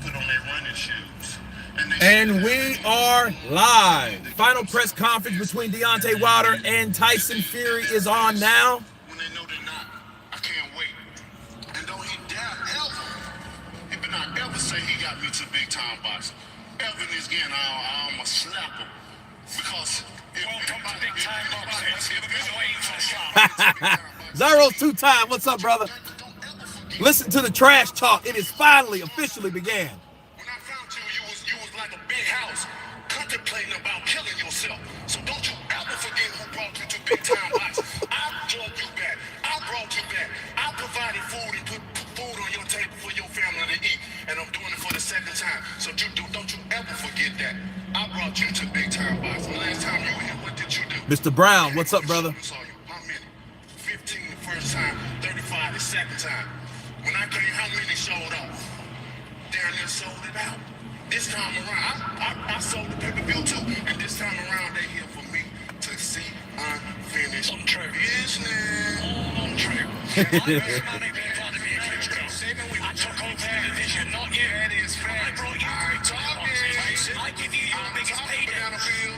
put on their running shoes. And we are live. Final press conference between Deontay Wilder and Tyson Fury is on now. When they know they're not, I can't wait. And don't he dare he better not ever say he got me to big time boxing. Ever in this game, I'ma slap him. Because welcome to big time boxing. You've been waiting for some. Zero's two-time. What's up, brother? Listen to the trash talk. It is finally officially began. When I found you was like a big house, contemplating about killing yourself. So don't you ever forget who brought you to big time boxing. I drug you back. I brought you back. I provided food and put food on your table for your family to eat. And I'm doing it for the second time. So don't you ever forget that. I brought you to big time boxing. The last time you were here, what did you do? Mr. Brown, what's up, brother? How many? 15 the first time, 35 the second time. When I came, how many showed up? Darren sold it out. This time around, I sold the pay-per-view too. And this time around, they here for me to see unfinished business. Untrue. I took over the division, not you. That is fair. I brought you to I give you your biggest payday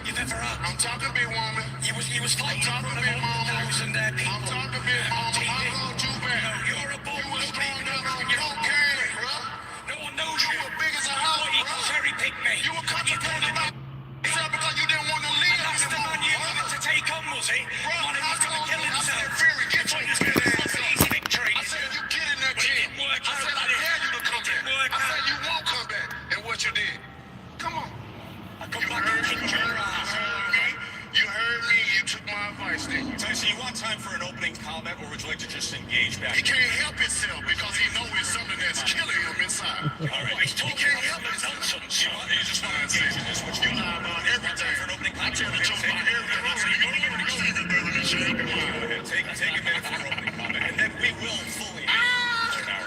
you've ever had. I'm talking big woman. You was fighting I'm talking big mama. people. I'm talking big mama. I called you back. No, you're a bull. You was strong enough. You don't care, bro. No one knows You you. were big as a house, You bro. cherry pick me. You were contemplating about yourself because you didn't want to leave. And that's the man you wanted to take on, was he? Bro, Wanted I was going to told kill you, I said, himself. Fury, get your Easy victory. I said, you get in that gym. work I said, I out. dare you to come back. work I said, out. you won't come back. And what you did? Come on. I come You back heard and me. kick your ass. You heard me. You took my advice, didn't you? Tyson, you want time for an opening comment, or would you like to just engage back? He can't help himself because he knows it's something that's killing him inside. All right. He's He talking can't about help himself. nonsense. You just want to engage in this, which You lie about everything. for an opening I tell comment. the truth about everything. I said, you don't even receive it, brother. This shit ain't Go ahead. Take a minute for an opening comment, and then we will fully engage in our.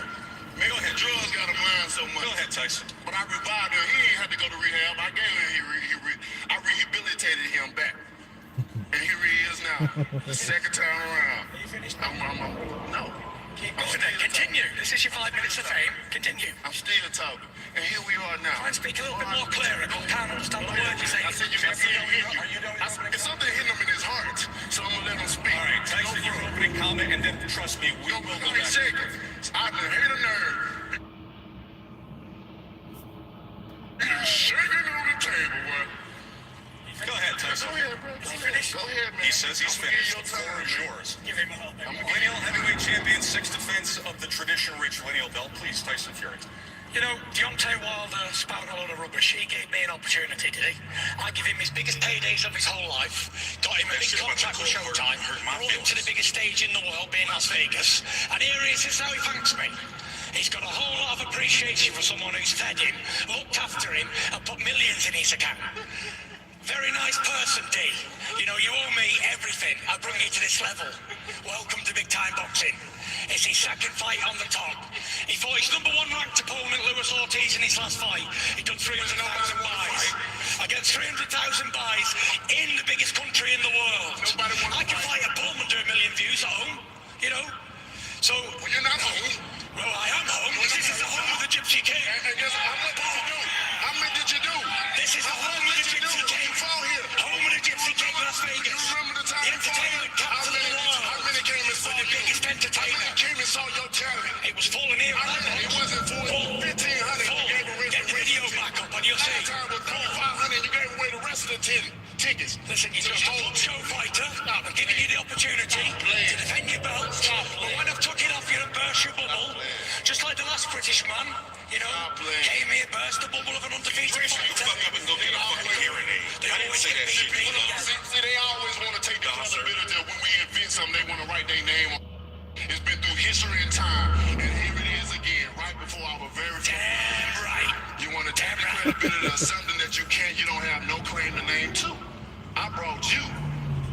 Go ahead. Drugs got a mind so much. Go ahead, Tyson. But I revived him. He ain't had to go to rehab. I gave him. I rehabilitated him back. And here he is now. The second time around. Are you finished? No. Go on then, continue. This is your 5 minutes of fame. Continue. I'm still talking. And here we are now. Try and speak a little bit more clearer. I can't understand the words you're saying. I said you got to hear you. It's something hitting him in his heart. So I'm going to let him speak. All right, Tyson, your opening comment, and then trust me, we will go 30 back. seconds. I can hear the nerve. Shaking on the table, boy. Go ahead, Tyson. Go ahead, bro. Go ahead, man. He says he's I'm gonna finished. give The you your floor time, is man. yours. Give him a little bit. Lineal heavyweight champion, sixth defense of the tradition-rich lineal belt. Please, Tyson Fury. You know, Deontay Wilder spouted a lot of rubbish. He gave me an opportunity, did he? I give him his biggest paydays of his whole life. Got him a big contract with Showtime. Brought him to the biggest stage in the world, being Las Vegas. And here he is, this is how he thanks me. He's got a whole lot of appreciation for someone who's fed him, looked after him, and put millions in his account. Very nice person, D. You know, you owe me everything. I bring you to this level. Welcome to big time boxing. It's his second fight on the top. He fought his #1 ranked opponent, Luis Ortiz, in his last fight. He done 300,000 buys. Against 300,000 buys in the biggest country in the world. I can fight a bull and do 1 million views at home, you know. So, Well, you're not home. well, I am home. This is the home of the Gypsy King. And guess how much did you do? How many did you do? This is the home of the Gypsy King. You fought here. Home of the Gypsy King, Las Vegas. You remember the time The you fought here? entertainment capital of the world. How many came and saw The you? biggest How entertainer. many came and saw your talent? It was falling here. It wasn't for 1,500. You gave away Get the video back up and you'll see. Last time was 3,500. You gave away the rest of the tickets. Listen, you're just a blood show fighter. I'm giving you the opportunity to defend your belt. But when I've took it off you and burst your bubble, just like the last British man, you know, came here, burst the bubble of an undefeated fighter. They always hit me. See, they always want to take the possibility of when we invent something, they want to write their name on. It's been through history and time, and here it is again, right before our very first. Damn right. You want to take the credibility of something that you don't have no claim to name to. I brought you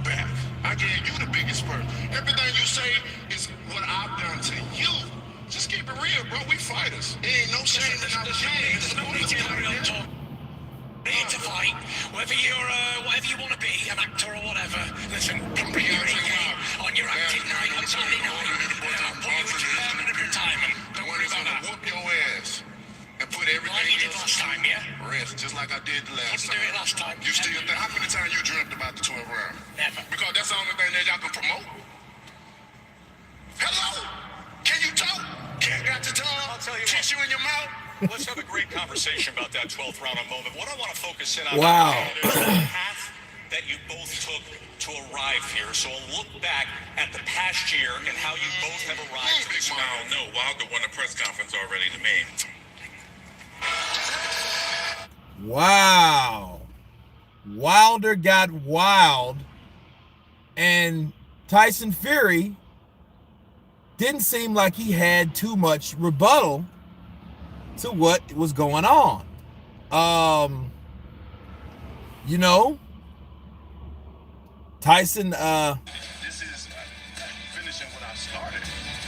back. I gave you the biggest spurt. Everything you say is what I've done to you. Just keep it real, bro. We fighters. It ain't no shame in our game. There's no need to carry on talking. Here to fight, whether you're whatever you want to be, an actor or whatever. Listen, come bring your A game on your acting night on Saturday night, and I'll put you into permanent retirement. Don't worry about that. Whoop your ass and put everything Like you time, yeah? Rest, just like I did the last Couldn't do it time. last time. You still think, how many times you dreamt about the 12 round? Never. Because that's the only thing that y'all can promote. Hello? Can you talk? Can't got your tongue? I'll tell you Tissue in your mouth? Let's have a great conversation about that 12th round moment. What I want to focus in on Wow. is the path that you both took to arrive here. So a look back at the past year and how you both have arrived to this round. No, Wilder won the press conference already to me. Wow. Wilder got wild, and Tyson Fury didn't seem like he had too much rebuttal to what was going on. You know, Tyson, This is finishing what I started.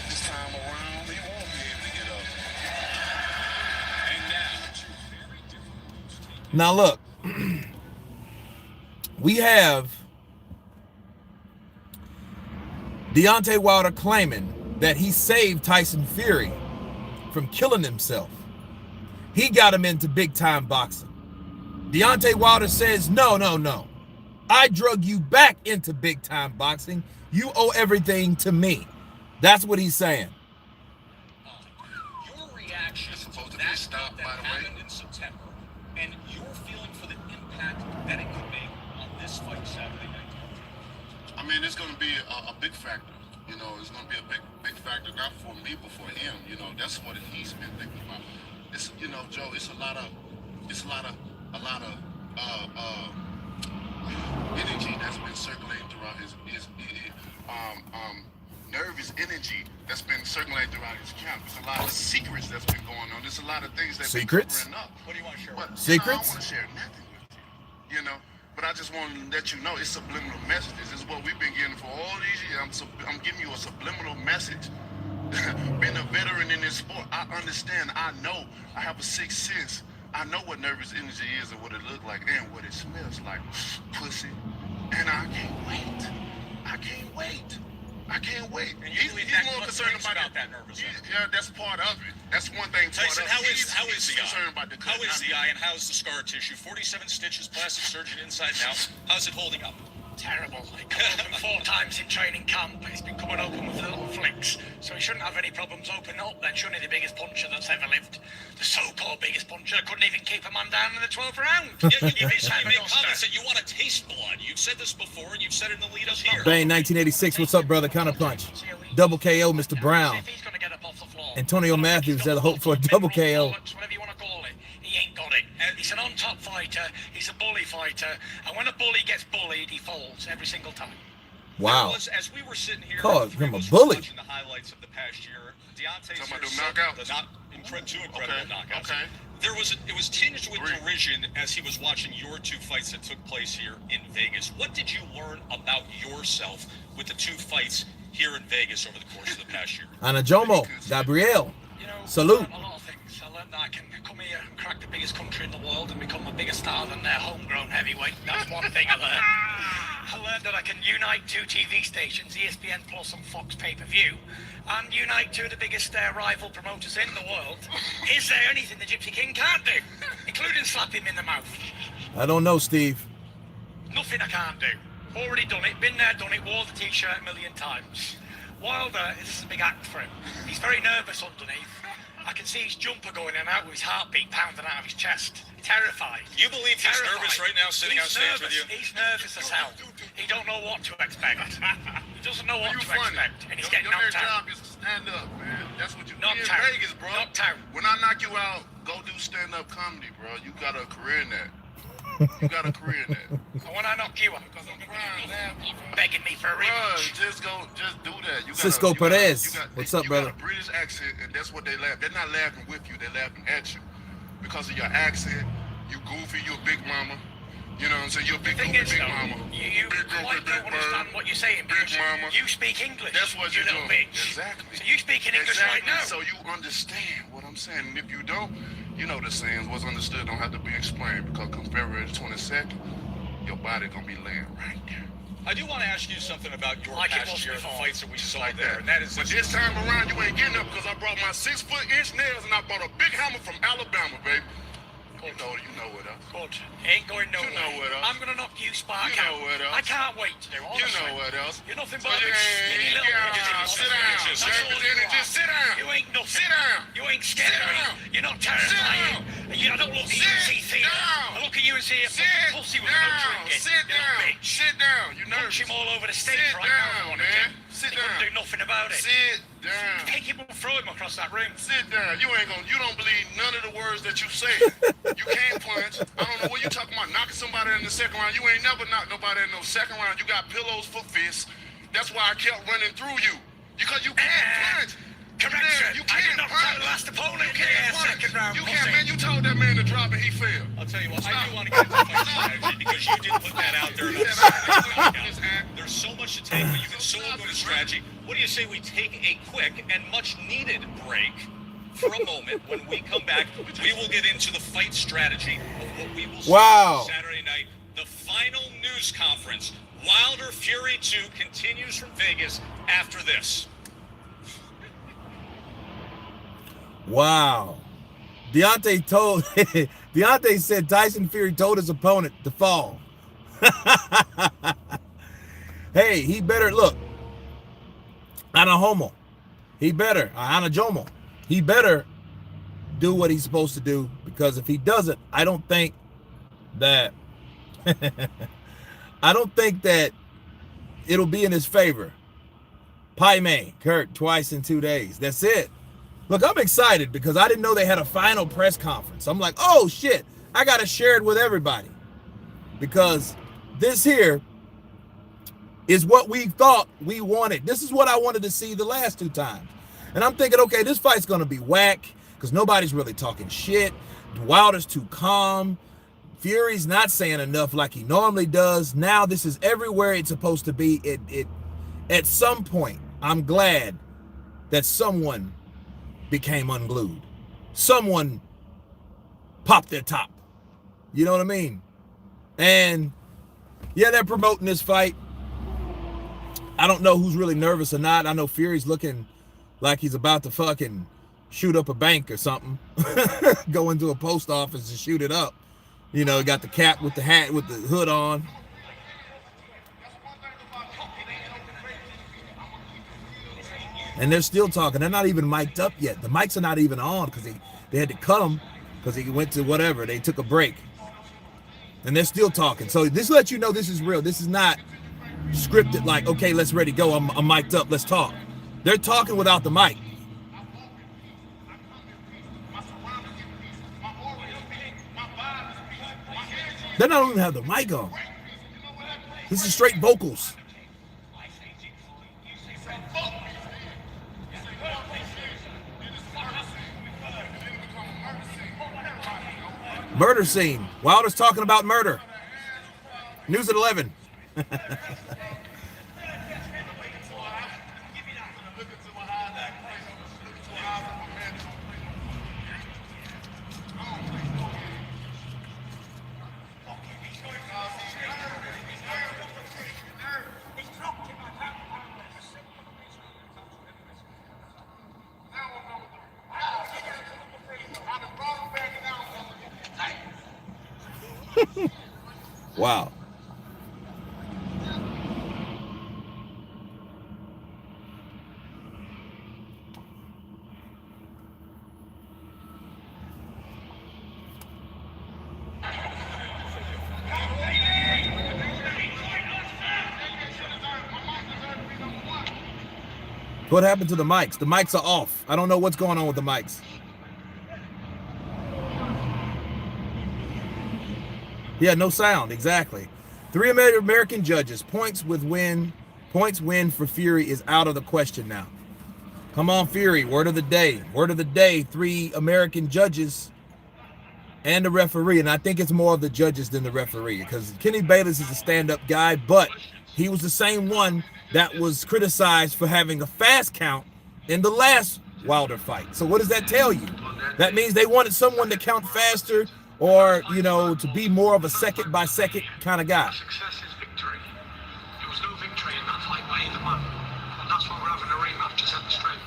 This time around, he won't be able to get up. And now look, we have Deontay Wilder claiming that he saved Tyson Fury from killing himself. He got him into big time boxing. Deontay Wilder says, no. I drug you back into big time boxing. You owe everything to me. That's what he's saying. Your reaction to supposed to be that stopped, that by the way. happened in September, and your feeling for the impact that it could make on this fight Saturday night. I mean, it's going to be a big factor. You know, it's going to be a big factor, not for me, but for him. You know, that's what he's been thinking about. It's, you know, Joe, it's a lot of energy that's been circulating throughout his nervous energy that's been circulating throughout his camp. There's a lot of secrets that's been going on. There's a lot of things that's Secrets? been covering up. What do you want to share? But, Secrets? I don't want to share nothing with you, you know. But I just want to let you know it's subliminal messages. It's what we've been getting for all these years. I'm giving you a subliminal message. Being a veteran in this sport, I understand. I know. I have a sixth sense. I know what nervous energy is and what it looks like and what it smells like. Pussy. And I can't wait. I can't wait. I can't wait. And you believe that more much concerned brings about about that nervous energy. Yeah, that's part of it. That's one thing. Tyson, part of it. how is He's the concerned eye? about the How cut, is not the me. eye and how's the scar tissue? 47 stitches, plastic surgeon inside and out. How's it holding up? Terrible. He come open 4 times in training camp. He's been coming open with little flicks, so he shouldn't have any problems opening up. Then shouldn't he? The biggest puncher that's ever lived, the so-called biggest puncher, couldn't even keep a man down in the 12th round. You made comments that you want to taste blood. You've said this before, and you've said it in the lead up here. Bang 1986. What's up, brother? Counterpunch. Double KO, Mr. Brown. If he's gonna get up off the floor. Antonio Matthews had a hope for a double KO. Whatever you want to call it, he ain't got it. He's an on-top fighter. He's a bully fighter, and when a bully gets bullied, he folds every single time. Wow. There was, as we were sitting here, Called the three him of a us were bully. watching the highlights of the past year. Deontay's Talking about here them said knockouts? two incredible knockouts. Okay. It was tinged with Three. derision as he was watching your 2 fights that took place here in Vegas. What did you learn about yourself with the 2 fights here in Vegas over the course of the past year? Anajomo, Gabriel. You know, Salute. I learned a lot of things. I learned that I can come here and crack the biggest country in the world and become a bigger star than their homegrown heavyweight. That's one thing I learned. I learned that I can unite 2 TV stations, ESPN Plus and Fox Pay-Per-View, and unite 2 of the biggest rival promoters in the world. Is there anything the Gypsy King can't do, including slap him in the mouth? I don't know, Steve. Nothing I can't do. Already done it, been there, done it, wore the t-shirt a million times. Wilder, this is a big act for him. He's very nervous underneath. I can see his jumper going in and out with his heartbeat pounding out of his chest. Terrified. You believe he's Terrified. nervous right now sitting on He's stage nervous. with you? He's nervous as hell. He don't know what to expect. He doesn't know what You to funny. expect. And he's getting Your knocked job out. is to stand up, man. That's what you do Knocked in out. Vegas, bro. Knocked out. When I knock you out, go do stand-up comedy, bro. You got a career in that. You got a career in that. And when I knock you out, Because I'm crying, man. begging me for a Bro, rematch. just do that. You Cisco Perez. What's up, you brother? got a British accent, and that's what they laugh. They're not laughing with you. They're laughing at you. Because of your accent, you goofy, you a big mama. You know what I'm saying? You're a big The thing goofy, is, big though, mama. you Big goofy, quite big don't understand bird. what you're saying Big because mama. you speak English. That's what you you're little doing. bitch. Exactly. So you speaking English right now. So you understand what I'm saying. And if you don't, you know the sayings, what's understood don't have to be explained. Because come February the 22nd, your body gonna be laying right there. I do want to ask you something about your Like it past was year, the before. fights that we saw Like there, that. and that is But this time around, you ain't getting up because I brought my 6-foot-inch nails and I bought a big hammer from Alabama, baby. good. Ain't going nowhere. You know what else? I'm gonna knock you spark You know what else? I can't wait to do all You the know same. what else? You're nothing So but a you big skinny ain't, little yeah, sit down. That's all you are. Just sit down. You ain't nothing. Sit down. You ain't scared Sit of down. me. You're not terrifying. I don't look at you and see fear. down. I look at you and see a Sit fucking pussy with no down. drinking. Sit You're a down. bitch. Sit down. You Punch nervous. him all over the stage Sit right now if you down, wanted man. to. Sit You couldn't down. do nothing about it. Sit down. Pick him up and throw him across that room. Sit down. You don't believe none of the words that you say. You can't punch. I don't know what you talking about. Knocking somebody in the second round. You ain't never knocked nobody in no second round. You got pillows for fists. That's why I kept running through you. Because you can't punch. Correction. You I did can't not punch. tell the last opponent. You can't punch. Second round. You can't, man. You told that man to drop and he failed. I'll tell you what, I do want to get into fight strategy because you did put that out there. And there's so much to take, but you can still go to strategy. What do you say we take a quick and much needed break for a moment? When we come back, we will get into the fight strategy of what we will see Saturday night. The final news conference, Wilder Fury 2, continues from Vegas after this. Wow. Deontay said Tyson Fury told his opponent to fall. Hey, he better look. Anahomo. He better. Anajomo. He better do what he's supposed to do, because if he doesn't, I don't think that it'll be in his favor. Paime, Kurt, twice in 2 days. That's it. Look, I'm excited because I didn't know they had a final press conference. I'm like, oh shit, I gotta share it with everybody, because this here is what we thought we wanted. This is what I wanted to see the last 2 times. And I'm thinking, okay, this fight's gonna be whack because nobody's really talking shit. Wilder's too calm. Fury's not saying enough like he normally does. Now this is everywhere it's supposed to be. It at some point, I'm glad that someone became unglued. Someone popped their top. You know what I mean? And yeah, they're promoting this fight. I don't know who's really nervous or not. I know Fury's looking like he's about to fucking shoot up a bank or something. Go into a post office and shoot it up. You know, got the cap with the hat, with the hood on. And they're still talking. They're not even mic'd up yet. The mics are not even on because they had to cut them because he went to whatever. They took a break. And they're still talking. So this lets you know this is real. This is not scripted like, okay, let's ready, go. I'm mic'd up. Let's talk. They're talking without the mic. They don't even have the mic on. This is straight vocals. Murder scene. Wilder's talking about murder. News at 11. Wow. What happened to the mics? The mics are off. I don't know what's going on with the mics. Yeah, no sound, exactly. 3 American judges. Points win for Fury is out of the question now. Come on, Fury. Word of the day. Word of the day. 3 American judges and the referee. And I think it's more of the judges than the referee, because Kenny Bayless is a stand-up guy, but he was the same one that was criticized for having a fast count in the last Wilder fight. So what does that tell you? That means they wanted someone to count faster, or, you know, to be more of a second-by-second kind of guy. Success is victory. There was no victory in that fight by either man. And that's why we're having a rematch, just have the strength.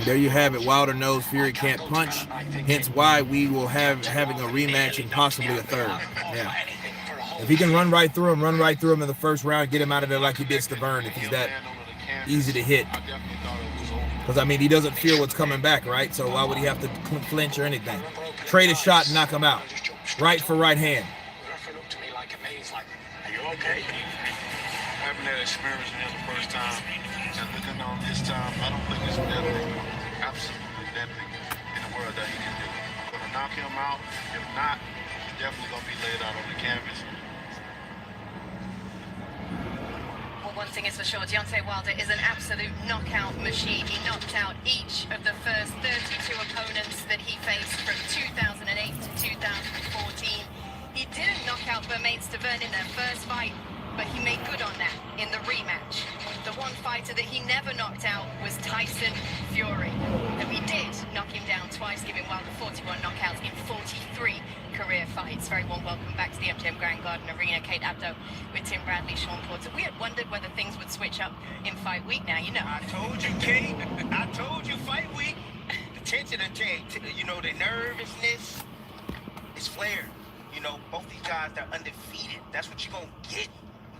There you have it. Wilder knows Fury can't punch, hence why we will having a rematch and possibly a third. Yeah. If he can run right through him in the first round, get him out of there like he did Stavern, if he's that easy to hit. Because, I mean, he doesn't feel what's coming back, right? So why would he have to flinch or anything? Trade a shot and knock him out. Right for right hand. Having that experience in the first time and looking on this time, I don't think it's nothing, absolutely nothing in the world that he can do. I'm going to knock him out. If not, he's definitely going to be laid out on the canvas. Well, one thing is for sure, Deontay Wilder is an absolute knockout machine. He knocked out each of the first 32 opponents that he faced from 2008 to 2014. He didn't knock out Bermane Stavern in their first fight, but he made good on that in the rematch. The one fighter that he never knocked out was Tyson Fury. And he did knock him down twice, giving Wilder 41 knockouts in 43 career fights. Very warm welcome back to the MGM Grand Garden Arena. Kate Abdo with Tim Bradley, Sean Porter. We had wondered whether things would switch up in fight week now, you know. I told you, Kate. I told you fight week. The tension, you know, the nervousness is flared. You know, both these guys, they're undefeated. That's what you're going to get.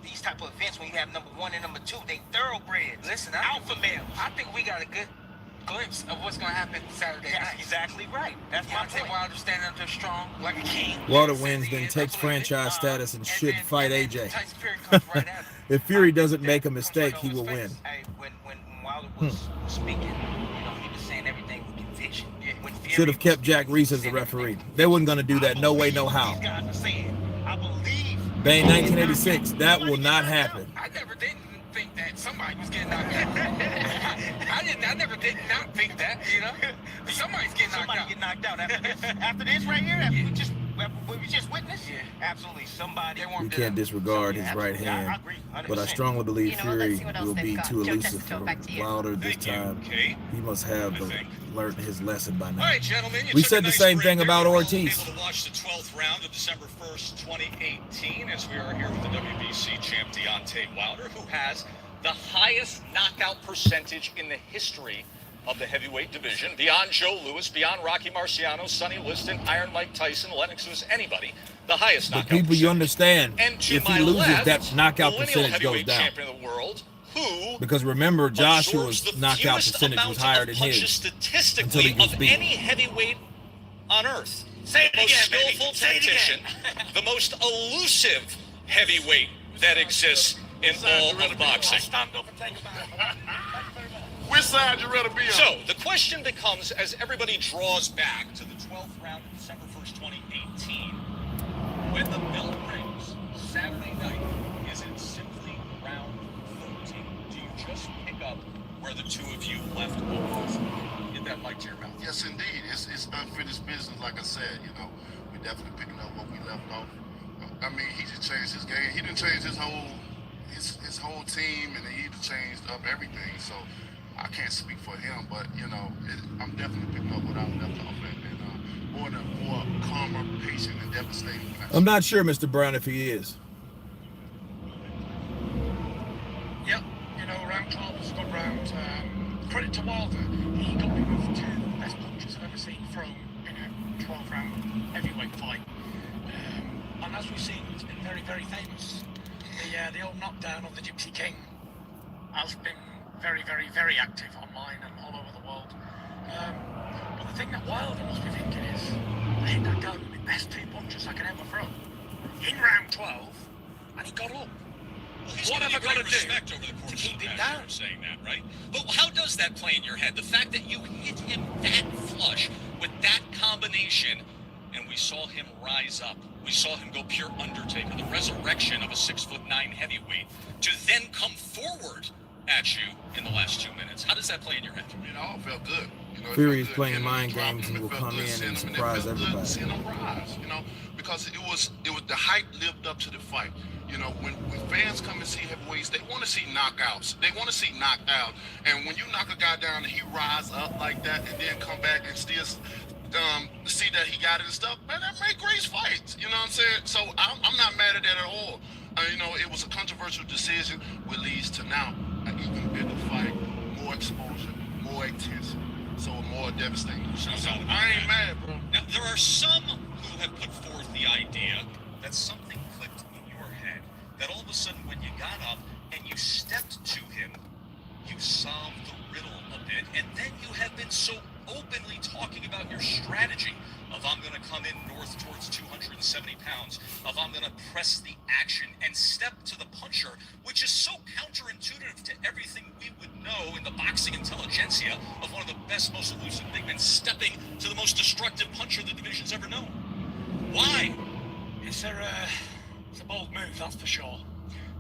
These type of events when you have number one and number two, they thoroughbreds. Listen, alpha males. I think we got a good glimpse of what's gonna happen Saturday night. Exactly right. That's my point. Wilder standing up there strong like a king. Wilder wins, then takes franchise status and should fight AJ. If Fury doesn't make a mistake, he will win. When Wilder was speaking, you know, he was saying everything with conviction. Should have kept Jack Reese as the referee. They weren't gonna do that. No way, no how. I believe. Bane 1986. That will not happen. I never didn't think that somebody was getting knocked out. I never did not think that, you know. Somebody's getting knocked out. Somebody get knocked out after this right here. What we just witnessed. Yeah, absolutely. Somebody. We can't disregard his right hand, but I strongly believe Fury will be too elusive for Wilder this time. He must have learned his lesson by now. All right, gentlemen, we said the same thing about Ortiz. Able to watch the 12th round of December 1st, 2018, as we are here with the WBC champ Deontay Wilder, who has the highest knockout percentage in the history of the heavyweight division, beyond Joe Louis, beyond Rocky Marciano, Sonny Liston, Iron Mike Tyson, Lennox Lewis, anybody, the highest knockout percentage. People, you understand, and if he loses, that knockout percentage goes down. Champion of the world, who because remember, Joshua's knockout percentage was higher than his statistically until he was of beaten. any heavyweight on earth. Say it The most again, skillful baby. Say it tactician, again. the most elusive heavyweight that exists in all of boxing. Which side you rather be on? So the question becomes, as everybody draws back to the 12th round of December 1st, 2018, when the bell rings Saturday night, is it simply round 13? Do you just pick up where the two of you left off? Get that mic to your mouth. Yes, indeed. It's unfinished business, like I said. You know, we're definitely picking up what we left off. I mean, he just changed his game. He didn't change his whole team, and he changed up everything. So I can't speak for him, but you know, I'm definitely picking up what I left off, and more calmer, patient, and devastating. I'm not sure, Mr. Brown, if he is. Yep, you know, round 12 was a good round. Credit to Wilder. He got rid of two of the best punches I've ever seen thrown in a 12-round heavyweight fight. And as we've seen, it's been very, very famous. The old knockdown of the Gypsy King has been very, very, very active online and all over the world. But the thing that Wilder must be thinking is, I hit that guy with the best two punches I can ever throw. In round 12, and he got up. Well, he's What have I got gotta to do respect over the course to keep of him the down? match, saying that, right? But how does that play in your head? The fact that you hit him that flush with that combination, and we saw him rise up. We saw him go pure Undertaker, the resurrection of a 6'9" heavyweight, to then come forward at you in the last 2 minutes. How does that play in your head? It all felt good. You know, Fury is it felt good. playing Him mind dropping games him, and it will felt come good in seeing and him, it surprise felt good everybody. seeing him rise, you know, because it was the hype lived up to the fight. You know, when fans come and see heavyweights, they want to see knockouts. They want to see knocked out. And when you knock a guy down and he rise up like that and then come back and still see that he got it and stuff, man, that make great fights. You know what I'm saying? So I'm not mad at that at all. You know, it was a controversial decision, which leads to now an even bigger fight, more exposure, more intensity. so more devastating. So I ain't mad, bro. Now, there are some who have put forth the idea that something clicked in your head. That all of a sudden, when you got up and you stepped to him, you solved the riddle a bit, and then you have been so openly talking about your strategy of I'm going to come in north towards 270 pounds, of I'm going to press the action and step to the puncher, which is so counterintuitive to everything we would know in the boxing intelligentsia of one of the best, most elusive big men stepping to the most destructive puncher the division's ever known. Why? It's a bold move, that's for sure.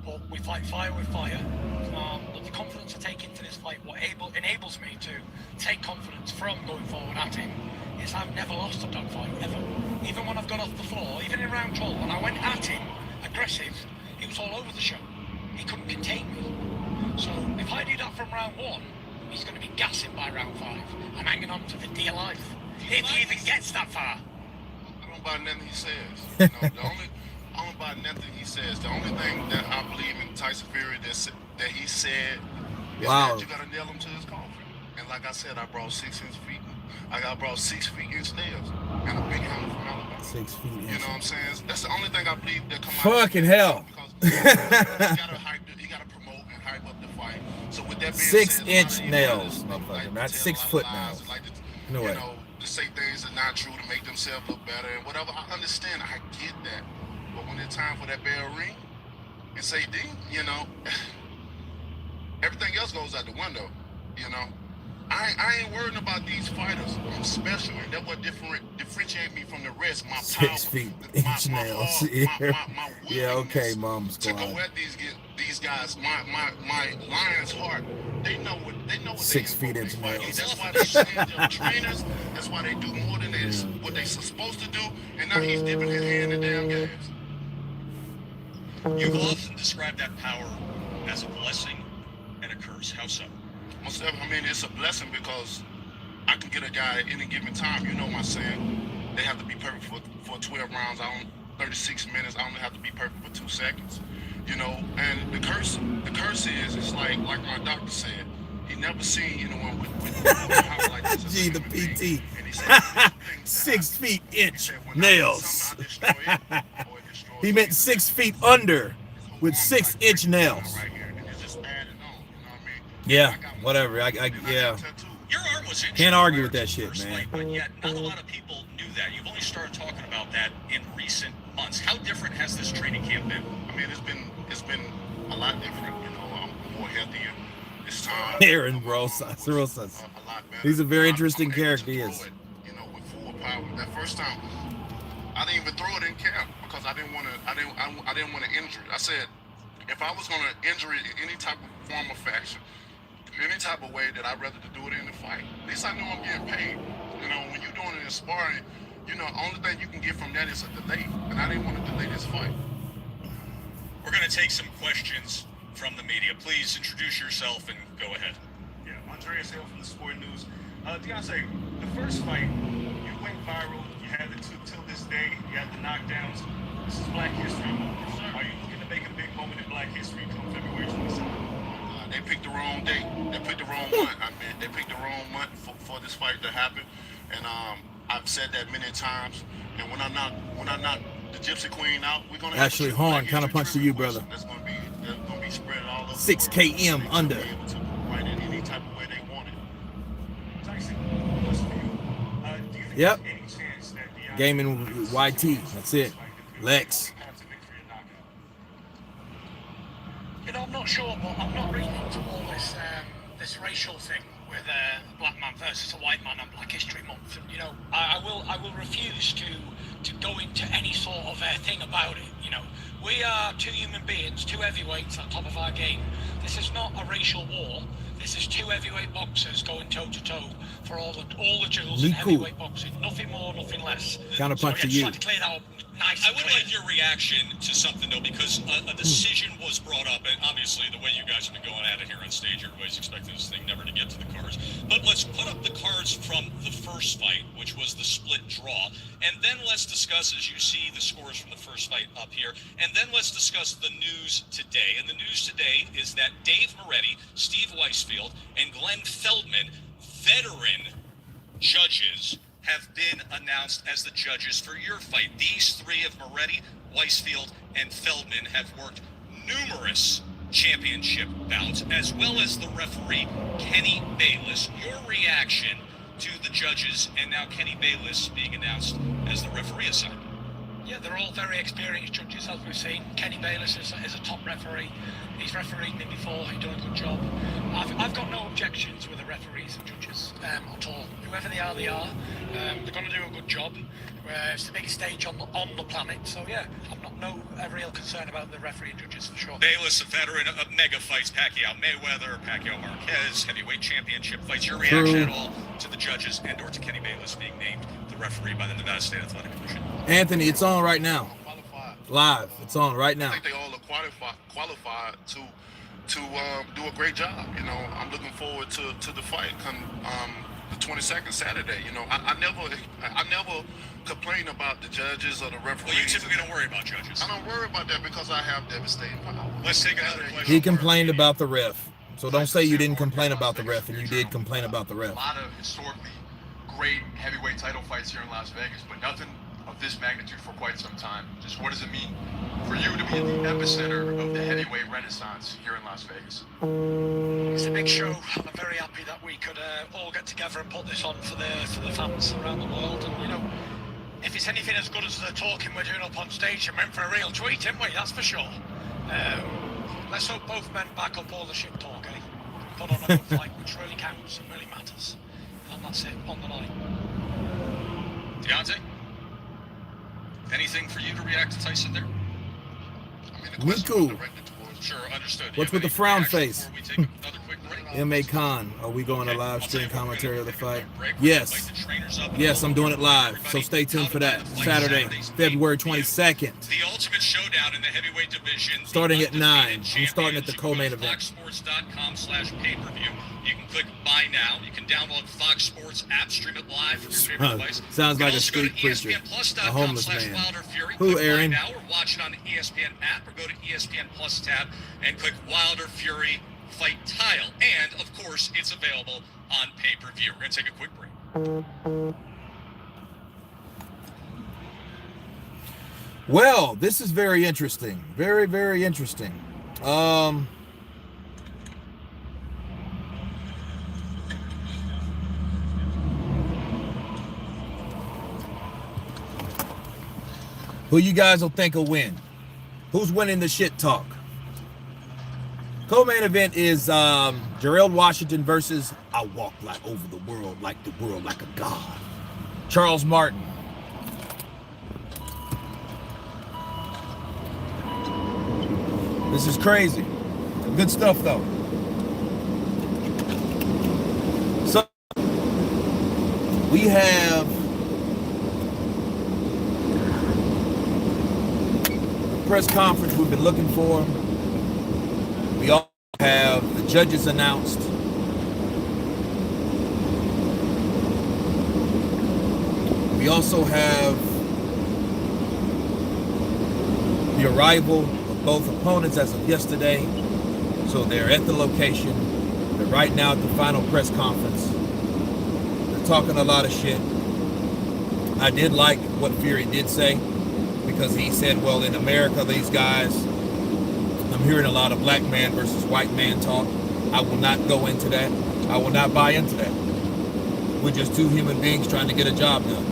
But we fight fire with fire. But the confidence I take into this fight, what enables me to take confidence from going forward at him, is I've never lost a dogfight, ever. Even when I've got off the floor, even in round 12, when I went at him, aggressive, he was all over the show. He couldn't contain me. So if I do that from round 1, he's going to be gassing by round 5. I'm hanging on to the dear life. If he even gets that far. I don't buy nothing he says. You know, I don't buy nothing he says. The only thing that I believe in Tyson Fury that he said is that you gotta nail him to his coffin. And like I said, I brought 6 feet. I brought 6 feet inch nails and a big hammer from Alabama. 6 feet inch. You know what I'm saying? That's the only thing I believe that come out. Fucking hell. Because he gotta promote and hype up the fight. So with that being 6 said, inch a lot of nails, like motherfucker, to not tell 6 a lot foot of lies, nails. like to, No you way. know, to say things that are not true to make themselves look better and whatever. I understand. I get that. But when it's time for that bell ring and say D, you know, everything else goes out the window. You know, I ain't worrying about these fighters. I'm special, and that's what differentiate me from the rest. My 6 power, feet my inch nails. heart, my Yeah, okay, willingness mom to squad. go at these guys. My lion's heart. They know what 6 they feet inch fight. nails. That's why they send their trainers. That's why they do more than what they supposed to do. And now he's dipping his hand in the damn gas. You've often described that power as a blessing and a curse. How so? I mean, it's a blessing because I can get a guy at any given time. You know my saying. They have to be perfect for 12 rounds. 36 minutes. I only have to be perfect for 2 seconds. You know, and the curse is, it's like my doctor said, he never seen anyone with power like this. Gee, the PT. And he said, 6 feet inch He said, when nails. I destroy it, or it destroys He me. meant 6 feet under with 6 inch nails. Right here, and it's just adding on, you know what I mean? Yeah, I got whatever. and I Yeah. got tattoos. Your arm was injured. Can't argue with prior that to the shit, first man. fight, but yet not a lot of people knew that. You've only started talking about that in recent months. How different has this training camp been? I mean, it's been a lot different. You know, I'm more healthier this time. Aaron I'm, Rosas. a lot better. He's a very interesting I'm able character, to he throw is. it, you know, with full power. That first time, I didn't even throw it in camp because I didn't want to injure it. I said, if I was going to injure it in any type of form or fashion, any type of way, that I'd rather to do it in the fight. At least I know I'm getting paid. You know, when you're doing it in sparring, you know, only thing you can get from that is a delay. And I didn't want to delay this fight. We're going to take some questions from the media. Please introduce yourself and go ahead. Yeah, Andreas Hill from the Sport News. Deontay, the first fight, you went viral. You had it till this day. You had the knockdowns. This is Black History Month. Are you looking to make a big moment in Black History come February 27th? They picked the wrong date. They picked the wrong month. I mean, they picked the wrong month for this fight to happen. And I've said that many times. And when I knock the Gypsy Queen out, we're gonna Actually, have Horn kind of punched to you, brother. That's gonna be spread all over. 6 the world. km They're under. gonna be able to fight in any type of way they want it. Tyson, what's for you? Do you think Yep. there's any chance that Deontay Gaming YT. That's it. Lex. You know, I'm not sure, but I'm not really into all this racial thing with a black man versus a white man on Black History Month. And, you know, I will refuse to go into any sort of thing about it. You know, we are 2 human beings, 2 heavyweights at the top of our game. This is not a racial war. This is 2 heavyweight boxers going toe to toe for all the jewels in Liku. heavyweight boxing. Nothing more, nothing less. Counterpunch so, to you. Just like to clear that up nice I and would clear. like your reaction to something, though, because a decision was brought up, and obviously the way you guys have been going at it here on stage, everybody's expecting this thing never to get to the cards. But let's put up the cards from the first fight, which was the split draw, and then let's discuss, as you see, the scores from the first fight up here, and then let's discuss the news today. And the news today is that Dave Moretti, Steve Weisfield, and Glenn Feldman, veteran judges have been announced as the judges for your fight. These three of Moretti, Weisfield, and Feldman have worked numerous championship bouts, as well as the referee, Kenny Bayless. Your reaction to the judges and now Kenny Bayless being announced as the referee assigned? Yeah, they're all very experienced judges, as we've seen. Kenny Bayless is a top referee. He's refereed me before. He's done a good job. I've got no objections with the referees and judges at all. Whoever they are, they're going to do a good job. It's the biggest stage on the planet. So yeah, I've got no real concern about the referee and judges for sure. Bayless, a veteran of mega fights, Pacquiao Mayweather, Pacquiao Marquez, heavyweight championship fights. Your reaction at all to the judges and or to Kenny Bayless being named the referee by the Nevada State Athletic Commission? Anthony, it's on right now. Live. It's on right now. I think they all are qualified to do a great job. You know, I'm looking forward to the fight come the 22nd Saturday. You know, I never complain about the judges or the referees. Well, you typically don't worry about judges. I don't worry about that because I have devastating power. Let's take another question. He complained about the ref. So don't say you didn't complain about the ref and you did complain about the ref. A lot of historically great heavyweight title fights here in Las Vegas, but nothing of this magnitude for quite some time. Just what does it mean for you to be in the epicenter of the heavyweight renaissance here in Las Vegas? It's a big show. I'm very happy that we could all get together and put this on for the fans around the world. And you know, if it's anything as good as the talking we're doing up on stage, we're meant for a real treat, aren't we? That's for sure. Let's hope both men back up all the shit talk, eh? Put on a good fight, which really counts and really matters. And that's it, on the line. Deontay? Anything for you to react to Tyson there? We cool. Sure, understood. What's with the frown face? Before we take another quick break? M.A. Khan, are we going to live stream commentary of the fight? Break. Yes. Invite the trainers up. Yes, I'm doing it live. So stay tuned for that. Saturday, February 22nd. The ultimate showdown in the heavyweight division. Starting at 9. I'm Undefeated starting at the champions. co-main event. FoxSports.com/pay-per-view. You can click buy now. You can download Fox Sports app, stream it live from your favorite device. Sounds like a You can also go to street preacher. A homeless man. ESPNplus.com/WilderFury. Who, Click Aaron? Buy now or watch it on the ESPN app or go to ESPN Plus tab and click Wilder Fury Fight Tile. And, of course, it's available on pay-per-view. We're going to take a quick break. Well, this is very interesting. Very, very interesting. Who you guys will think will win? Who's winning the shit talk? Co-main event is Gerald Washington versus I walk like over the world like a god. Charles Martin. This is crazy. Good stuff though. So we have the press conference we've been looking for. We all have the judges announced. We also have the arrival of both opponents as of yesterday. So they're at the location. They're right now at the final press conference. They're talking a lot of shit. I did like what Fury did say, because he said, well, in America, these guys, I'm hearing a lot of black man versus white man talk. I will not go into that. I will not buy into that. We're just two human beings trying to get a job done.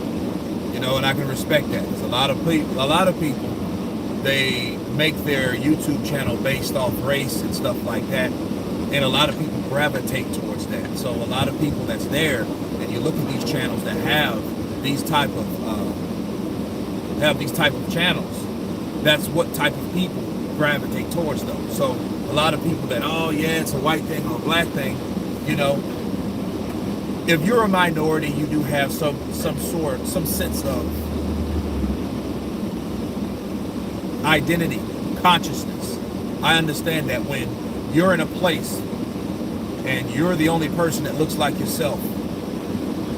You know, and I can respect that. There's a lot of people, they make their YouTube channel based off race and stuff like that. And a lot of people gravitate towards that. So a lot of people that's there, and you look at these channels that have these type of channels, that's what type of people gravitate towards those. So a lot of people that, oh yeah, it's a white thing or a black thing, you know, if you're a minority, you do have some sense of identity, consciousness. I understand that when you're in a place and you're the only person that looks like yourself,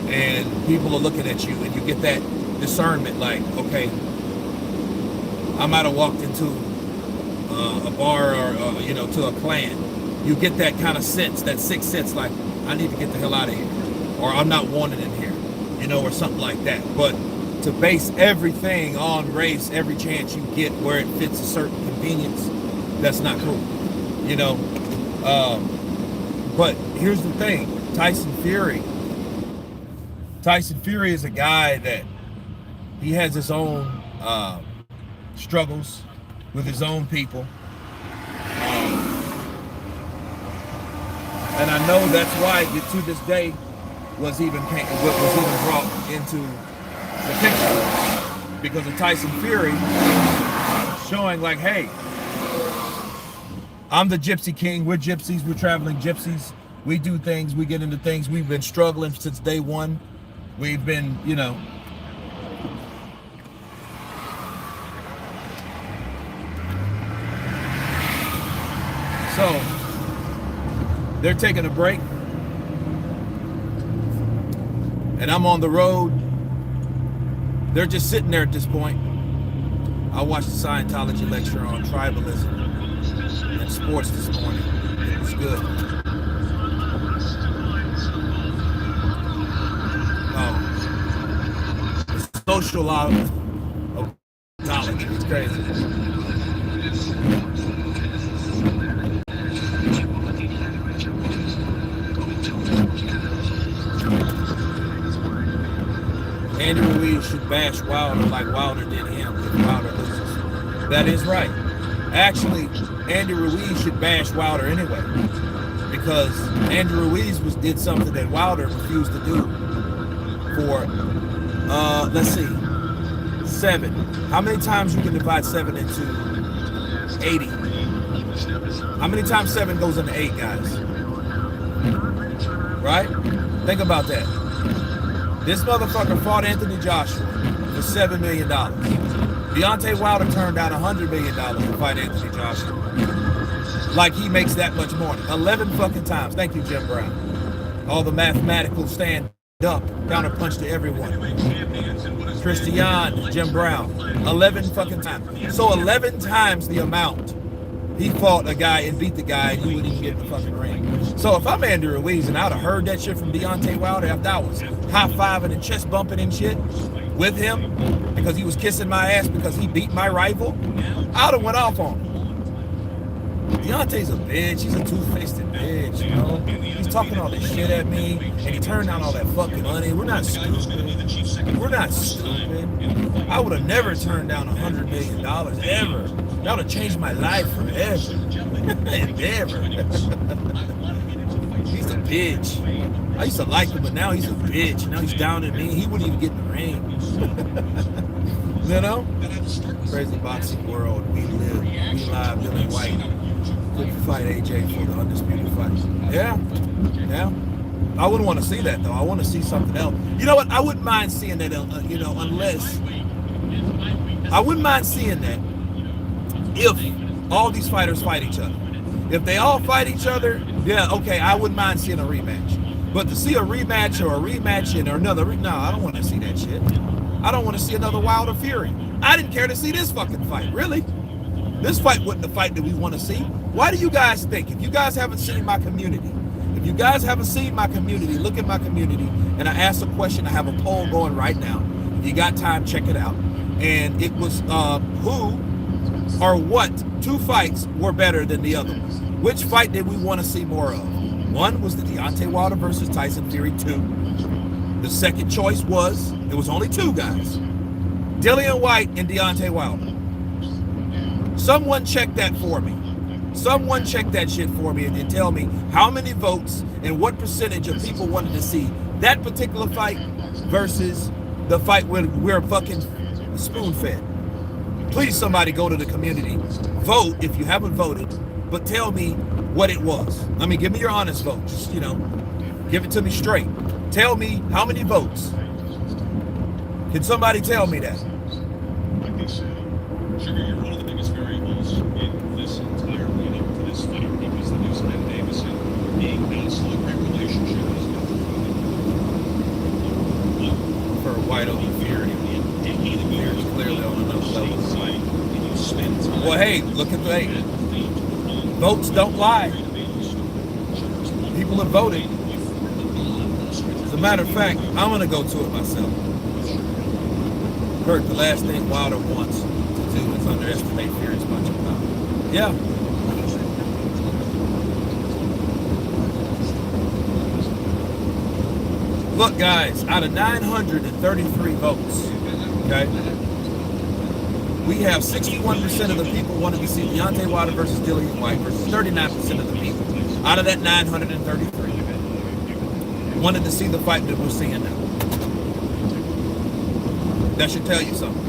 and people are looking at you, and you get that discernment, like, okay, I might have walked into a bar or you know, to a Klan. You get that kind of sense, that sixth sense, like, I need to get the hell out of here, or I'm not wanted in here. you know, or something like that. But to base everything on race every chance you get where it fits a certain convenience, that's not cool, you know. But here's the thing, Tyson Fury is a guy that he has his own struggles with his own people. And I know that's why to this day was even brought into the picture, because of Tyson Fury showing like, hey, I'm the Gypsy King. We're gypsies. We're traveling gypsies. We do things. We get into things. We've been struggling since day one. We've been, you know. So they're taking a break. And I'm on the road. They're just sitting there at this point. I watched a Scientology lecture on tribalism and sports this morning. It was good. The social of knowledge is crazy. Andy Ruiz should bash Wilder like Wilder did him if Wilder loses. That is right. Actually, Andy Ruiz should bash Wilder anyway, because Andy Ruiz did something that Wilder refused to do for, let's see, 7. How many times you can divide 7 into 80? How many times 7 goes into 8, guys? Right? Think about that. This motherfucker fought Anthony Joshua for $7 million. Deontay Wilder turned down $100 million to fight Anthony Joshua. Like he makes that much more. 11 fucking times. Thank you, Jim Brown. All the mathematical stand up, counter punch to everyone. Christian, Jim Brown. 11 fucking times. So 11 times the amount he fought a guy and beat the guy and he wouldn't even get in the fucking ring. So if I'm Andy Ruiz and I'd have heard that shit from Deontay Wilder after I was high-fiving and chest bumping and shit with him because he was kissing my ass because he beat my rival, I'd have went off on him. Deontay's a bitch. He's a two-faced bitch, you know? He's talking all this shit at me and he turned down all that fucking money. We're not stupid. We're not stupid. I would have never turned down $100 million, ever. That would have changed my life forever. Ever. He's a bitch. I used to like him, but now he's a bitch. Now he's down at me. He wouldn't even get in the ring. You know? Crazy boxing world. We live. We live. Dylan White couldn't fight AJ for the undisputed fight. Yeah. Yeah. I wouldn't want to see that, though. I want to see something else. You know what? I wouldn't mind seeing that, you know, unless... I wouldn't mind seeing that if all these fighters fight each other. If they all fight each other, yeah, okay, I wouldn't mind seeing a rematch. But to see a rematch or a rematch and another, no, I don't want to see that shit. I don't want to see another Wilder Fury. I didn't care to see this fucking fight, really. This fight wasn't the fight that we want to see. Why do you guys think, if you guys haven't seen my community, look at my community, and I asked a question, I have a poll going right now. If you got time, check it out. And it was who or what 2 fights were better than the other ones? Which fight did we want to see more of? One was the Deontay Wilder versus Tyson Fury 2. The second choice was, it was only 2 guys. Dillian White and Deontay Wilder. Someone check that for me. Someone check that shit for me and tell me how many votes and what percentage of people wanted to see that particular fight versus the fight where we're fucking spoon-fed. Please, somebody go to the community. Vote if you haven't voted, but tell me what it was. I mean, give me your honest vote. Just, you know, give it to me straight. Tell me how many votes. Can somebody tell me that? Like they said, Sugar, you're one of the biggest variables in this entire lead-up to this fight because the news Ben Davison being not still a great relationship is for a wide open Fury. Fury's clearly on another level. Well, hey, look at the votes don't lie. People have voted. As a Matter of fact, I'm gonna go to it myself. Kurt, the last thing Wilder wants to do is underestimate Fury's punching power. Yeah. Look, guys, out of 933 votes, okay, we have 61% of the people wanted to see Deontay Wilder versus Dillian White versus 39% of the people out of that 933 wanted to see the fight that we're seeing now. That should tell you something.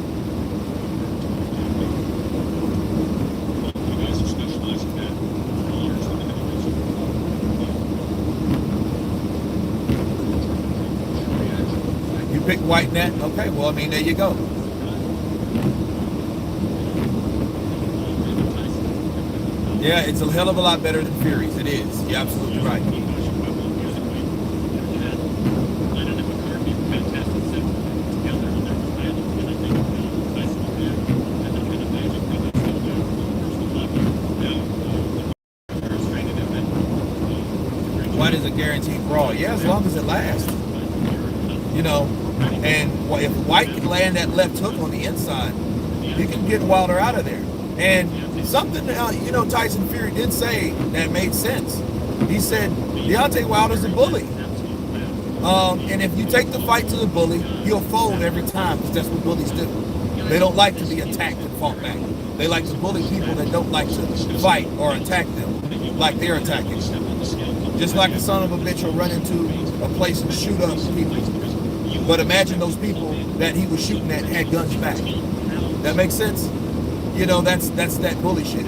You pick White Net? Okay, well, I mean, there you go. Yeah, it's a hell of a lot better than Fury's. It is. You're absolutely right. White is a guaranteed brawl. Yeah, as long as it lasts. You know, and if White can land that left hook on the inside, he can get Wilder out of there. And something, you know, Tyson Fury did say that made sense. He said, Deontay Wilder's a bully. And if you take the fight to the bully, he'll fold every time, because that's what bullies do. They don't like to be attacked and fought back. They like to bully people that don't like to fight or attack them like they're attacking them. Just like a son of a bitch will run into a place and shoot up people. But imagine those people that he was shooting at had guns back. That makes sense? You know, that's that bully shit.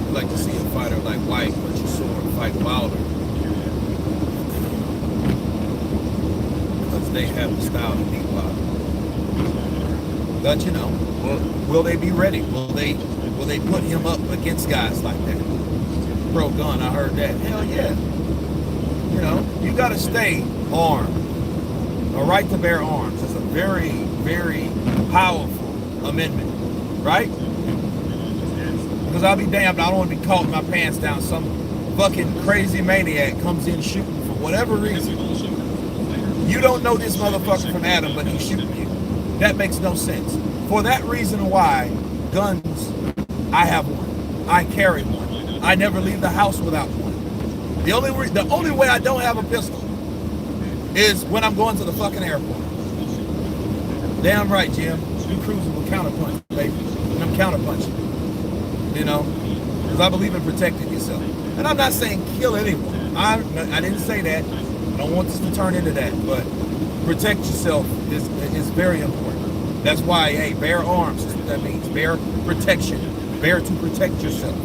I'd like to see a fighter like White, but you saw him fight Wilder. Because they have the style to beat Wilder. But you know, will they be ready? Will they put him up against guys like that? Pro gun, I heard that. Hell yeah. You know, you gotta stay armed. A right to bear arms is a very, very powerful amendment, right? Because I'll be damned, I don't want to be caught in my pants down. Some fucking crazy maniac comes in shooting for whatever reason. You don't know this motherfucker from Adam, but he's shooting you. That makes no sense. For that reason why, guns, I have one. I carry one. I never leave the house without one. The only way I don't have a pistol is when I'm going to the fucking airport. Damn right, Jim. You cruising with counterpunch, baby. And I'm counterpunching. You know? Because I believe in protecting yourself. And I'm not saying kill anyone. I didn't say that. I don't want this to turn into that. But protect yourself is very important. That's why, hey, bear arms is what that means. Bear protection. Bear to protect yourself.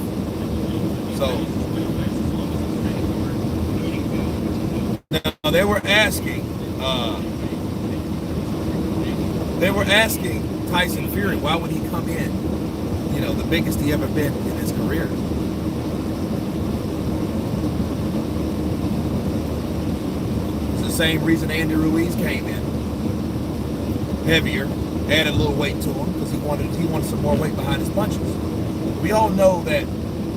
So, now they were asking Tyson Fury, why would he come in, you know, the biggest he ever been in his career? It's the same reason Andy Ruiz came in. Heavier, added a little weight to him because he wanted some more weight behind his punches. We all know that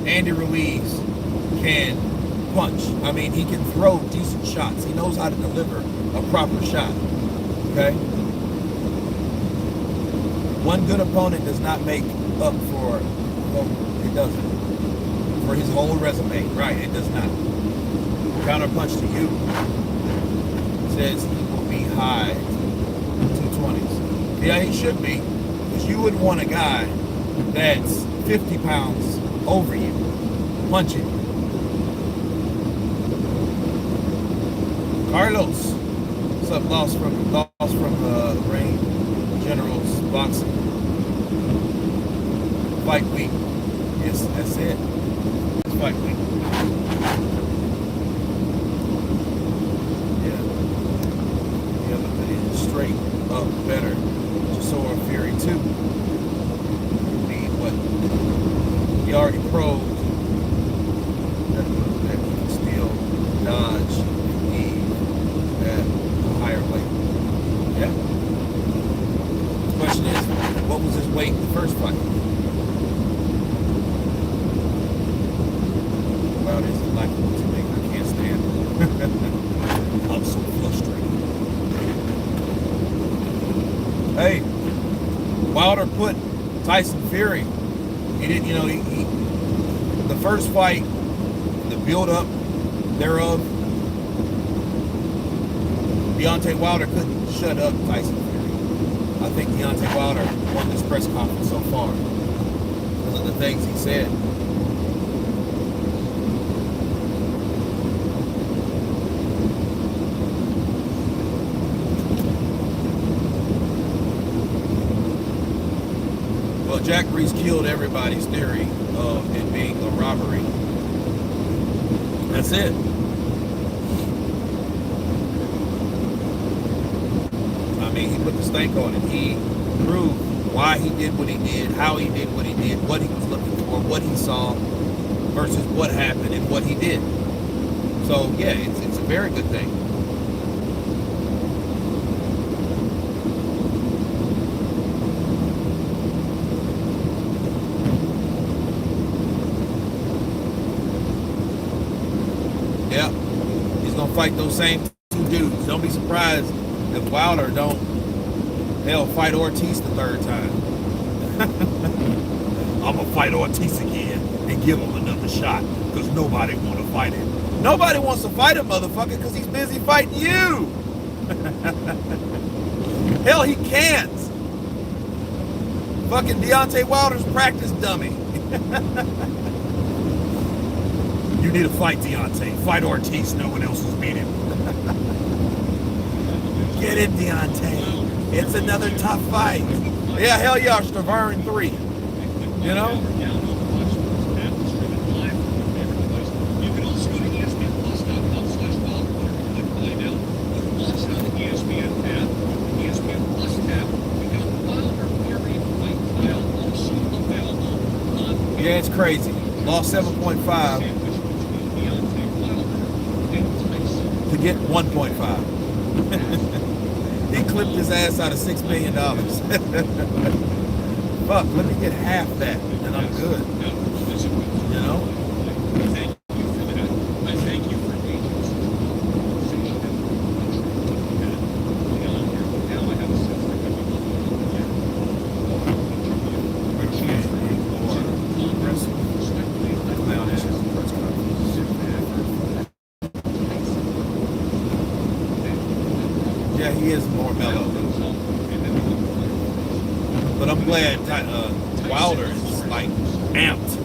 Andy Ruiz can punch. I mean, he can throw decent shots. He knows how to deliver a proper shot. Okay? One good opponent does not make up for, it doesn't. For his whole resume. Right, it does not. Counterpunch to you says he will be high 220s. Yeah, he should be. Because you would want a guy that's 50 pounds over you, punching. Carlos, what's up? Lost from Rain Generals Boxing Fight Week. Yes, that's it. It's Fight Week. Yeah, but straight up better. Jasora Fury 2. He already probed that he can still dodge, weave, weight the first fight. Wilder isn't like to make. I can't stand it. I'm so frustrated. Hey, Wilder put Tyson Fury. He didn't, you know, he the first fight, the build-up thereof, Deontay Wilder couldn't shut up Tyson Fury. I think Deontay Wilder won this press conference so far because of the things he said. Well, Jack Reese killed everybody's theory of it being a robbery. That's it. I mean, he put the stank on it. He proved why he did what he did, how he did what he did, what he was looking for, what he saw versus what happened and what he did. So, yeah, it's a very good thing. Yeah, he's gonna fight those same two dudes. Don't be surprised if Wilder don't, hell, fight Ortiz the third time. I'm gonna fight Ortiz again and give him another shot because nobody want to fight him. Nobody wants to fight him, motherfucker, because he's busy fighting you. Hell, he can't. Fucking Deontay Wilder's practice dummy. You need to fight Deontay. Fight Ortiz. No one else has beat him. Get in, Deontay. It's another tough fight. Yeah, hell yeah, Stavern 3. You know? You can also go to ESPNplus.com/Wilder and find out who lost on the ESPN tab, ESPN Plus tab. We got Wilder Fury fight file also available on. Yeah, it's crazy. Lost 7.5 to get 1.5. He clipped his ass out of $6 million. Fuck, let me get half that and I'm good. You know? Thank you for that. I thank you for agency. Now I have a sense that yeah, he is more mellow. But I'm glad Wilder is like amped.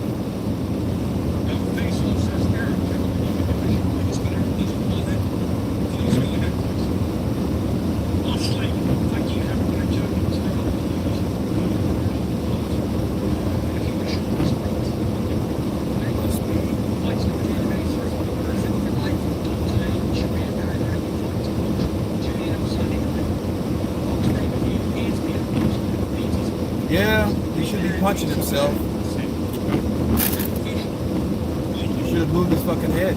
Yeah, he should be punching himself. He should have moved his fucking head.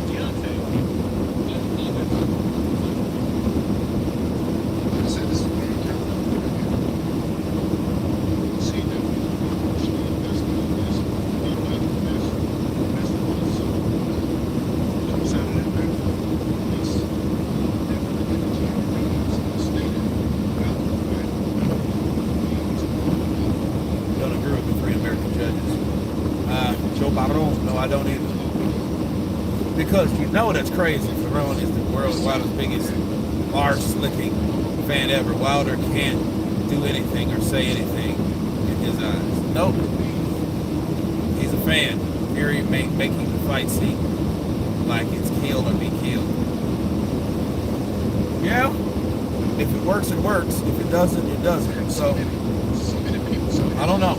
Because you know that's crazy. Ferron is the world's Wilder's biggest arse-licking fan ever. Wilder can't do anything or say anything in his eyes. Nope. He's a fan. Fury making the fight seem like it's kill or be killed. Yeah. If it works, it works. If it doesn't, it doesn't. So, I don't know.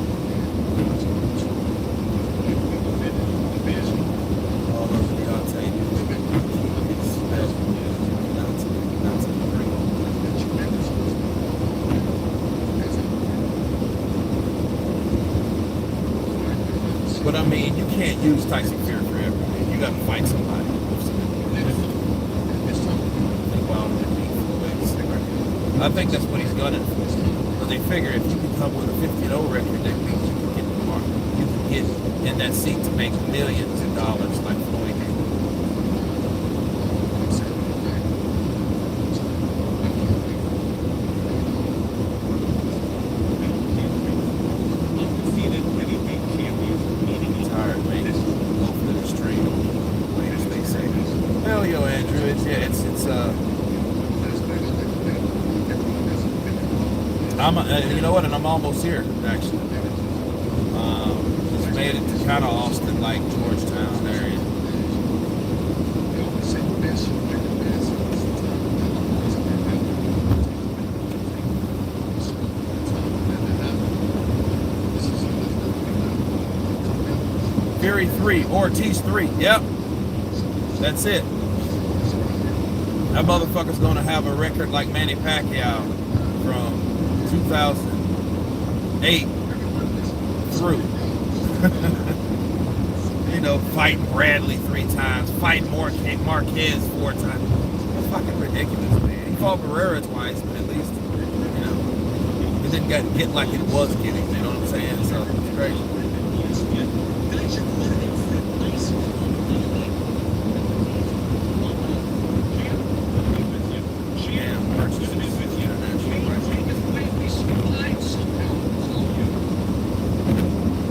But I mean, you can't use Tyson Fury for everything. You got to fight somebody. I think that's what he's gunning for. they figure if you can come with a 50-0 record, that means you can get the market. You can get in that seat to make millions of dollars like Floyd did. Tired, man. Go for the stream. Later, stay safe. Hell, yo, Andrew. It's you know what? And I'm almost here, actually. Just made it to kind of Austin, like Georgetown area. Fury 3, Ortiz 3. Yep. That's it. That motherfucker's gonna have a record like Manny Pacquiao from 2008 through. You know, fighting Bradley 3 times, fighting Marquez 4 times. That's fucking ridiculous, man. He fought Barrera twice, but at least, you know, it didn't get like it was getting, you know what I'm saying? So it's crazy.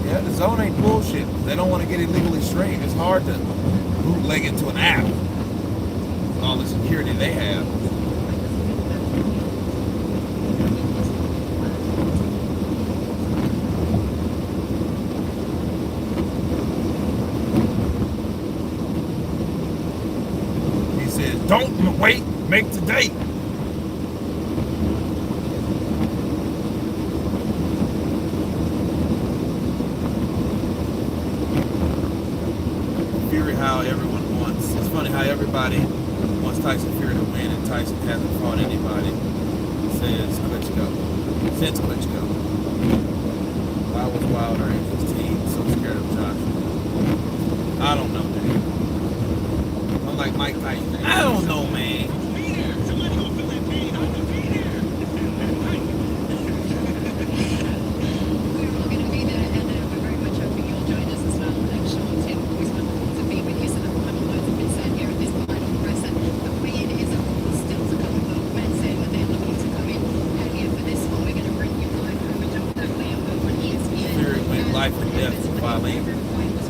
Yeah, the zone ain't bullshit. They don't want to get illegally streamed. It's hard to bootleg into an app. All the security they have. He says, don't wait, make today. How everyone wants. It's funny how everybody wants Tyson Fury to win and Tyson hasn't fought anybody since Klitschko. Why was Wilder and his team so scared of Joshua? I don't know, man. I'm like Mike Tyson. I don't know, man.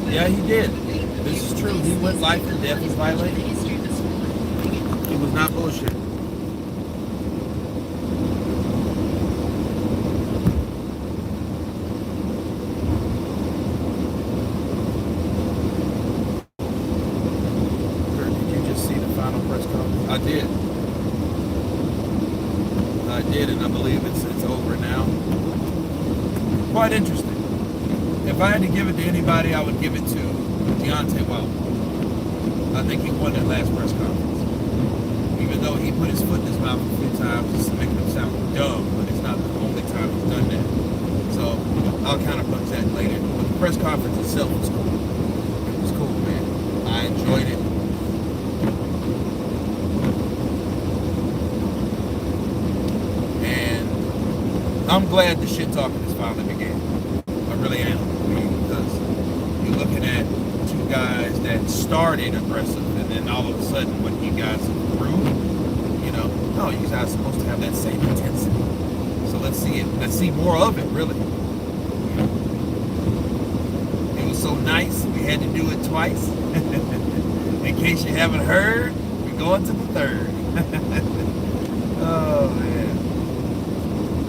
Yeah, he did. This is true. He went life and death with violating. It was not bullshit. Did you just see the final press conference? I did. And I believe it's over now. Quite interesting. If I had to give it to anybody, I would give it to Deontay Wilder. I think he won that last press conference. Even though he put his foot in his mouth a few times just to make him sound dumb, but it's not the only time he's done that. So I'll counterpunch that later. But the press conference itself was cool. It was cool, man. I enjoyed it. And I'm glad the shit talking is finally began. I really am. Because you're looking at two guys that started aggressive and then all of a sudden what you guys grew, you know, no, you guys are supposed to have that same intensity. So let's see it. Let's see more of it, really. You know? It was so nice, we had to do it twice. In case you haven't heard, we're going to the third. Oh, man.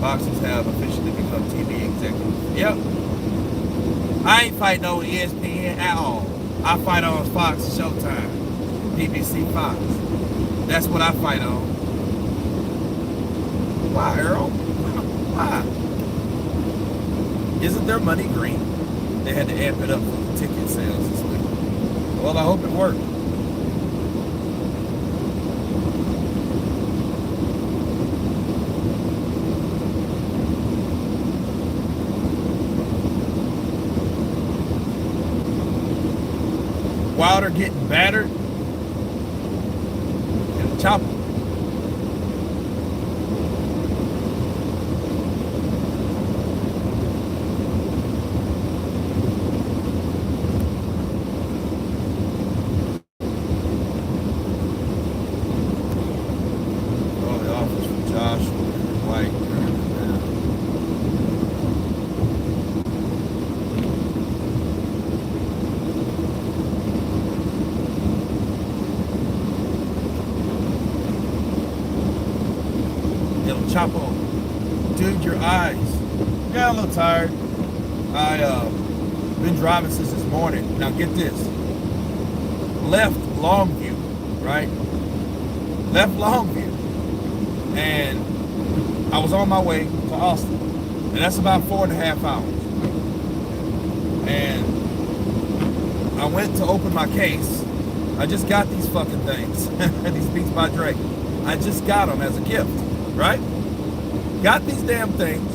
Boxers have officially become TV executives. Yep. I ain't fighting on ESPN at all. I fight on Fox Showtime, BBC Fox. That's what I fight on. Why, Earl? Why? Isn't their money green? They had to amp it up for the ticket sales this week. Well, I hope it worked. Wilder getting battered and chopper. dude, your eyes. Yeah, I'm a little tired. I been driving since this morning. Now get this. Left Longview, right? Left Longview. And I was on my way to Austin. And that's about 4.5 hours. And I went to open my case. I just got these fucking things. These Beats by Dre. I just got them as a gift, right? Got these damn things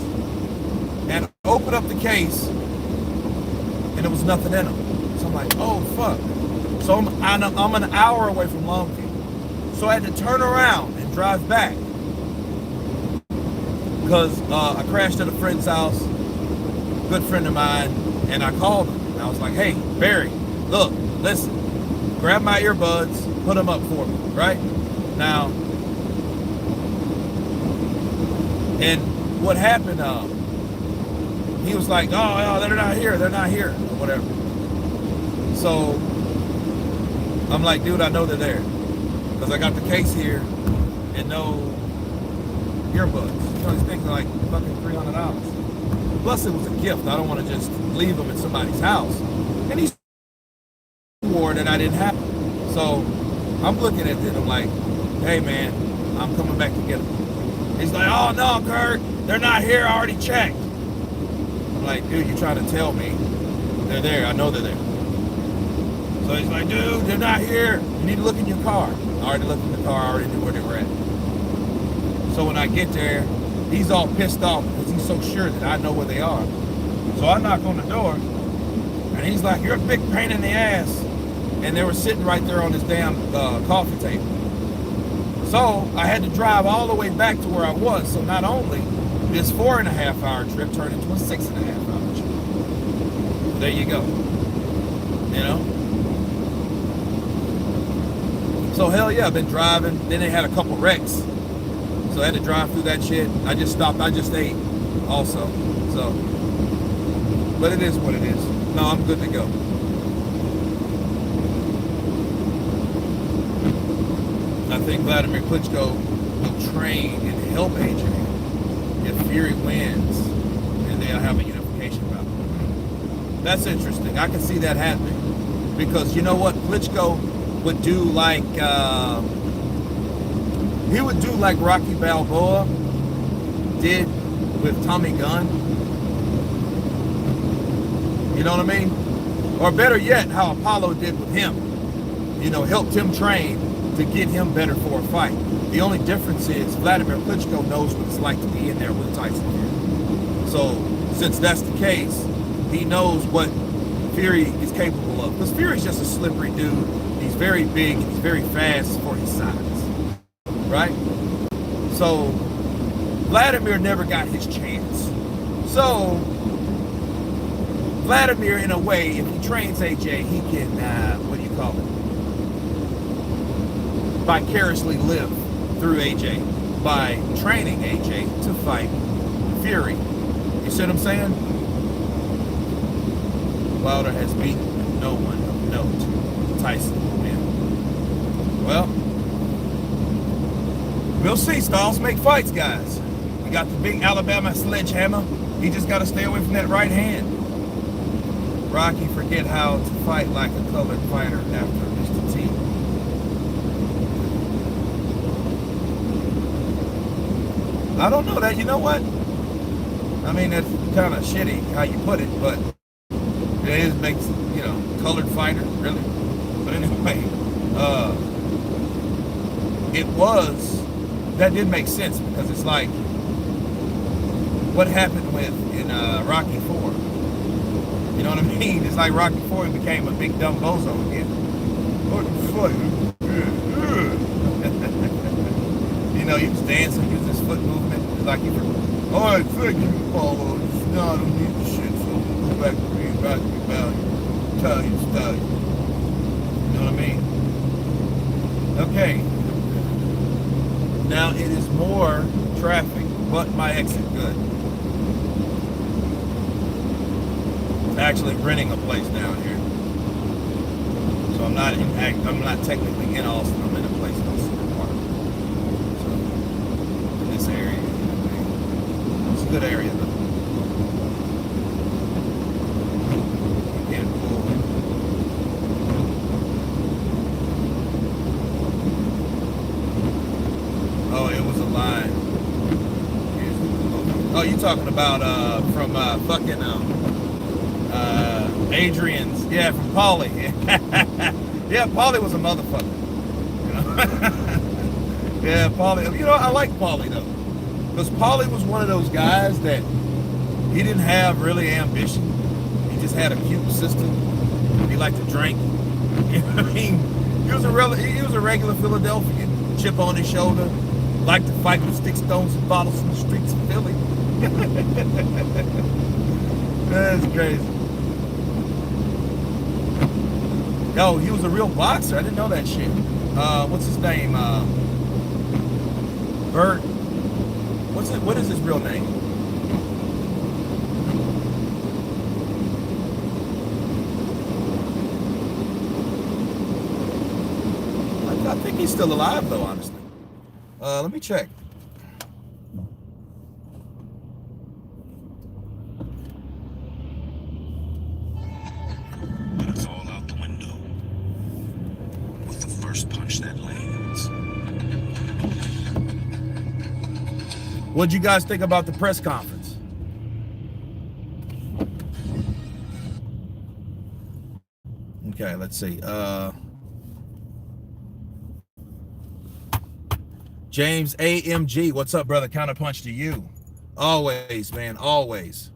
and opened up the case and there was nothing in them. So I'm like, oh fuck. So I'm an hour away from Longview. So I had to turn around and drive back because I crashed at a friend's house, good friend of mine, and I called him. And I was like, hey, Barry, look, listen, grab my earbuds, put them up for me, right? Now, and what happened, he was like, oh, they're not here, or whatever. So I'm like, dude, I know they're there because I got the case here and no earbuds. You know, these things are like fucking $300. Plus it was a gift. I don't want to just leave them at somebody's house. And he swore that I didn't have them. So I'm looking at it, I'm like, hey man, I'm coming back to get them. He's like, oh no, Kurt, they're not here, I already checked. I'm like, dude, you're trying to tell me they're there, I know they're there. So he's like, dude, they're not here. You need to look in your car. I already looked in the car, I already knew where they were at. So when I get there, he's all pissed off because he's so sure that I know where they are. So I knock on the door, and he's like, you're a big pain in the ass. And they were sitting right there on this damn coffee table. So I had to drive all the way back to where I was. So not only this 4.5 hour trip turned into a 6.5 hour trip. There you go. You know? So hell yeah, I've been driving. Then they had a couple wrecks. So I had to drive through that shit. I just stopped, I just ate also. So, but it is what it is. No, I'm good to go. I think Vladimir Klitschko will train and help AJ if Fury wins and they'll have a unification bout. That's interesting. I can see that happening because you know what? Klitschko would do like, he would do like Rocky Balboa did with Tommy Gunn. You know what I mean? Or better yet, how Apollo did with him. You know, helped him train to get him better for a fight. The only difference is Vladimir Klitschko knows what it's like to be in there with Tyson Fury. So since that's the case, he knows what Fury is capable of. Because Fury's just a slippery dude. He's very big and he's very fast for his size. Right? So Vladimir never got his chance. So Vladimir, in a way, if he trains AJ, he can, what do you call it? Vicariously live through AJ by training AJ to fight Fury. You see what I'm saying? Wilder has beaten no one of note. Tyson will win. Well, we'll see. Styles make fights, guys. We got the big Alabama sledgehammer. He just got to stay away from that right hand. Rocky forget how to fight like a colored fighter after Mr. T. I don't know that. You know what? I mean, that's kind of shitty how you put it, but it is makes, you know, colored fighter, really. But anyway, it was, that did make sense because it's like what happened with in Rocky 4. You know what I mean? It's like Rocky 4 became a big dumb bozo again. What the fuck? You know, he was dancing, use his foot movement. It's like, all right, thank you, Paulo. No, I don't need the shit, so we'll go back to being Rocky Valley. Italian style. You know what I mean? Okay. Now it is more traffic, but my exit good. Actually renting a place down here, so I'm not technically in Austin. I'm in a place in Austin Park, so in this area. good area though. You can't pull. Oh, it was a line. Oh, you talking about from fucking Adrian's? Yeah, from Paulie. Yeah, Paulie was a motherfucker. You know? Yeah, Paulie. You know, I like Paulie though, because Paulie was one of those guys that he didn't have really ambition. He just had a cute sister. He liked to drink. You know what I mean? He was a regular Philadelphian. Chip on his shoulder. Liked to fight with stick stones and bottles in the streets of Philly. That's crazy. Yo, he was a real boxer. I didn't know that shit. What's his name? Bert. What is his real name? I think he's still alive though, honestly. Let me check. It's all out the window with the first punch that lands. What'd you guys think about the press conference? Okay, let's see. James AMG, what's up, brother? Counterpunch to you. Always, man, always.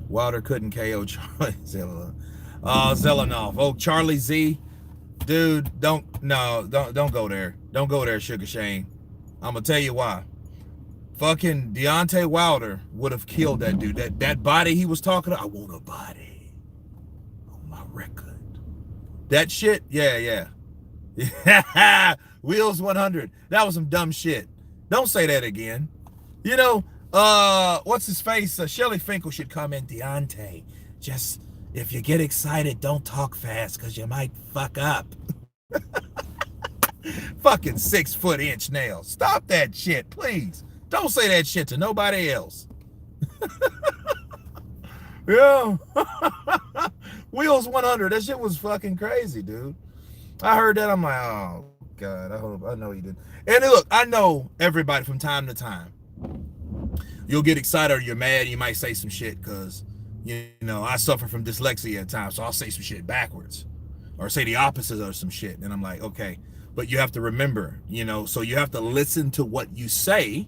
Wilder couldn't KO Charlie Zelenov. Oh, Charlie Z. Dude, don't go there. Don't go there, Sugar Shane. I'm gonna tell you why. Fucking Deontay Wilder would have killed that dude. That body he was talking about, I want a body on my record. That shit, yeah. Wheels 100. That was some dumb shit. Don't say that again. You know, what's his face? Shelly Finkel should comment, Deontay, just if you get excited, don't talk fast because you might fuck up. Fucking 6 foot inch nails. Stop that shit, please. Don't say that shit to nobody else. Yeah. Wheels 100. That shit was fucking crazy, dude. I heard that. I'm like, oh God, I know you did. And look, I know everybody from time to time. You'll get excited or you're mad. You might say some shit because, you know, I suffer from dyslexia at times. So I'll say some shit backwards or say the opposite of some shit. And I'm like, okay, but you have to remember, you know, so you have to listen to what you say.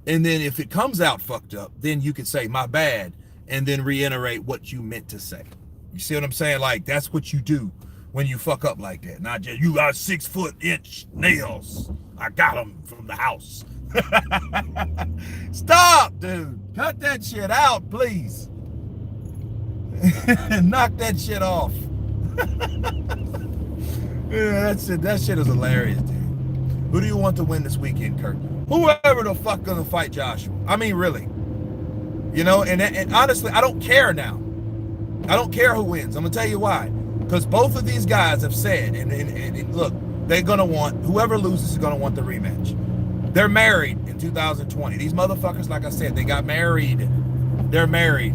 And then if it comes out fucked up, then you can say my bad and then reiterate what you meant to say. You see what I'm saying? Like, that's what you do when you fuck up like that. Not just, you got 6 foot inch nails. I got them from the house. Stop, dude. Cut that shit out, please. Knock that shit off. Yeah, that shit is hilarious, dude. Who do you want to win this weekend, Kurt? Whoever the fuck gonna fight Joshua. I mean, really. You know, and honestly, I don't care now. I don't care who wins. I'm gonna tell you why. Because both of these guys have said, and look, they're gonna want, whoever loses is gonna want the rematch. They're married in 2020. These motherfuckers, like I said, they got married. They're married.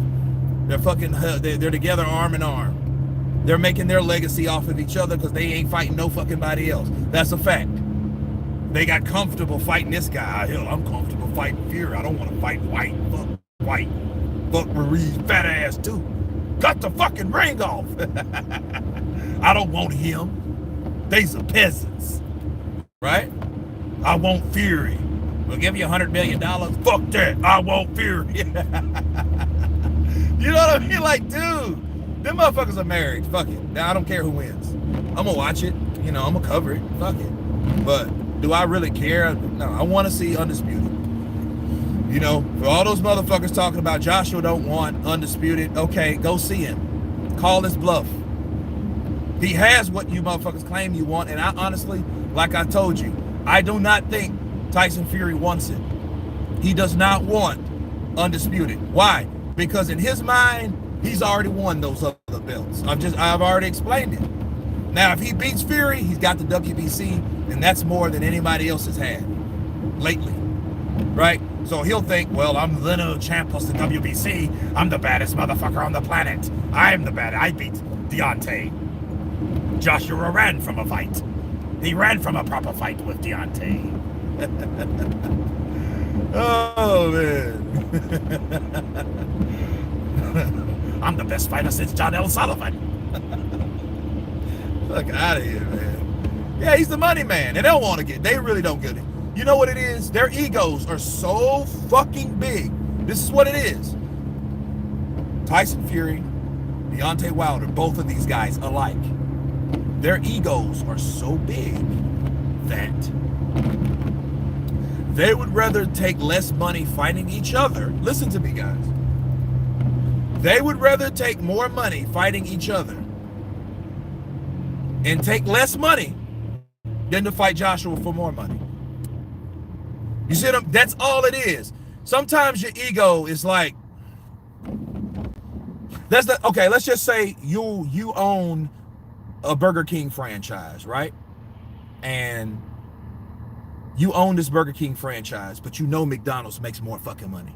They're fucking, they're together arm in arm. They're making their legacy off of each other because they ain't fighting no fucking body else. That's a fact. They got comfortable fighting this guy. Hell, I'm comfortable fighting Fury. I don't want to fight White. Fuck White. Fuck Ruiz, fat ass too. Cut the fucking ring off. I don't want him. These are peasants. Right? I want Fury. We'll give you $100 million. Fuck that. I want Fury. You know what I mean? Like, dude, them motherfuckers are married. Fuck it. Now I don't care who wins. I'm gonna watch it. You know, I'm gonna cover it. Fuck it. But do I really care? No, I want to see Undisputed. You know, for all those motherfuckers talking about Joshua don't want Undisputed, okay, go see him. Call his bluff. He has what you motherfuckers claim you want, and I honestly, like I told you, I do not think Tyson Fury wants it. He does not want Undisputed. Why? Because in his mind, he's already won those other belts. I've already explained it. Now, if he beats Fury, he's got the WBC, and that's more than anybody else has had lately. right? So he'll think, well, I'm the lineal champ plus the WBC. I'm the baddest motherfucker on the planet. I'm the bad. I beat Deontay. Joshua ran from a fight. He ran from a proper fight with Deontay. Oh, man. I'm the best fighter since John L. Sullivan. Fuck out of here, man. Yeah, he's the money man. And they don't want to get, they really don't get it. You know what it is? Their egos are so fucking big. This is what it is. Tyson Fury, Deontay Wilder, both of these guys alike. Their egos are so big that they would rather take less money fighting each other. Listen to me, guys. They would rather take more money fighting each other and take less money than to fight Joshua for more money. You see them? That's all it is. Sometimes your ego is like, that's the, okay, let's just say you own a Burger King franchise, right? And you own this Burger King franchise, but you know McDonald's makes more fucking money.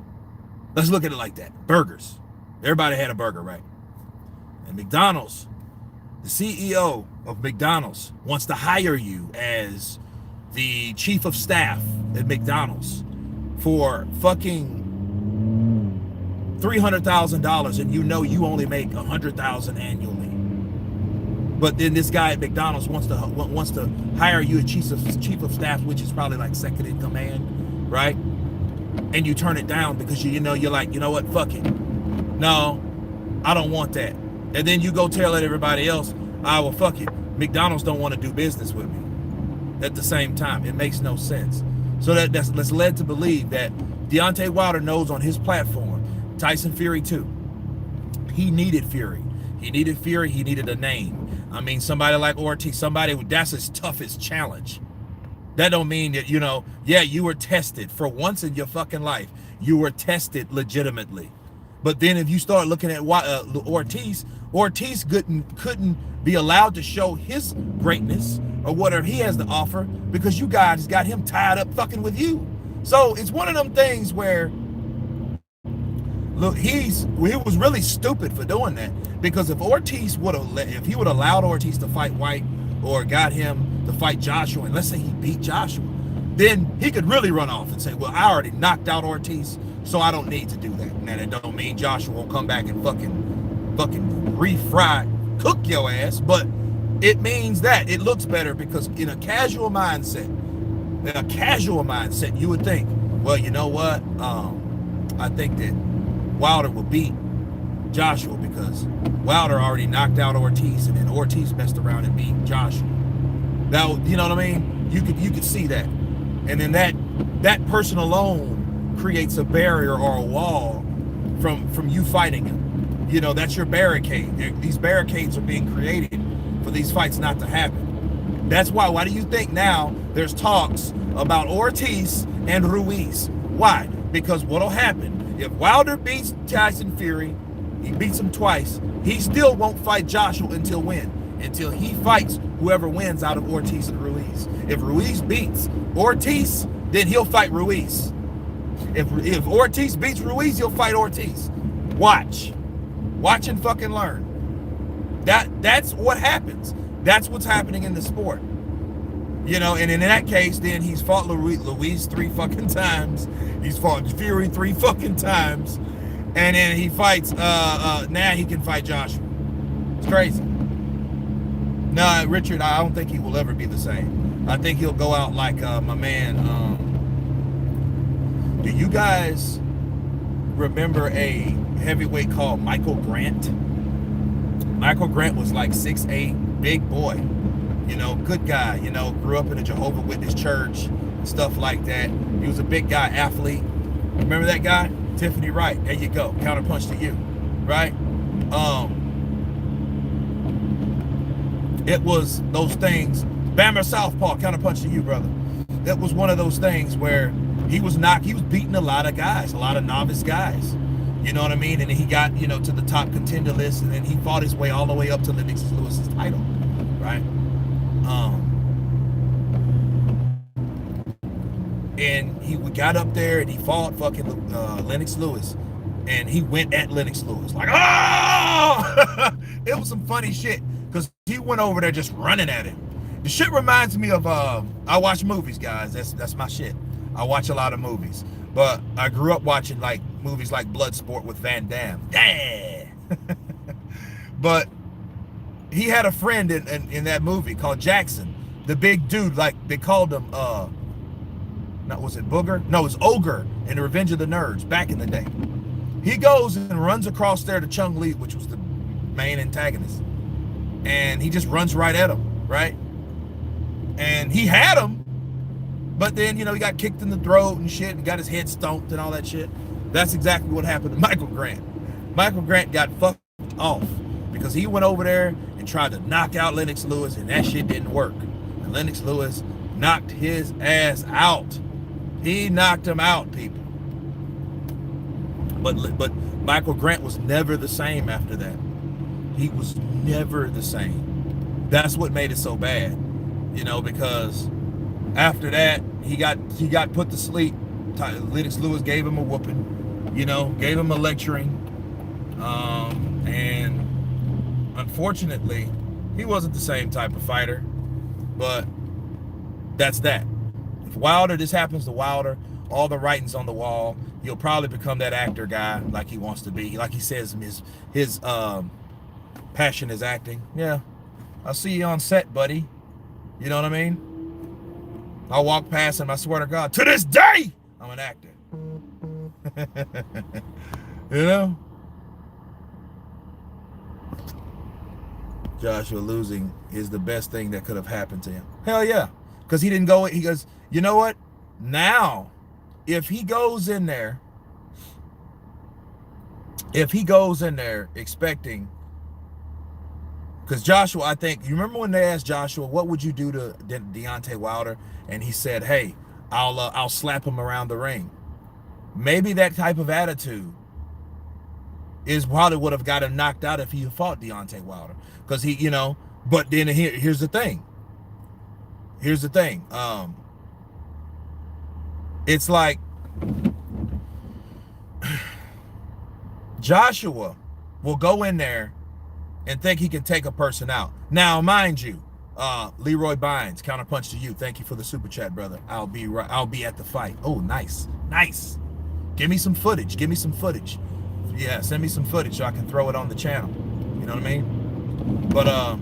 Let's look at it like that. Burgers. Everybody had a burger, right? And McDonald's, the CEO of McDonald's wants to hire you as the chief of staff at McDonald's for fucking $300,000, and you know you only make $100,000 annually. But then this guy at McDonald's wants to hire you as chief of staff, which is probably like second in command, right? And you turn it down because you're like, you know what, fuck it. No, I don't want that. And then you go tell everybody else, well, fuck it. McDonald's don't want to do business with me. At the same time, it makes no sense. So that's led to believe that Deontay Wilder knows on his platform, Tyson Fury too. He needed Fury. He needed Fury. He needed a name. I mean, somebody like Ortiz, that's his toughest challenge. That don't mean that, yeah, you were tested for once in your fucking life. You were tested legitimately. But then if you start looking at Ortiz couldn't be allowed to show his greatness or whatever he has to offer because you guys got him tied up fucking with you. So it's one of them things where, look, he was really stupid for doing that, because if he would have allowed Ortiz to fight White or got him to fight Joshua, and let's say he beat Joshua, then he could really run off and say, well, I already knocked out Ortiz, so I don't need to do that. Now, that don't mean Joshua won't come back and fucking cook your ass, but it means that it looks better, because in a casual mindset, you would think, well, you know what? I think that Wilder will beat Joshua because Wilder already knocked out Ortiz, and then Ortiz messed around and beat Joshua. Now, you know what I mean? You could see that. And then that person alone creates a barrier or a wall from you fighting him. That's your barricade. These barricades are being created for these fights not to happen. That's why do you think now there's talks about Ortiz and Ruiz? Why? Because what'll happen, if Wilder beats Tyson Fury, he beats him twice, he still won't fight Joshua until when? Until he fights whoever wins out of Ortiz and Ruiz. If Ruiz beats Ortiz, then he'll fight Ruiz. If Ortiz beats Ruiz, he'll fight Ortiz. Watch and fucking learn. That's what happens. That's what's happening in the sport. And in that case, then he's fought Ruiz 3 fucking times. He's fought Fury 3 fucking times. And then he fights, now he can fight Joshua. It's crazy. No, Richard, I don't think he will ever be the same. I think he'll go out like my man. Do you guys remember a heavyweight called Michael Grant? Michael Grant was like 6'8", big boy. Good guy. Grew up in a Jehovah's Witness church, stuff like that. He was a big guy, athlete. Remember that guy? Tiffany Wright. There you go. Counterpunch to you, right? It was those things. Bammer Southpaw, counterpunch to you, brother. It was one of those things where he was beating a lot of guys, a lot of novice guys. You know what I mean? And then he got, to the top contender list, and then he fought his way all the way up to Lennox Lewis's title, right? and he got up there and he fought fucking Lennox Lewis, and he went at Lennox Lewis like, oh! It was some funny shit because he went over there just running at him. The shit reminds me of I watch movies, guys. That's my shit. I watch a lot of movies, but I grew up watching like movies like Bloodsport with Van Damme. Yeah. But he had a friend in that movie called Jackson, the big dude. Like they called him was it Booger? No, it was Ogre in the Revenge of the Nerds back in the day. He goes and runs across there to Chung Li, which was the main antagonist, and he just runs right at him, right? And he had him, but then, you know, he got kicked in the throat and shit and got his head stomped and all that shit. That's exactly what happened to Michael Grant. Michael Grant got fucked off because he went over there and tried to knock out Lennox Lewis, and that shit didn't work. And Lennox Lewis knocked his ass out. He knocked him out, people. But Michael Grant was never the same after that. He was never the same. That's what made it so bad, you know, because after that he got put to sleep. Lennox Lewis gave him a whooping, you know, gave him a lecturing, and unfortunately he wasn't the same type of fighter. But that's that. If Wilder, this happens to Wilder, all the writing's on the wall. He'll probably become that actor guy like he wants to be. Like he says, his passion is acting. Yeah, I'll see you on set, buddy. You know what I mean? I'll walk past him, I swear to God, to this day, I'm an actor. You know? Joshua losing is the best thing that could have happened to him. Hell yeah. Because he didn't go, he goes, you know what? Now, if he goes in there expecting, because Joshua, I think, you remember when they asked Joshua, what would you do to Deontay Wilder? And he said, hey, I'll slap him around the ring. Maybe that type of attitude is probably would have got him knocked out if he fought Deontay Wilder. Because he, you know, but then here's the thing. Here's the thing. It's like Joshua will go in there and think he can take a person out. Now, mind you, Leroy Bynes, counterpunch to you. Thank you for the super chat, brother. I'll be at the fight. Oh, nice. Give me some footage. Yeah, send me some footage so I can throw it on the channel. You know what I mean? But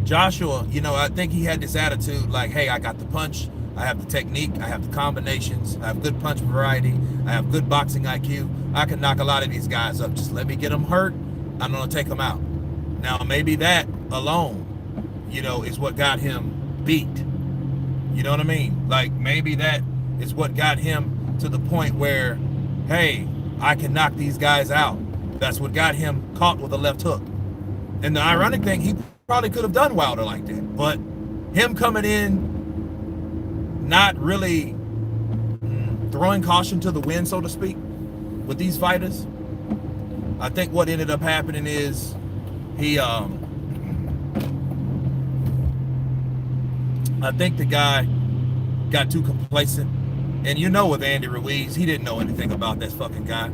Joshua, you know, I think he had this attitude like, hey, I got the punch, I have the technique, I have the combinations, I have good punch variety, I have good boxing IQ. I can knock a lot of these guys up. Just let me get them hurt, I'm gonna take them out. Now, maybe that alone, you know, is what got him beat. You know what I mean? Like, maybe that is what got him to the point where, hey, I can knock these guys out. That's what got him caught with a left hook. And the ironic thing, he probably could have done Wilder like that, but him coming in, not really throwing caution to the wind, so to speak, with these fighters, I think what ended up happening is he, I think the guy got too complacent. And you know, with Andy Ruiz, he didn't know anything about that fucking guy.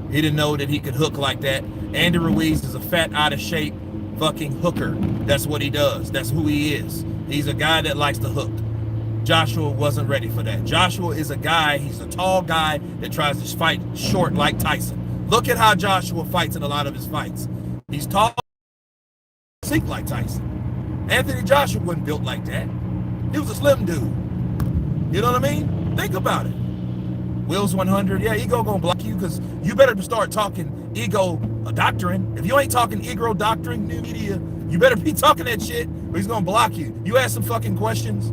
He didn't know that he could hook like that. Andy Ruiz is a fat, out of shape fucking hooker. That's what he does. That's who he is. He's a guy that likes to hook. Joshua wasn't ready for that. Joshua is a guy, he's a tall guy that tries to fight short like Tyson. Look at how Joshua fights in a lot of his fights. He's tall, sink like Tyson. Anthony Joshua wasn't built like that. He was a slim dude. You know what I mean? Think about it. Will's 100. Yeah, ego gonna block you because you better start talking ego doctrine. If you ain't talking ego doctrine, new media, you better be talking that shit or he's gonna block you. You ask some fucking questions.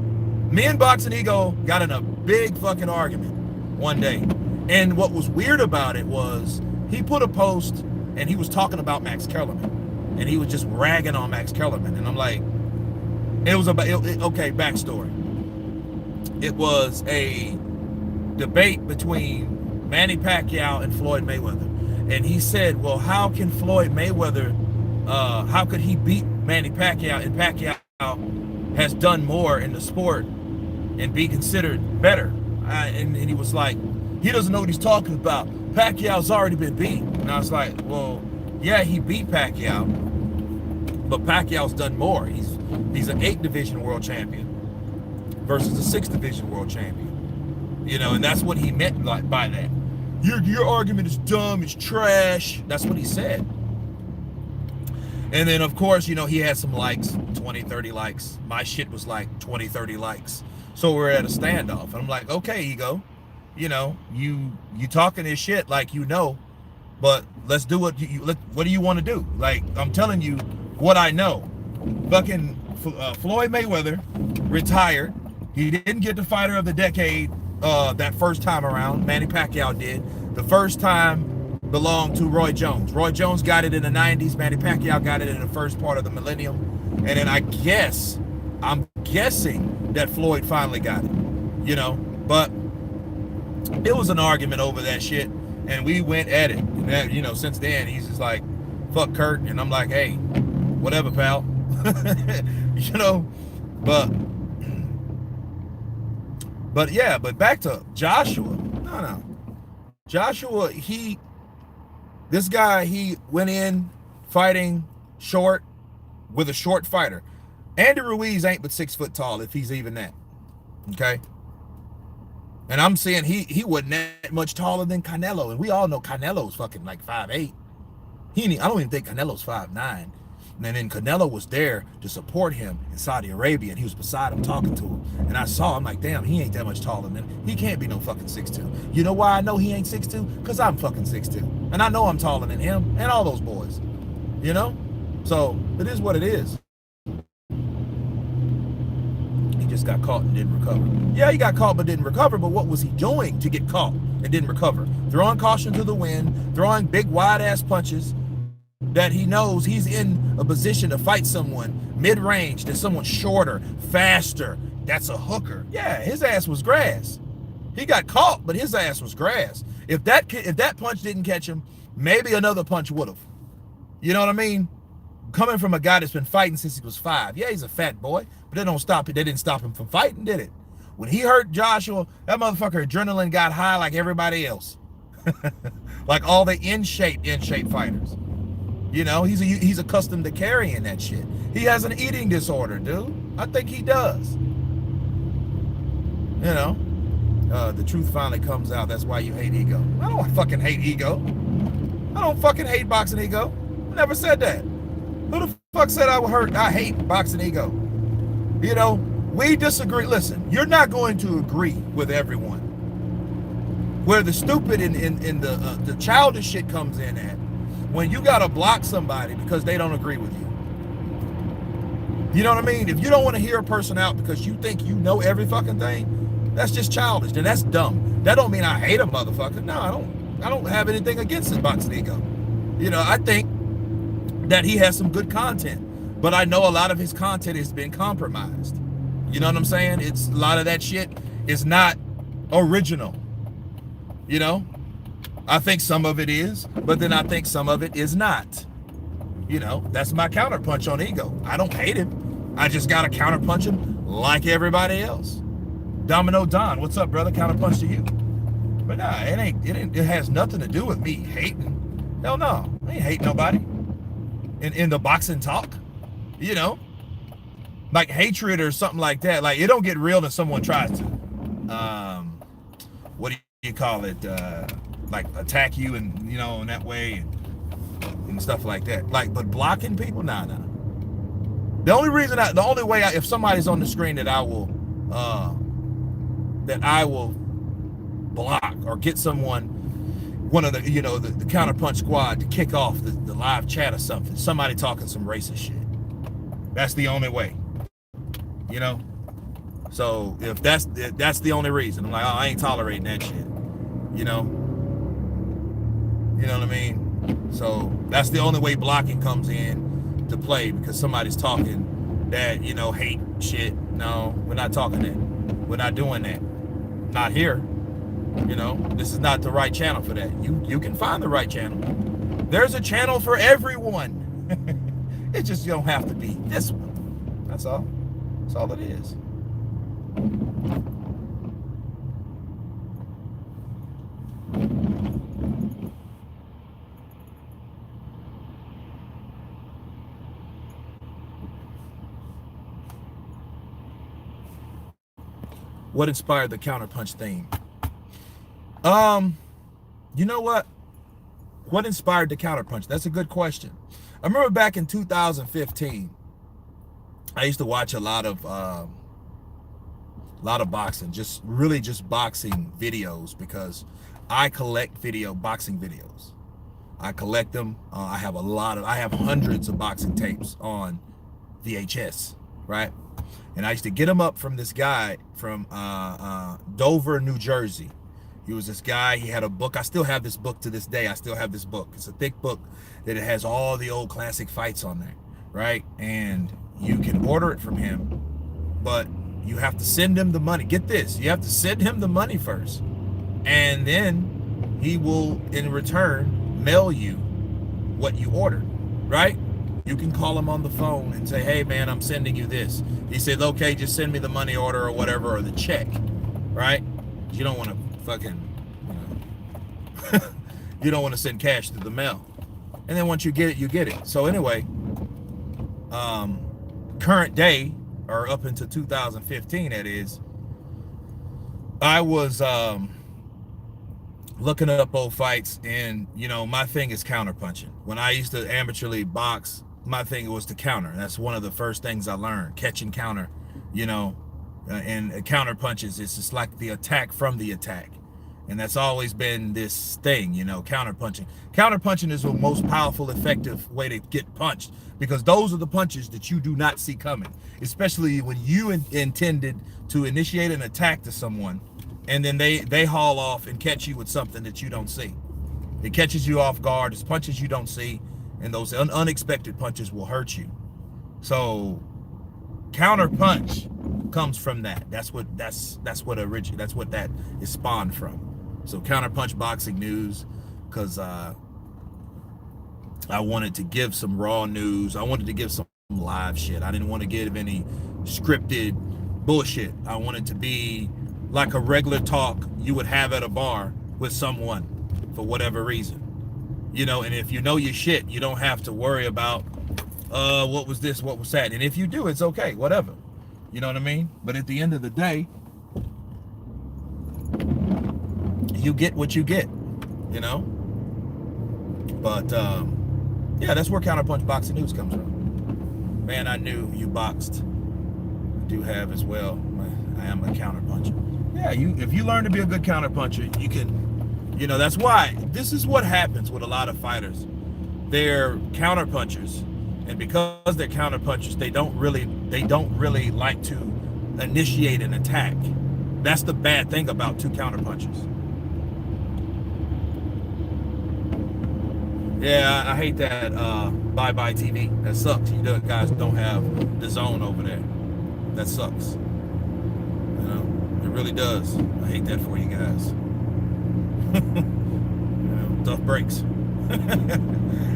Me and Box and Ego got in a big fucking argument one day. And what was weird about it was he put a post and he was talking about Max Kellerman. And he was just ragging on Max Kellerman. And I'm like, it was about, okay, backstory. It was a debate between Manny Pacquiao and Floyd Mayweather. And he said, well, how can Floyd Mayweather, how could he beat Manny Pacquiao? And Pacquiao has done more in the sport and be considered better. And he was like, he doesn't know what he's talking about. Pacquiao's already been beat. And I was like, well, yeah, he beat Pacquiao, but Pacquiao's done more. He's an 8th division world champion versus a 6th division world champion. You know, and that's what he meant like by that. Your argument is dumb, it's trash. That's what he said. And then, of course, you know, he had some likes, 20, 30 likes. My shit was like 20, 30 likes. So we're at a standoff. And I'm like, okay, Ego, you know, you talking this shit like you know, but let's do what do you want to do? Like, I'm telling you what I know. Fucking Floyd Mayweather retired. He didn't get the fighter of the decade that first time around. Manny Pacquiao did. The first time belonged to Roy Jones. Roy Jones got it in the 90s. Manny Pacquiao got it in the first part of the millennium. And then I'm guessing that Floyd finally got it, you know, but it was an argument over that shit, and we went at it. And that, you know, since then, he's just like, fuck Kurt, and I'm like, hey, whatever, pal. You know, but yeah, but back to Joshua. No. Joshua, this guy, he went in fighting short with a short fighter. Andy Ruiz ain't but 6 foot tall, if he's even that. Okay? And I'm saying he wasn't that much taller than Canelo, and we all know Canelo's fucking like 5'8". I don't even think Canelo's 5'9". And then Canelo was there to support him in Saudi Arabia, and he was beside him talking to him. And I saw him like, damn, he ain't that much taller than him. He can't be no fucking 6'2". You know why I know he ain't 6'2"? Because I'm fucking 6'2". And I know I'm taller than him and all those boys. You know? So it is what it is. He just got caught and didn't recover. Yeah, he got caught but didn't recover, but what was he doing to get caught and didn't recover? Throwing caution to the wind, throwing big wide-ass punches that he knows he's in a position to fight someone mid-range, that's someone shorter, faster, that's a hooker. Yeah, his ass was grass. He got caught, but his ass was grass. If that punch didn't catch him, maybe another punch would have. You know what I mean? Coming from a guy that's been fighting since he was 5. Yeah, he's a fat boy, but they didn't stop him from fighting, did it? When he hurt Joshua, that motherfucker adrenaline got high like everybody else. Like all the in-shape fighters. You know, he's accustomed to carrying that shit. He has an eating disorder, dude. I think he does. You know, the truth finally comes out. That's why you hate Ego. I don't fucking hate Ego. I don't fucking hate boxing Ego. I never said that. Who the fuck said I hate boxing Ego? You know, we disagree. Listen, you're not going to agree with everyone. Where the stupid and the childish shit comes in at, when you gotta block somebody because they don't agree with you. You know what I mean? If you don't want to hear a person out because you think you know every fucking thing, that's just childish, and that's dumb. That don't mean I hate a motherfucker. No, I don't have anything against his boxing Ego. You know, I think that he has some good content, but I know a lot of his content has been compromised. You know what I'm saying? It's a lot of that shit is not original. You know? I think some of it is, but then I think some of it is not. You know, that's my counterpunch on Ego. I don't hate him. I just gotta counterpunch him like everybody else. Domino Don, what's up, brother? Counterpunch to you. But nah, it has nothing to do with me hating. Hell no, I ain't hating nobody. In the boxing talk, you know, like hatred or something like that. Like, it don't get real when someone tries to, what do you call it? Like attack you and, you know, in that way and stuff like that. Like, but blocking people, nah. The only way if somebody's on the screen that I will block or get someone, one of the, you know, the counterpunch squad to kick off the live chat or something, somebody talking some racist shit. That's the only way, you know. So if that's the only reason, I'm like, oh, I ain't tolerating that shit, you know. You know what I mean? So that's the only way blocking comes in to play, because somebody's talking that, you know, hate shit. No, we're not talking that. We're not doing that. Not here. You know, this is not the right channel for that. You can find the right channel. There's a channel for everyone. It just don't have to be this one. That's all. That's all it is. What inspired the counterpunch theme? You know what? What inspired the counterpunch? That's a good question. I remember back in 2015, I used to watch a lot of boxing, just boxing videos, because I collect boxing videos. I collect them. I have hundreds of boxing tapes on VHS, right? And I used to get them up from this guy from Dover, New Jersey. He was this guy. He had a book. I still have this book to this day. I still have this book. It's a thick book that it has all the old classic fights on there, right? And you can order it from him, but you have to send him the money. Get this, you have to send him the money first, and then he will, in return, mail you what you ordered, right? You can call him on the phone and say, hey man, I'm sending you this. He says, okay, just send me the money order or whatever, or the check, right? You don't want to fucking, you don't want to send cash through the mail. And then once you get it, you get it. So anyway, current day, or up into 2015, that is, I was looking up old fights, and my thing is counterpunching. When I used to amateurly box, my thing was to counter. That's one of the first things I learned, catch and counter, and counter punches. It's just like the attack from the attack. And that's always been this thing, counter punching. Counter punching is the most powerful, effective way to get punched, because those are the punches that you do not see coming, especially when you intended to initiate an attack to someone, and then they haul off and catch you with something that you don't see. It catches you off guard. It's punches you don't see, and those unexpected punches will hurt you. So counter punch comes from that. That's what that is spawned from. So counterpunch boxing news, because I wanted to give some raw news. I wanted to give some live shit. I didn't want to give any scripted bullshit. I wanted to be like a regular talk you would have at a bar with someone for whatever reason. And if you know your shit, you don't have to worry about what was this, what was that. And if you do, it's okay, whatever. You know what I mean? But at the end of the day, you get what you get, But yeah, that's where counterpunch boxing news comes from. Man, I knew you boxed. I do have as well. I am a counterpuncher. Yeah, if you learn to be a good counterpuncher, you can, that's why this is what happens with a lot of fighters. They're counterpunchers, and because they're counterpunchers, they don't really like to initiate an attack. That's the bad thing about two counterpunchers. Yeah, I hate that bye-bye TV. That sucks. You guys don't have the zone over there. That sucks. It really does. I hate that for you guys. Tough breaks.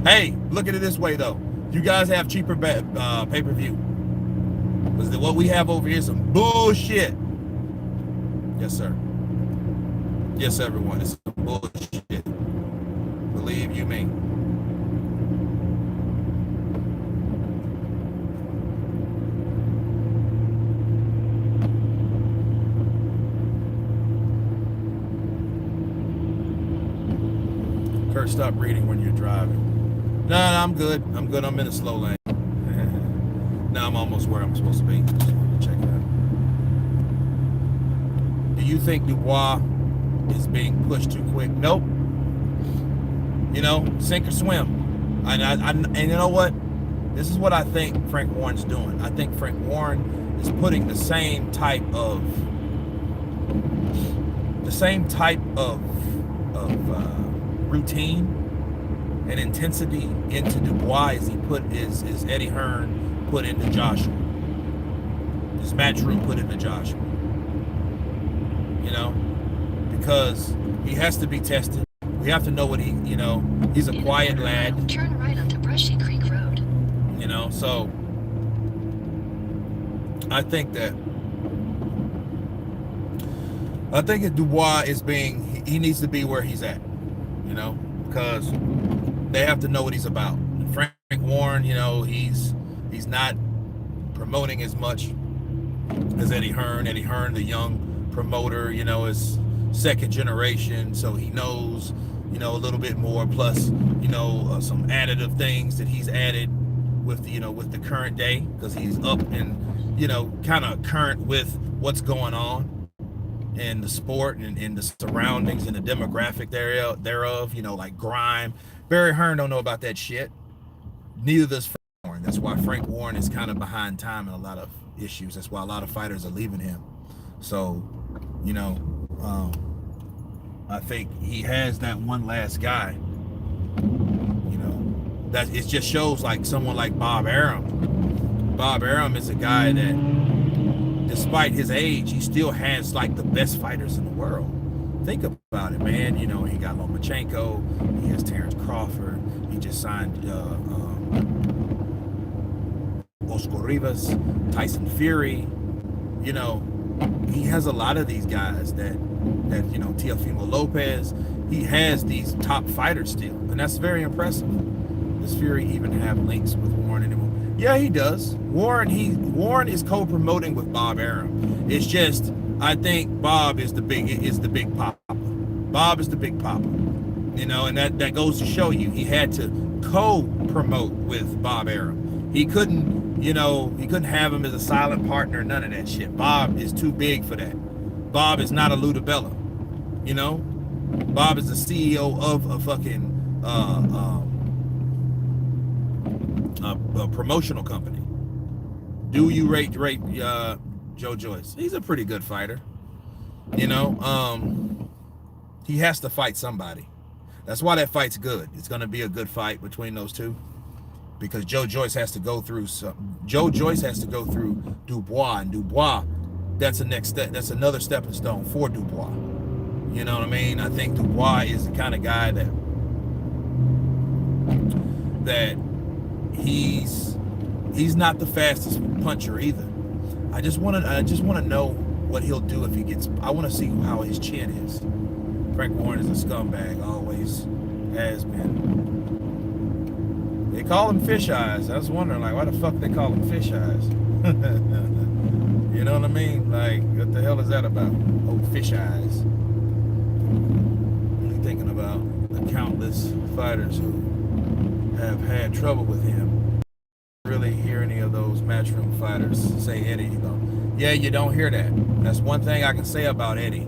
Hey, look at it this way though. You guys have cheaper pay-per-view. Because what we have over here is some bullshit. Yes, sir. Yes, everyone. It's some bullshit. Believe you me. Kurt, stop reading when you're driving. No, I'm good. I'm good. I'm in a slow lane. Now I'm almost where I'm supposed to be. Just wanted to check it out. Do you think Dubois is being pushed too quick? Nope. Sink or swim. And you know what? This is what I think Frank Warren's doing. I think Frank Warren is putting the same type of routine and intensity into Dubois as Eddie Hearn put into Joshua. As Matchroom put into Joshua. Because he has to be tested. We have to know what he's a quiet lad. Turn right onto Brushy Creek Road. So I think that I think Dubois is he needs to be where he's at, you know, because they have to know what he's about. Frank Warren, you know, he's not promoting as much as Eddie Hearn. Eddie Hearn, the young promoter, you know, is second generation, so he knows, you know, a little bit more. Plus, you know, some additive things that he's added with the, you know, with the current day, because he's up and, you know, kind of current with what's going on in the sport and in the surroundings and the demographic thereof, you know, like grime. Barry Hearn don't know about that shit. Neither does Frank Warren. That's why Frank Warren is kind of behind time in a lot of issues. That's why a lot of fighters are leaving him. So, you know, I think he has that one last guy. You know, that it just shows like someone like Bob Arum. Bob Arum is a guy that, despite his age, he still has like the best fighters in the world. Think about it, man. You know, he got Lomachenko, he has Terrence Crawford, he just signed Oscar Rivas, Tyson Fury. You know, he has a lot of these guys that you know, Teofimo Lopez. He has these top fighters still, and that's very impressive. Does Fury even have links with Warren anymore? Yeah, he does. Warren is co-promoting with Bob Arum. It's just, I think Bob is the big papa. Bob is the big papa. You know, and that goes to show you he had to co-promote with Bob Arum. He couldn't, you know, he couldn't have him as a silent partner, none of that shit. Bob is too big for that. Bob is not a Ludabella. You know? Bob is the CEO of a fucking a promotional company. Do you rate Joe Joyce? He's a pretty good fighter. You know, he has to fight somebody. That's why that fight's good. It's going to be a good fight between those two, because Joe Joyce has to go through Dubois, and Dubois, that's the next step. That's another stepping stone for Dubois. You know what I mean? I think Dubois is the kind of guy that he's not the fastest puncher either. I just want to know what he'll do if he gets. I want to see how his chin is. Frank Warren is a scumbag, always has been. They call him Fish Eyes. I was wondering, like, why the fuck they call him Fish Eyes? You know what I mean? Like, what the hell is that about? Oh, Fish Eyes. Really thinking about the countless fighters who have had trouble with him. Really hear any of those matchroom fighters say Eddie, you know? Yeah, you don't hear that. That's one thing I can say about Eddie.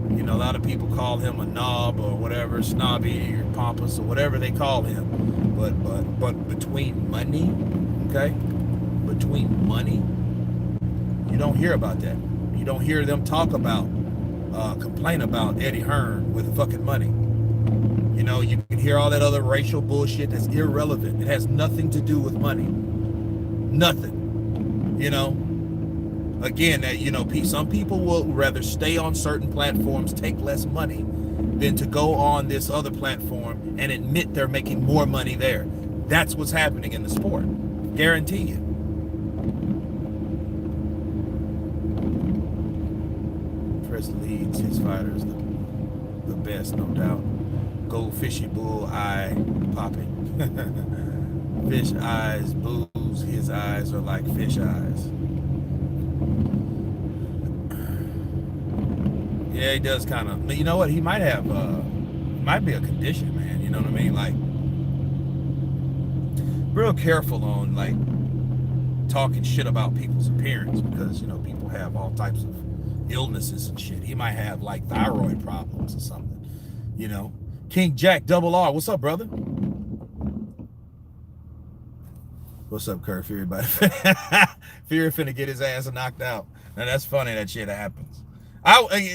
You know, a lot of people call him a knob or whatever, snobby or pompous or whatever they call him. But between money, okay? Between money, you don't hear about that. You don't hear them talk about, complain about Eddie Hearn with fucking money. You know, you can hear all that other racial bullshit that's irrelevant. It has nothing to do with money. Nothing. You know? Again, that, you know, some people will rather stay on certain platforms, take less money, than to go on this other platform and admit they're making more money there. That's what's happening in the sport. Guarantee you. Chris leads his fighters the best, no doubt. Go fishy bull eye popping. Fish eyes, booze, his eyes are like fish eyes. Yeah, he does kind of. You know what? He might have. Might be a condition, man. You know what I mean? Like, real careful on like talking shit about people's appearance, because, you know, people have all types of illnesses and shit. He might have like thyroid problems or something. You know, King Jack Double R. What's up, brother? What's up, Kurt Fury? Buddy? Fury finna get his ass knocked out. Now that's funny that shit happens.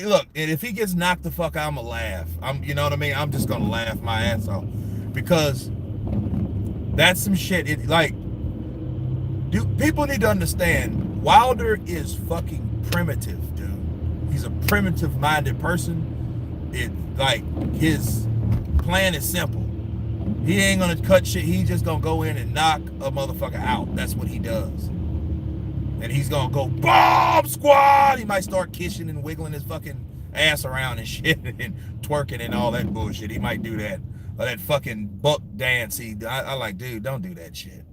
Look, and if he gets knocked the fuck out, I'ma laugh. You know what I mean? I'm just gonna laugh my ass off, because that's some shit. People need to understand, Wilder is fucking primitive, dude. He's a primitive-minded person. His plan is simple. He ain't gonna cut shit. He's just gonna go in and knock a motherfucker out. That's what he does. And he's gonna go bomb squad. He might start kissing and wiggling his fucking ass around and shit and twerking and all that bullshit. He might do that. Or that fucking buck dance. I like, dude, don't do that shit.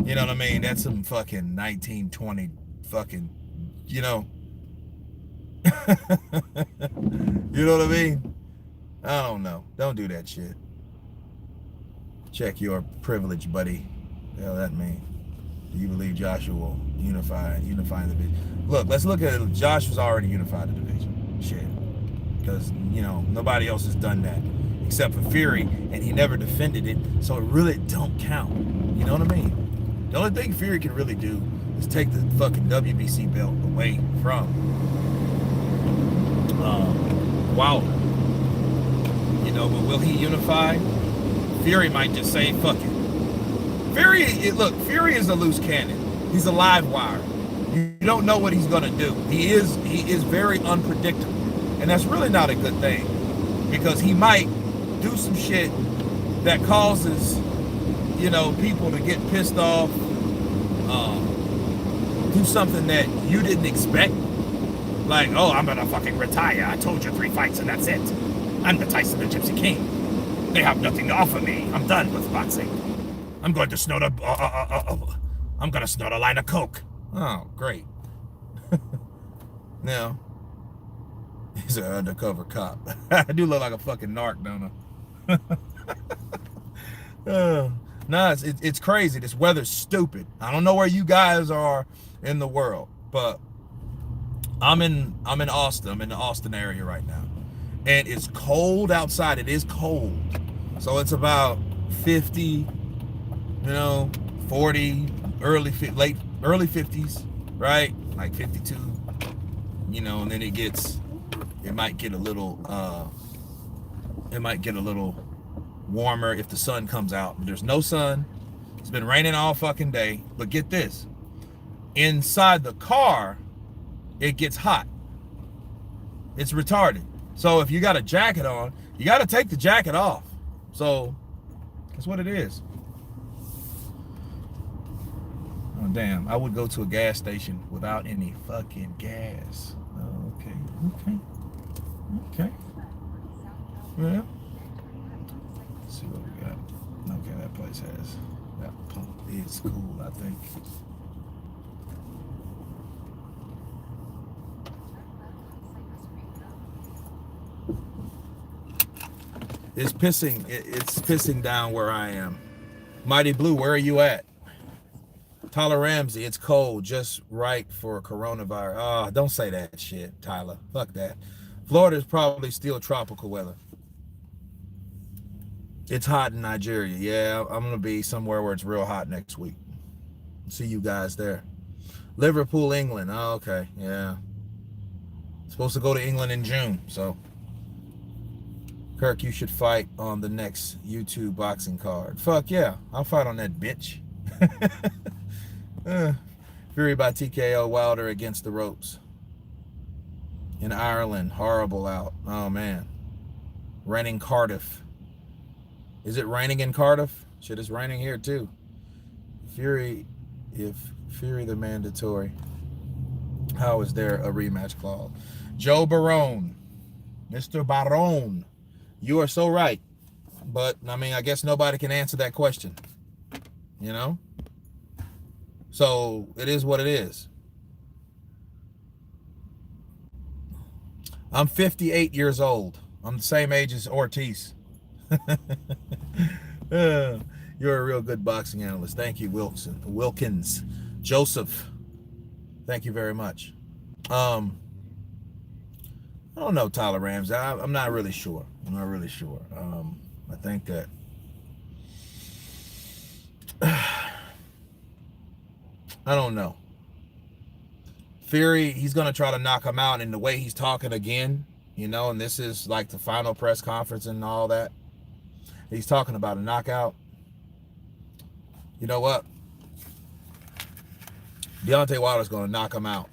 You know what I mean? That's some fucking 1920 fucking, you know. You know what I mean? I don't know. Don't do that shit. Check your privilege, buddy. The hell that mean? Do you believe Joshua will unify the division? Look, let's look at it. Joshua's already unified the division. Shit. Because, you know, nobody else has done that except for Fury, and he never defended it, so it really don't count. You know what I mean? The only thing Fury can really do is take the fucking WBC belt away from Wilder. You know, but will he unify? Fury might just say, fuck it. Fury is a loose cannon. He's a live wire. You don't know what he's gonna do. He is very unpredictable. And that's really not a good thing. Because he might do some shit that causes, you know, people to get pissed off, do something that you didn't expect. Like, oh, I'm gonna fucking retire. I told you 3 fights and that's it. I'm the Tyson the Gypsy King. They have nothing to offer me. I'm done with boxing. I'm going to snort a line of coke. Oh, great. Now, he's an undercover cop. I do look like a fucking narc, don't I? Nah, it's crazy. This weather's stupid. I don't know where you guys are in the world, but I'm in Austin. I'm in the Austin area right now, and it's cold outside. It is cold, so it's about 50, you know, 40, early 50s, right? Like 52, you know, and then it might get a little warmer if the sun comes out. But there's no sun. It's been raining all fucking day. But get this, inside the car, it gets hot. It's retarded. So if you got a jacket on, you got to take the jacket off. So that's what it is. Oh, damn. I would go to a gas station without any fucking gas. Okay. Well, let's see what we got. Okay, that place has, that pump is cool, I think. It's pissing down where I am. Mighty Blue, where are you at? Tyler Ramsey, it's cold, just right for coronavirus. Oh, don't say that shit, Tyler. Fuck that. Florida's probably still tropical weather. It's hot in Nigeria. Yeah, I'm going to be somewhere where it's real hot next week. See you guys there. Liverpool, England. Oh, okay, yeah. Supposed to go to England in June, so. Kirk, you should fight on the next YouTube boxing card. Fuck yeah, I'll fight on that bitch. Fury by TKO, Wilder against the ropes. In Ireland, horrible out. Oh man. Raining Cardiff. Is it raining in Cardiff? Shit, it's raining here too. Fury the mandatory. How is there a rematch clause? Joe Barone. Mr. Barone. You are so right. But, I mean, I guess nobody can answer that question. You know? So, it is what it is. I'm 58 years old. I'm the same age as Ortiz. You're a real good boxing analyst. Thank you, Wilkins. Joseph. Thank you very much. I don't know, Tyler Ramsey. I'm not really sure. I think that I don't know. Fury, he's going to try to knock him out, and the way he's talking again, you know, and this is like the final press conference and all that. He's talking about a knockout. You know what? Deontay Wilder's going to knock him out.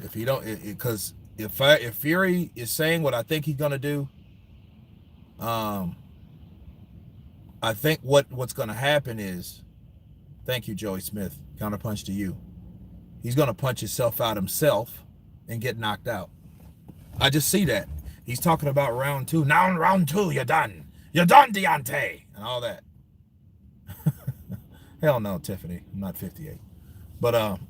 If he don't, because if Fury is saying what I think he's going to do, I think what's going to happen is, thank you, Joey Smith, counterpunch to you. He's going to punch himself out himself and get knocked out. I just see that. He's talking about round 2. Now in round 2, you're done. You're done, Deontay. And all that. Hell no, Tiffany. I'm not 58. But,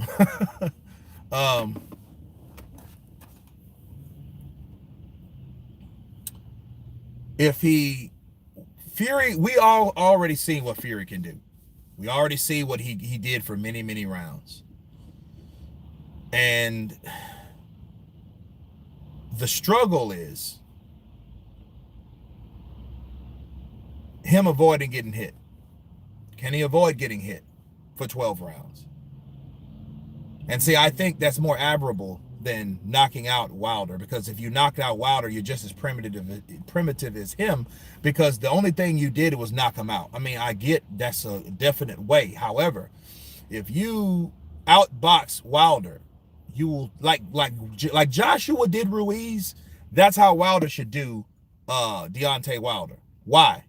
if Fury, we all already seen what Fury can do. We already see what he did for many, many rounds. And the struggle is him avoiding getting hit. Can he avoid getting hit for 12 rounds? And see, I think that's more admirable than knocking out Wilder, because if you knocked out Wilder, you're just as primitive as him, because the only thing you did was knock him out. I mean, I get that's a definite way. However, if you outbox Wilder, you will like Joshua did Ruiz. That's how Wilder should do Deontay Wilder. Why?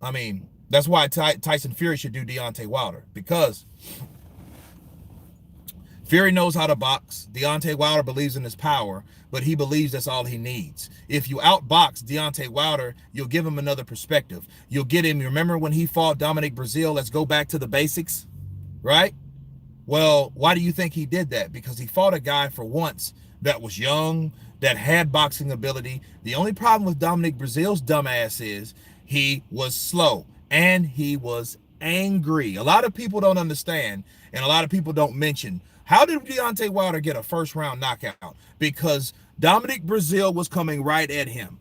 I mean, that's why Tyson Fury should do Deontay Wilder, because Fury knows how to box. Deontay Wilder believes in his power, but he believes that's all he needs. If you outbox Deontay Wilder, you'll give him another perspective. You'll get him. You remember when he fought Dominic Breazeale? Let's go back to the basics, right? Well, why do you think he did that? Because he fought a guy for once that was young, that had boxing ability. The only problem with Dominic Breazeale's dumbass is he was slow and he was angry. A lot of people don't understand, and a lot of people don't mention, how did Deontay Wilder get a first round knockout? Because Dominic Breazeale was coming right at him.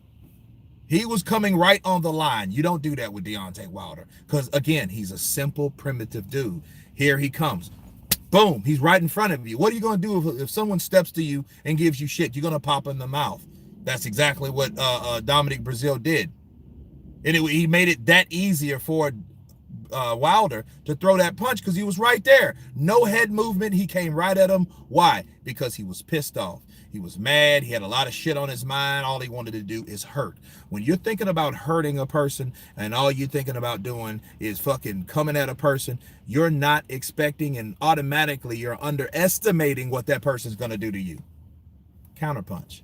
He was coming right on the line. You don't do that with Deontay Wilder, because again, he's a simple, primitive dude. Here he comes. Boom, he's right in front of you. What are you going to do if someone steps to you and gives you shit? You're going to pop in the mouth. That's exactly what Dominic Breazeale did. And he made it that easier for Wilder to throw that punch, because he was right there. No head movement. He came right at him. Why? Because he was pissed off. He was mad. He had a lot of shit on his mind. All he wanted to do is hurt. When you're thinking about hurting a person and all you're thinking about doing is fucking coming at a person, you're not expecting, and automatically you're underestimating what that person's going to do to you. Counterpunch.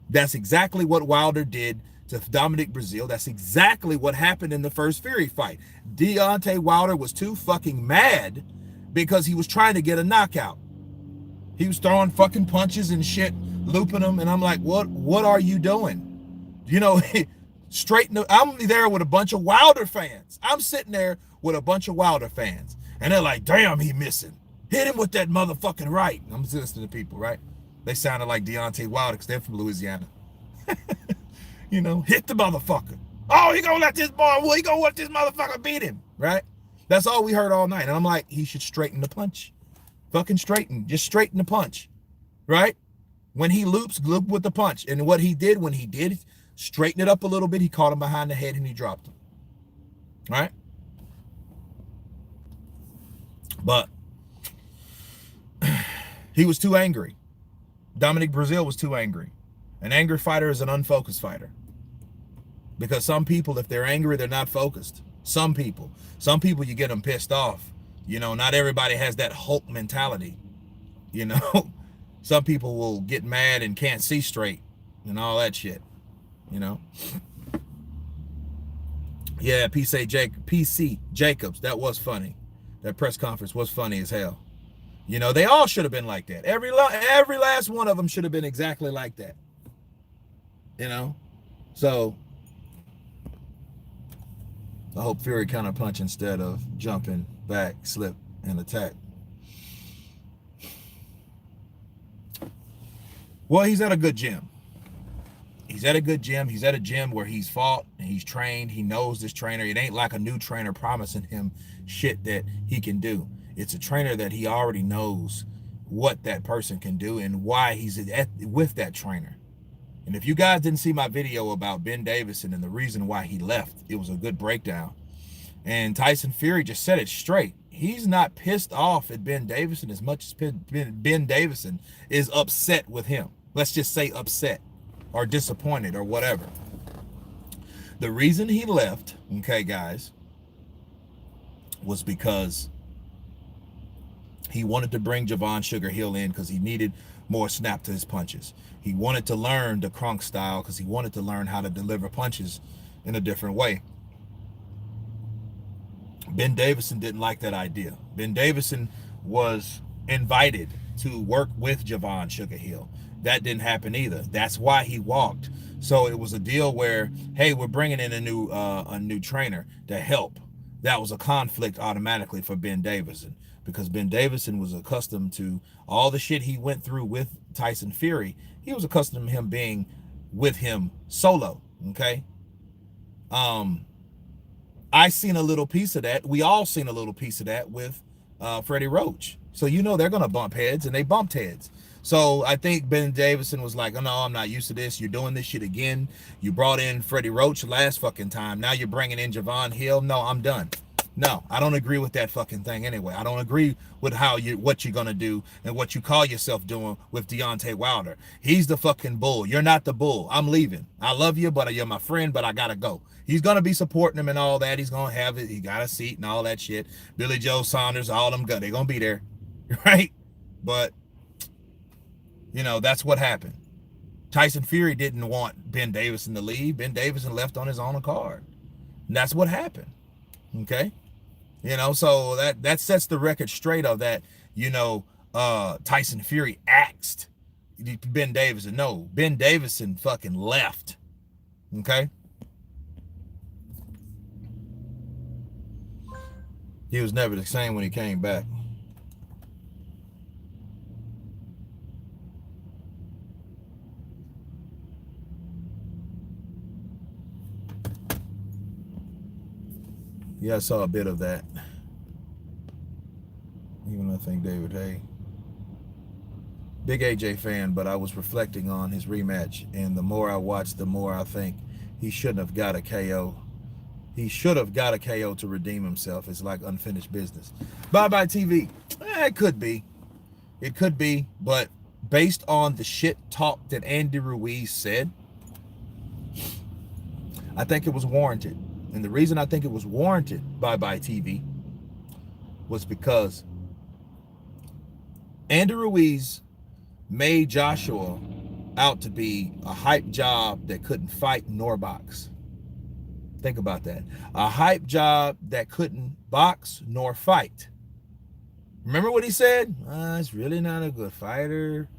That's exactly what Wilder did to Dominic Breazeale. That's exactly what happened in the first Fury fight. Deontay Wilder was too fucking mad because he was trying to get a knockout. He was throwing fucking punches and shit, looping them, and I'm like, what are you doing? You know, I'm there with a bunch of Wilder fans. I'm sitting there with a bunch of Wilder fans, and they're like, damn, he missing. Hit him with that motherfucking right. I'm listening to people, right? They sounded like Deontay Wilder because they're from Louisiana. You know, hit the motherfucker. Oh, he gonna let this motherfucker beat him, right? That's all we heard all night. And I'm like, he should straighten the punch. Fucking straighten. Just straighten the punch, right? When he loop with the punch. And what he did when he did straighten it up a little bit, he caught him behind the head and he dropped him, right? But he was too angry. Dominic Breazeale was too angry. An angry fighter is an unfocused fighter. Because some people, if they're angry, they're not focused. Some people you get them pissed off. You know, not everybody has that Hulk mentality. You know, some people will get mad and can't see straight and all that shit. You know. Yeah, PC Jacobs, that was funny. That press conference was funny as hell. You know, they all should have been like that. Every last one of them should have been exactly like that. You know, so I hope Fury counterpunch instead of jumping back, slip, and attack. Well, he's at a good gym. He's at a good gym. He's at a gym where he's fought and he's trained. He knows this trainer. It ain't like a new trainer promising him shit that he can do. It's a trainer that he already knows what that person can do and why he's with that trainer. And if you guys didn't see my video about Ben Davison and the reason why he left, it was a good breakdown. And Tyson Fury just said it straight. He's not pissed off at Ben Davison as much as Ben Davison is upset with him. Let's just say upset or disappointed or whatever. The reason he left, okay, guys, was because he wanted to bring Javon Sugar Hill in because he needed more snap to his punches. He wanted to learn the Kronk style because he wanted to learn how to deliver punches in a different way. Ben Davison didn't like that idea. Ben Davison was invited to work with Javon Sugarhill. That didn't happen either. That's why he walked. So it was a deal where, hey, we're bringing in a new trainer to help. That was a conflict automatically for Ben Davison, because Ben Davison was accustomed to all the shit he went through with Tyson Fury. He was accustomed to him being with him solo. Okay. I seen a little piece of that. We all seen a little piece of that with Freddie Roach. So you know they're gonna bump heads, and they bumped heads. So I think Ben Davison was like, oh no, I'm not used to this. You're doing this shit again. You brought in Freddie Roach last fucking time. Now you're bringing in Javon Hill. No, I'm done. No, I don't agree with that fucking thing anyway. I don't agree with what you're gonna do and what you call yourself doing with Deontay Wilder. He's the fucking bull. You're not the bull. I'm leaving. I love you, but you're my friend, but I gotta go. He's gonna be supporting him and all that. He's gonna have it. He got a seat and all that shit. Billy Joe Saunders, all them they're gonna be there, right? But you know, that's what happened. Tyson Fury didn't want Ben Davison to leave. Ben Davison left on his own accord. And that's what happened. Okay. You know, so that sets the record straight of that, you know, Tyson Fury axed Ben Davison. No, Ben Davison fucking left. Okay. He was never the same when he came back. Yeah, I saw a bit of that. Even I think David Hay. Big AJ fan, but I was reflecting on his rematch, and the more I watched, the more I think he shouldn't have got a KO. He should have got a KO to redeem himself. It's like unfinished business. Bye-bye TV. It could be. It could be, but based on the shit talk that Andy Ruiz said, I think it was warranted. And the reason I think it was warranted, Bye-bye TV, was because Andy Ruiz made Joshua out to be a hype job that couldn't fight nor box. Think about that. A hype job that couldn't box nor fight. Remember what he said? He's really not a good fighter.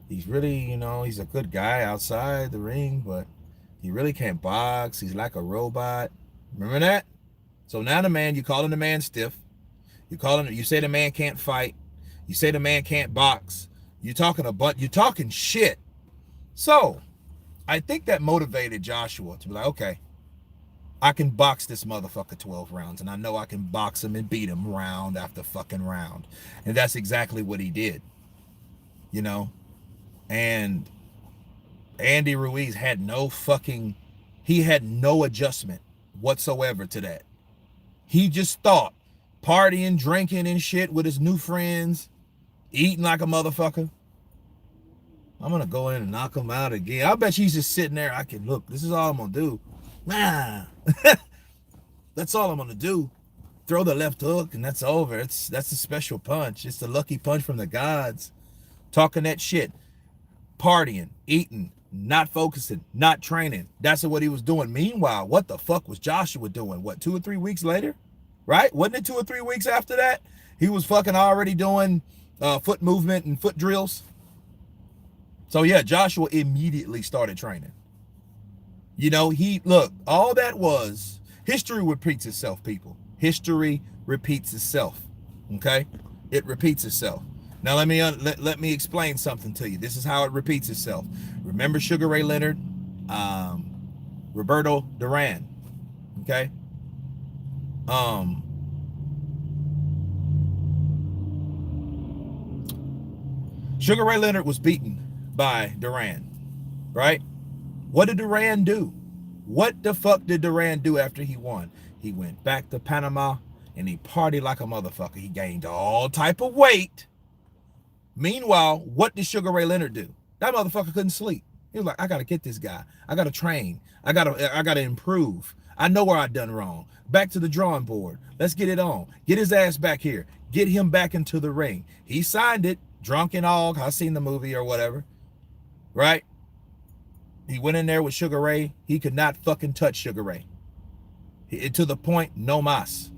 He's really, you know, he's a good guy outside the ring, but he really can't box. He's like a robot. Remember that? So now the man, you calling the man stiff. You say the man can't fight. You say the man can't box. You're talking shit. So I think that motivated Joshua to be like, okay, I can box this motherfucker 12 rounds, and I know I can box him and beat him round after fucking round. And that's exactly what he did. You know? And Andy Ruiz had no adjustment whatsoever to that. He just thought partying, drinking and shit with his new friends, eating like a motherfucker, I'm gonna go in and knock him out again. I bet he's just sitting there. Look, this is all I'm gonna do. Nah. That's all I'm gonna do. Throw the left hook and that's over. That's a special punch. It's the lucky punch from the gods. Talking that shit, partying, eating, not focusing, not training. That's what he was doing. Meanwhile, what the fuck was Joshua doing? What, 2 or 3 weeks later? Right? Wasn't it 2 or 3 weeks after that? He was fucking already doing foot movement and foot drills. So yeah, Joshua immediately started training. You know, all that was, history repeats itself, people. History repeats itself. Okay? It repeats itself. Now let me explain something to you. This is how it repeats itself. Remember Sugar Ray Leonard, Roberto Duran, okay? Sugar Ray Leonard was beaten by Duran, right? What did Duran do? What the fuck did Duran do after he won? He went back to Panama and he partied like a motherfucker. He gained all type of weight. Meanwhile, what did Sugar Ray Leonard do? That motherfucker couldn't sleep. He was like, I gotta get this guy. I gotta train. I gotta improve. I know where I done wrong. Back to the drawing board. Let's get it on. Get his ass back here. Get him back into the ring. He signed it. drunk and all. I seen the movie or whatever, right? He went in there with Sugar Ray. He could not fucking touch Sugar Ray. To the point, no mas.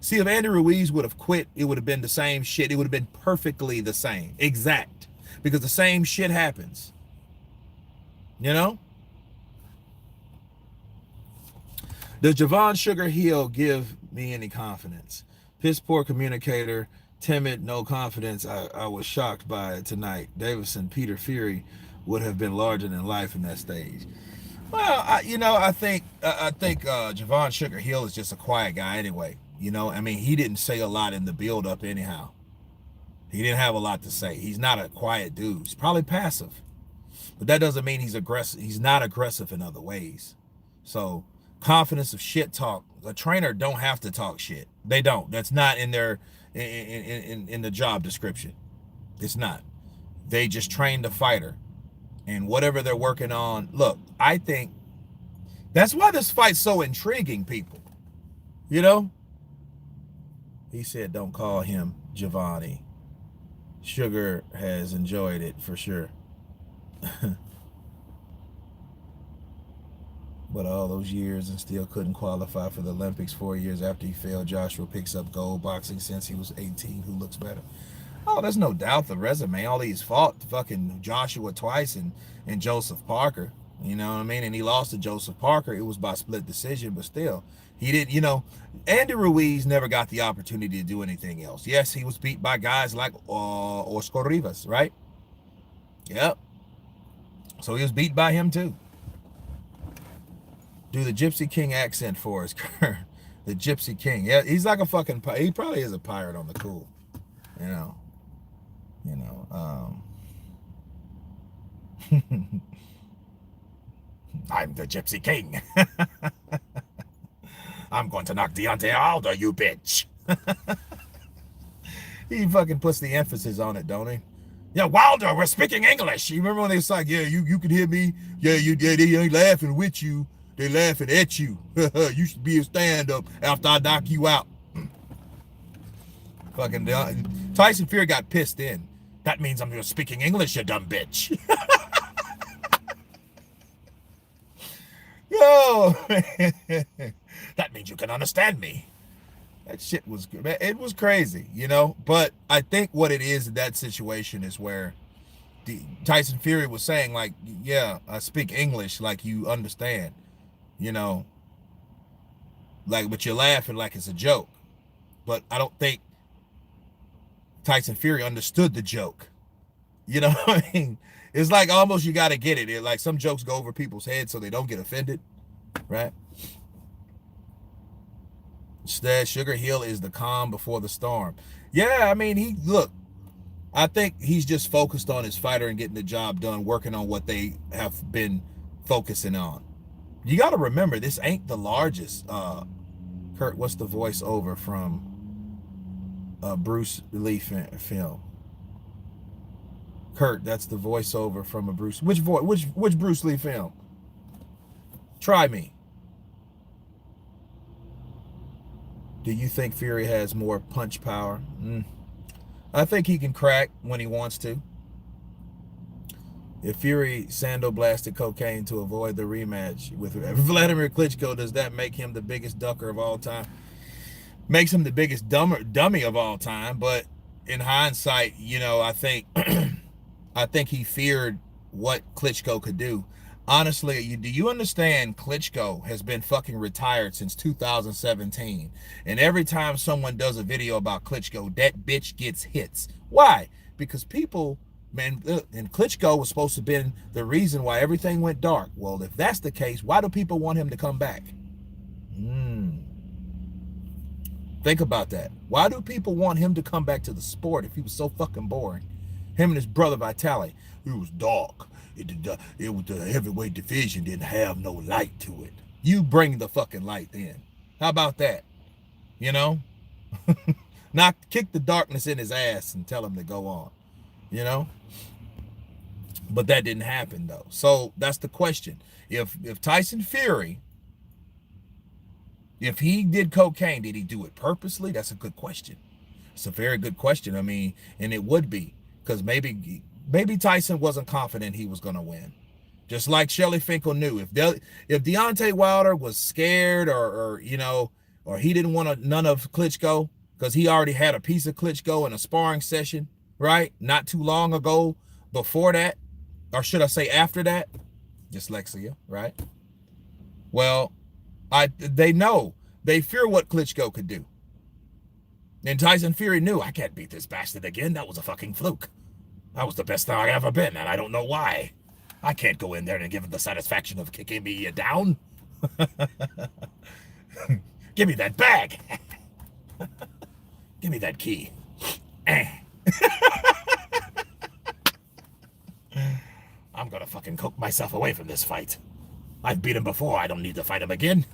See, if Andy Ruiz would have quit, it would have been the same shit. It would have been perfectly the same. Exact. Because the same shit happens. You know? Does Javon Sugar Hill give me any confidence? Piss poor communicator, timid, no confidence. I was shocked by it tonight. Davison, Peter Fury would have been larger than life in that stage. Well, I think Javon Sugar Hill is just a quiet guy anyway. You know, I mean, he didn't say a lot in the build-up anyhow. He didn't have a lot to say. He's not a quiet dude. He's probably passive. But that doesn't mean he's aggressive. He's not aggressive in other ways. So, confidence of shit talk. A trainer don't have to talk shit. They don't. That's not in their in the job description. It's not. They just train the fighter. And whatever they're working on. Look, I think that's why this fight's so intriguing, people. You know? He said don't call him Giovanni. Sugar has enjoyed it for sure. But all those years and still couldn't qualify for the Olympics 4 years after he failed. Joshua picks up gold boxing since he was 18. Who looks better? Oh, there's no doubt the resume. All he's fought fucking Joshua twice and Joseph Parker. You know what I mean? And he lost to Joseph Parker. It was by split decision, but still. He didn't, you know, Andy Ruiz never got the opportunity to do anything else. Yes, he was beat by guys like Oscar Rivas, right? Yep. So he was beat by him too. Do the Gypsy King accent for us. The Gypsy King. Yeah, he's like a fucking, he probably is a pirate on the cool. You know. I'm the Gypsy King. I'm going to knock Deontay out, you bitch. He fucking puts the emphasis on it, don't he? Yeah, Wilder, we're speaking English. You remember when they was like, yeah, you can hear me. Yeah, they ain't laughing with you. They laughing at you. You should be a stand-up after I knock you out. Fucking Tyson Fury got pissed in. That means I'm speaking English, you dumb bitch. Yo, that means you can understand me. That shit was good. It was crazy, you know. But I think what it is in that situation is where Tyson Fury was saying, like, yeah, I speak English, like you understand, you know. Like, but you're laughing like it's a joke. But I don't think Tyson Fury understood the joke. You know what I mean? It's like almost you got to get it. Like some jokes go over people's heads so they don't get offended, right? Instead, Sugar Hill is the calm before the storm. Yeah, I mean, I think he's just focused on his fighter and getting the job done, working on what they have been focusing on. You got to remember, this ain't the largest. Kurt, what's the voiceover from Bruce Lee film? Kurt, that's the voiceover from a Bruce. Which Bruce Lee film? Try me. Do you think Fury has more punch power? I think he can crack when he wants to. If Fury sandal-blasted cocaine to avoid the rematch with Vladimir Klitschko, does that make him the biggest ducker of all time? Makes him the biggest dummy of all time, but in hindsight, you know, I think he feared what Klitschko could do. Honestly, do you understand Klitschko has been fucking retired since 2017? And every time someone does a video about Klitschko, that bitch gets hits. Why? Because people, man, and Klitschko was supposed to have been the reason why everything went dark. Well, if that's the case, why do people want him to come back? Think about that. Why do people want him to come back to the sport if he was so fucking boring? Him and his brother Vitaly, it was dark. It was the heavyweight division didn't have no light to it. You bring the fucking light then. How about that? You know? Kick the darkness in his ass and tell him to go on. You know? But that didn't happen though. So that's the question. If Tyson Fury, if he did cocaine, did he do it purposely? That's a good question. It's a very good question. I mean, and it would be. because maybe Tyson wasn't confident he was going to win. Just like Shelly Finkel knew, if Deontay Wilder was scared or you know, or he didn't want none of Klitschko because he already had a piece of Klitschko in a sparring session, right? Not too long ago, before that, or should I say after that? Dyslexia, right? Well, they know, they fear what Klitschko could do. And Tyson Fury knew, I can't beat this bastard again. That was a fucking fluke. That was the best thing I've ever been, and I don't know why. I can't go in there and give him the satisfaction of kicking me down. Give me that bag. Give me that key. I'm gonna fucking cook myself away from this fight. I've beat him before. I don't need to fight him again.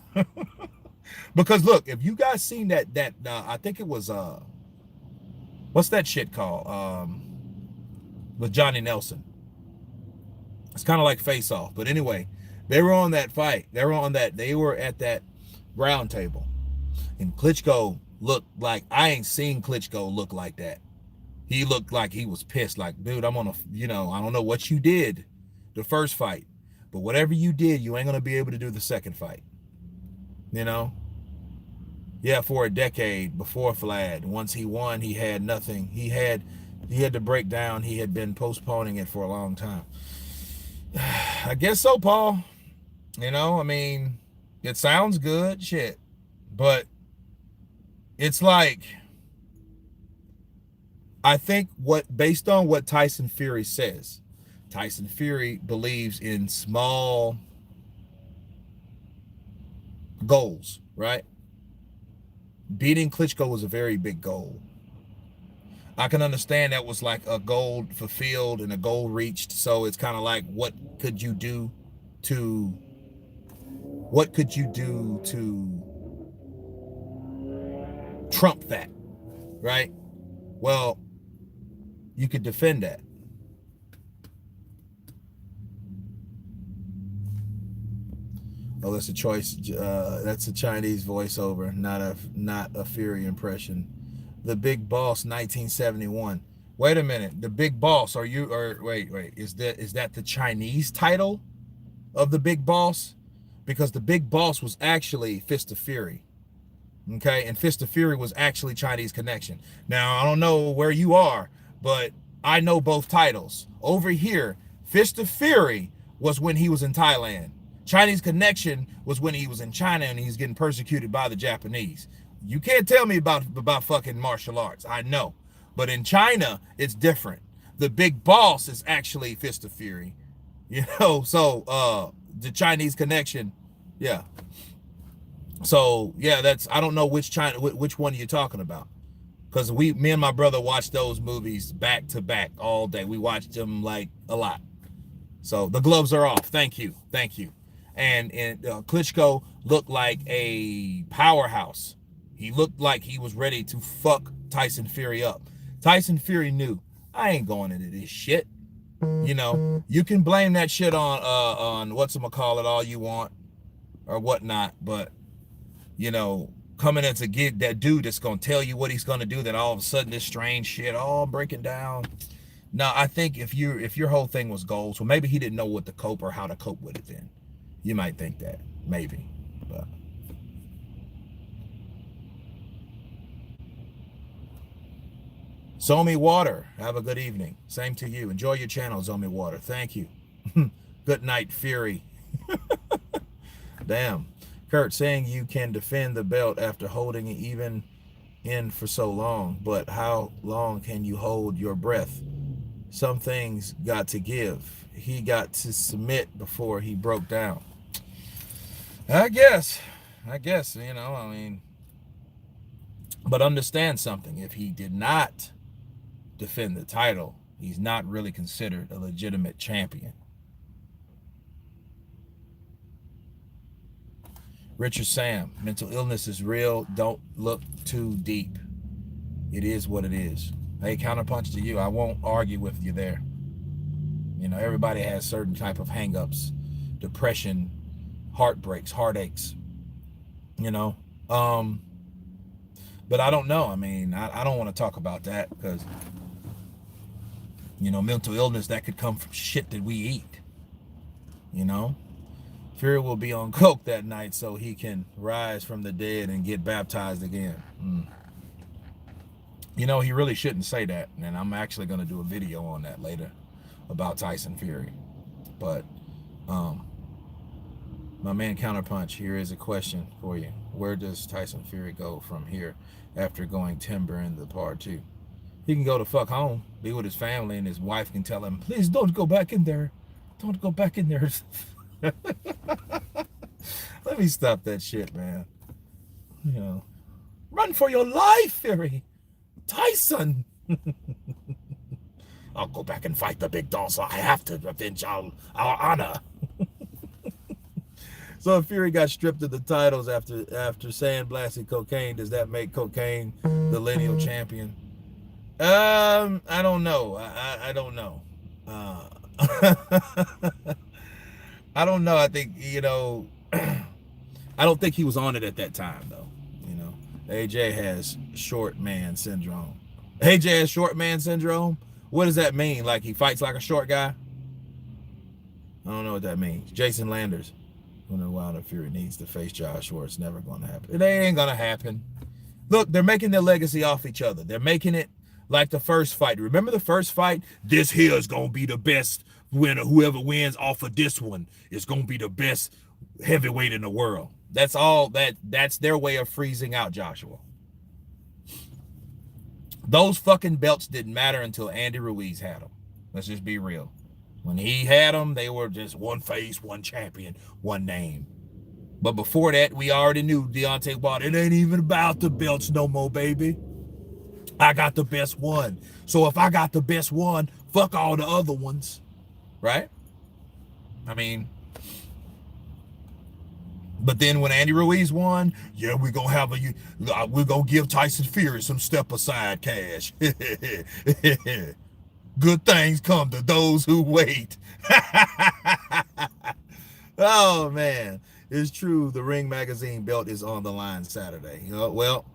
Because look, if you guys seen that I think it was what's that shit called? With Johnny Nelson. It's kind of like Face Off, but anyway, they were on that fight. They were at that round table, and Klitschko looked like, I ain't seen Klitschko look like that. He looked like he was pissed. Like, dude, I'm on a, you know, I don't know what you did the first fight, but whatever you did, you ain't gonna be able to do the second fight. You know? Yeah, for a decade before Vlad, once he won, he had nothing. He had to break down. He had been postponing it for a long time. I guess so, Paul. You know, I mean, it sounds good, shit. But it's like, I think based on what Tyson Fury says, Tyson Fury believes in small goals, right? Beating Klitschko was a very big goal. I can understand that was like a goal fulfilled and a goal reached. So it's kind of like, what could you do to trump that, right? Well, you could defend that. Oh, that's a choice. That's a Chinese voiceover, not a Fury impression. The Big Boss, 1971. Wait a minute. The Big Boss. Wait. Is that the Chinese title of the Big Boss? Because the Big Boss was actually Fist of Fury. Okay, and Fist of Fury was actually Chinese Connection. Now, I don't know where you are, but I know both titles. Over here, Fist of Fury was when he was in Thailand. Chinese Connection was when he was in China and he's getting persecuted by the Japanese. You can't tell me about fucking martial arts. I know. But in China, it's different. The Big Boss is actually Fist of Fury. You know, so the Chinese Connection, yeah. So, yeah, I don't know which one you're talking about. Because me and my brother watched those movies back to back all day. We watched them like a lot. So the gloves are off. Thank you. And Klitschko looked like a powerhouse. He looked like he was ready to fuck Tyson Fury up. Tyson Fury knew, I ain't going into this shit. You know, you can blame that shit on whatchamacallit all you want or whatnot, but you know, coming in to get that dude that's gonna tell you what he's gonna do, then all of a sudden this strange shit all breaking down. Now, I think if your whole thing was goals, well, maybe he didn't know what to cope or how to cope with it then. You might think that, maybe, but. Zomi Water, have a good evening. Same to you. Enjoy your channel, Zomi Water. Thank you. Good night, Fury. Damn. Kurt, saying you can defend the belt after holding it even in for so long, but how long can you hold your breath? Some things got to give. He got to submit before he broke down. I guess, you know, I mean, but understand something. If he did not defend the title, he's not really considered a legitimate champion. Richard Sam, mental illness is real. Don't look too deep. It is what it is. Hey, counterpunch to you. I won't argue with you there. You know, everybody has certain type of hang-ups, depression, heartbreaks, heartaches, you know. But I don't know. I mean, I don't want to talk about that because mental illness that could come from shit that we eat. Fury will be on coke that night so he can rise from the dead and get baptized again. He really shouldn't say that, and I'm actually going to do a video on that later about Tyson Fury. But my man Counterpunch, here is a question for you. Where does Tyson Fury go from here after going timber in the part 2? He can go to fuck home, be with his family, and his wife can tell him, please don't go back in there. Don't go back in there. Let me stop that shit, man. Run for your life, Fury. Tyson. I'll go back and fight the big dog, so I have to avenge our honor. So if Fury got stripped of the titles after sandblasting cocaine, does that make cocaine the lineal champion? I don't know. I don't know. I don't know. I think, I don't think he was on it at that time, though. AJ has short man syndrome. AJ has short man syndrome? What does that mean? Like he fights like a short guy? I don't know what that means. Jason Landers. Wonder why the Fury needs to face Joshua. It's never going to happen. It ain't going to happen. Look, they're making their legacy off each other. They're making it like the first fight. Remember the first fight? This here is going to be the best winner. Whoever wins off of this one is going to be the best heavyweight in the world. That's all that's their way of freezing out Joshua. Those fucking belts didn't matter until Andy Ruiz had them. Let's just be real. When he had them, they were just one face, one champion, one name. But before that, we already knew Deontay Wilder. It ain't even about the belts no more, baby. I got the best one. So if I got the best one, fuck all the other ones. Right? I mean, but then when Andy Ruiz won, yeah, we're going to have we're going to give Tyson Fury some step aside cash. Good things come to those who wait. Oh, man. It's true. The Ring Magazine belt is on the line Saturday. Look,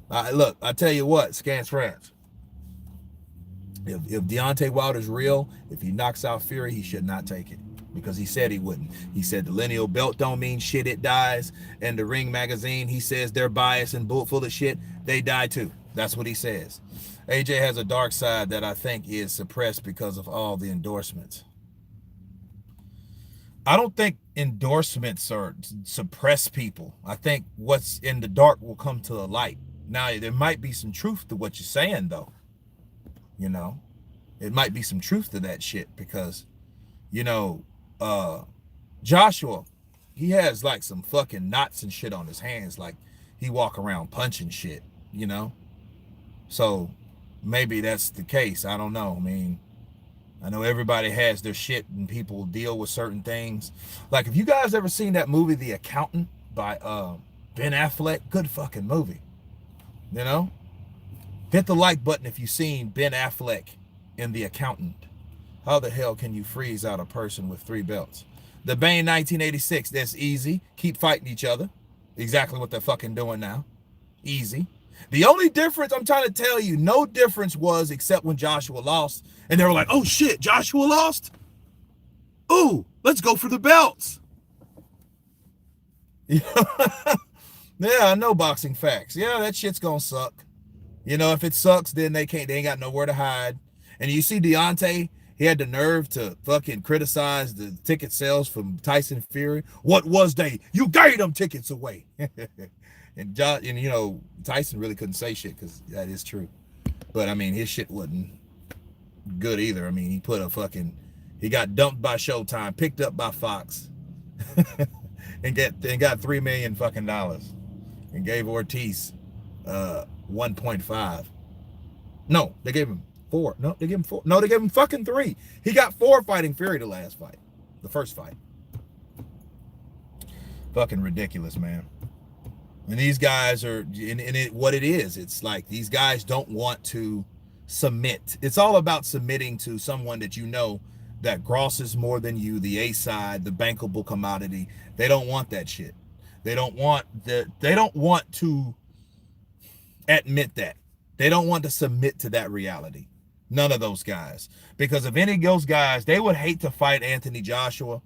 I tell you what, Scans France. If Deontay Wilder's real, if he knocks out Fury, he should not take it. Because he said he wouldn't. He said the lineal belt don't mean shit, it dies. And the Ring Magazine, he says they're biased and full of shit. They die too. That's what he says. AJ has a dark side that I think is suppressed because of all the endorsements. I don't think endorsements are suppress people. I think what's in the dark will come to the light. Now, there might be some truth to what you're saying, though. It might be some truth to that shit because, Joshua, he has like some fucking knots and shit on his hands. Like he walk around punching shit, So maybe that's the case. I don't know. I mean, I know everybody has their shit and people deal with certain things. Like, have you guys ever seen that movie, The Accountant, by Ben Affleck? Good fucking movie. Hit the like button if you've seen Ben Affleck in The Accountant. How the hell can you freeze out a person with 3 belts? The Bane 1986, that's easy. Keep fighting each other. Exactly what they're fucking doing now. Easy. The only difference, I'm trying to tell you, no difference was except when Joshua lost. And they were like, oh shit, Joshua lost? Ooh, let's go for the belts. Yeah, I know boxing facts. Yeah, that shit's gonna suck. If it sucks, then they ain't got nowhere to hide. And you see Deontay, he had the nerve to fucking criticize the ticket sales from Tyson Fury. What was they? You gave them tickets away. And Tyson really couldn't say shit because that is true. But I mean, his shit wasn't good either. I mean, he got dumped by Showtime, picked up by Fox, and got $3 million fucking dollars, and gave Ortiz 1.5. No, they gave him 4. No, they gave him 4. No, they gave him fucking 3. He got 4 fighting Fury the last fight, the first fight. Fucking ridiculous, man. And these guys are, what it is, it's like these guys don't want to submit. It's all about submitting to someone that that grosses more than you, the A side, the bankable commodity. They don't want that shit. They don't want to admit that. They don't want to submit to that reality. None of those guys. Because if any of those guys, they would hate to fight Anthony Joshua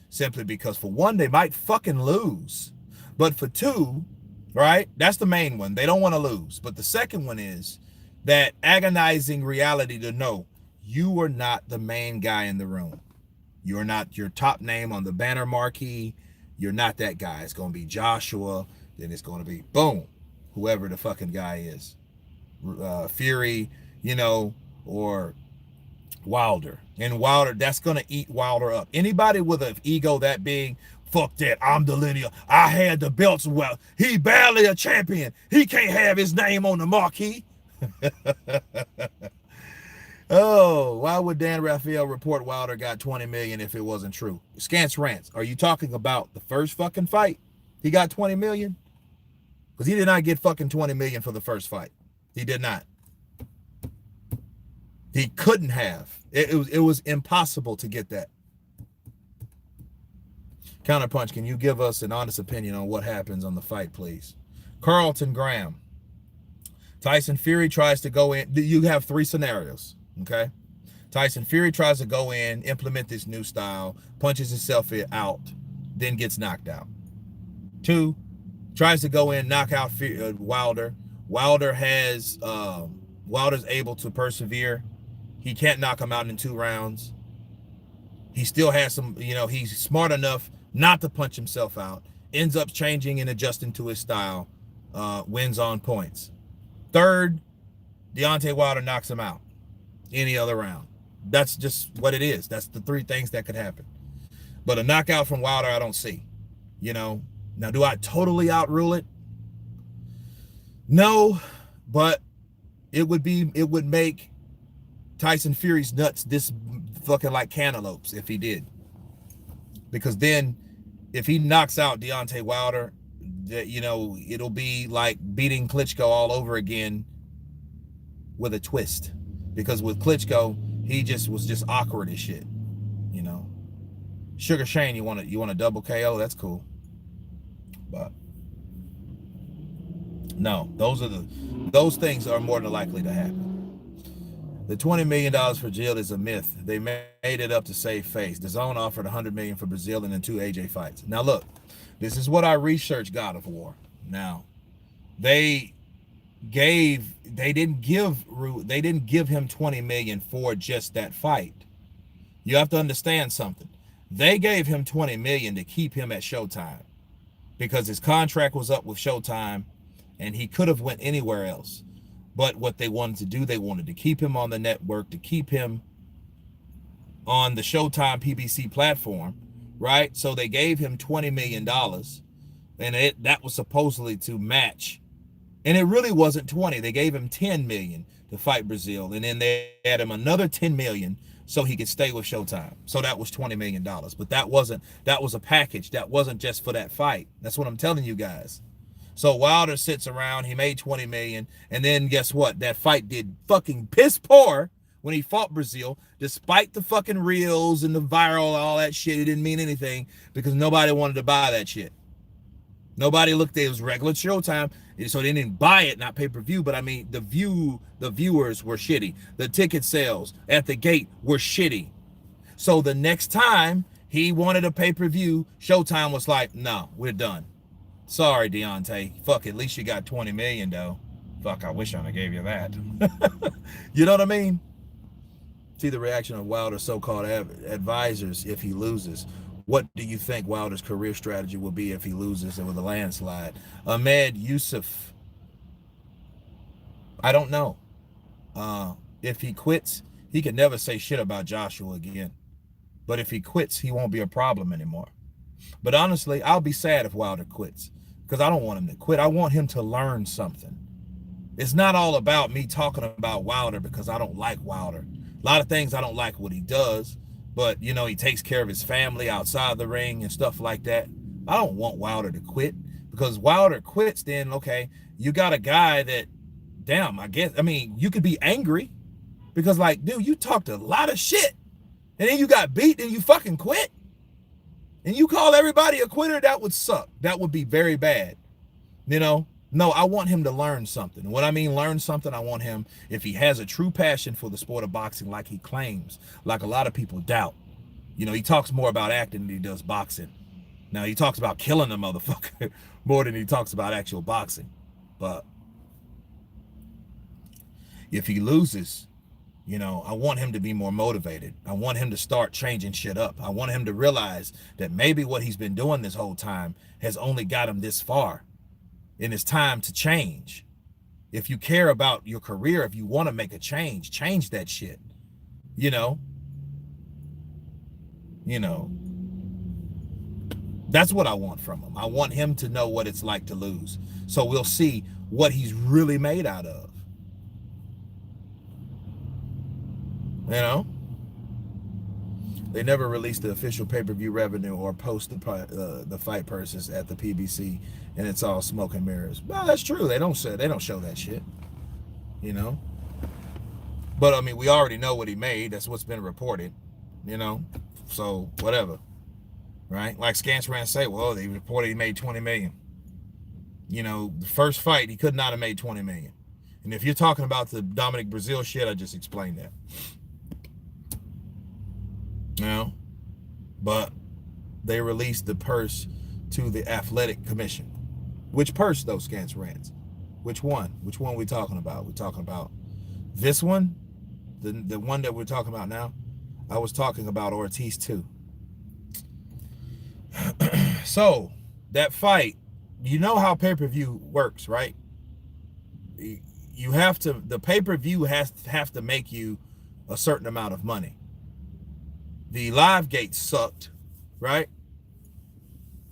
simply because, for one, they might fucking lose. But for two, right, that's the main one. They don't want to lose. But the second one is that agonizing reality to know you are not the main guy in the room. You're not your top name on the banner marquee. You're not that guy. It's going to be Joshua. Then it's going to be, boom, whoever the fucking guy is. Fury, you know, or Wilder. And Wilder, that's going to eat Wilder up. Anybody with an ego that big, fuck that, I'm the linear. I had the belts. Well, he barely a champion. He can't have his name on the marquee. Oh, why would Dan Rafael report Wilder got 20 million if it wasn't true? Scance rants. Are you talking about the first fucking fight? He got 20 million? Because he did not get fucking 20 million for the first fight. He did not. He couldn't have. It was impossible to get that. Counterpunch, can you give us an honest opinion on what happens on the fight, please? Carlton Graham. Tyson Fury tries to go in. You have three scenarios, okay? Tyson Fury tries to go in, implement this new style, punches himself out, then gets knocked out. 2, tries to go in, knock out Wilder. Wilder's able to persevere. He can't knock him out in 2 rounds. He still has some, you know, he's smart enough not to punch himself out. Ends up changing and adjusting to his style. Wins on points. 3rd, Deontay Wilder knocks him out any other round. That's just what it is. That's the 3 things that could happen. But a knockout from Wilder, I don't see. You know, now do I totally outrule it? No, but it would make Tyson Fury's nuts this fucking like cantaloupes if he did. Because then if he knocks out Deontay Wilder, you know, it'll be like beating Klitschko all over again with a twist. Because with Klitschko, he was just awkward as shit, you know. Sugar Shane, you want a double KO? That's cool. But no, those things are more than likely to happen. The $20 million for Jill is a myth. They made it up to save face. DAZN offered $100 million for Brazil and then 2 AJ fights. Now look, this is what I researched God of War. Now, they didn't give him 20 million for just that fight. You have to understand something. They gave him 20 million to keep him at Showtime because his contract was up with Showtime and he could have went anywhere else. But what they wanted to do, they wanted to keep him on the network, to keep him on the Showtime PBC platform, right? So they gave him $20 million, and that was supposedly to match. And it really wasn't 20. They gave him 10 million to fight Brazil, and then they had him another 10 million so he could stay with Showtime. So that was $20 million. But that was a package. That wasn't just for that fight. That's what I'm telling you guys. So Wilder sits around, he made 20 million, and then guess what? That fight did fucking piss poor when he fought Brazil, despite the fucking reels and the viral, all that shit. It didn't mean anything because nobody wanted to buy that shit. Nobody looked at it was regular Showtime, so they didn't buy it, not pay-per-view, but I mean, the viewers were shitty. The ticket sales at the gate were shitty. So the next time he wanted a pay-per-view, Showtime was like, no, we're done. Sorry, Deontay. Fuck, at least you got 20 million, though. Fuck, I wish I gave you that. You know what I mean? See the reaction of Wilder's so-called advisors if he loses. What do you think Wilder's career strategy will be if he loses with a landslide? Ahmed Yusuf. I don't know. If he quits, he could never say shit about Joshua again. But if he quits, he won't be a problem anymore. But honestly, I'll be sad if Wilder quits because I don't want him to quit. I want him to learn something. It's not all about me talking about Wilder because I don't like Wilder. A lot of things I don't like what he does, but, you know, he takes care of his family outside the ring and stuff like that. I don't want Wilder to quit because Wilder quits, then, okay, you got a guy that, damn, I mean, you could be angry because, like, dude, you talked a lot of shit and then you got beat and you fucking quit. And you call everybody a quitter, that would suck. That would be very bad. You know, No, I want him to learn something. What I mean learn something, I want him, if he has a true passion for the sport of boxing like he claims, like a lot of people doubt. You know, he talks more about acting than he does boxing. Now, he talks about killing the motherfucker more than he talks about actual boxing. But if he loses, you know, I want him to be more motivated. I want him to start changing shit up. I want him to realize that maybe what he's been doing this whole time has only got him this far. And it's time to change. If you care about your career, if you want to make a change, change that shit. You know, that's what I want from him. I want him to know what it's like to lose. So we'll see what he's really made out of. You know, they never released the official pay-per-view revenue or post the fight purses at the PBC, and it's all smoke and mirrors. Well, that's true. They don't show that shit. You know, but I mean, we already know what he made. That's what's been reported. You know, so whatever, right? Like Scansran say, well, they reported he made 20 million. You know, the first fight he could not have made 20 million. And if you're talking about the Dominic Brazil shit, I just explained that. You know, but they released the purse to the athletic commission. Which purse, though, Scans Rants? Which one? Which one are we talking about? We're talking about this one, the one that we're talking about now. I was talking about Ortiz too. So that fight, you know how pay-per-view works, right? You have to, the pay-per-view have to make you a certain amount of money. The live gate sucked, right?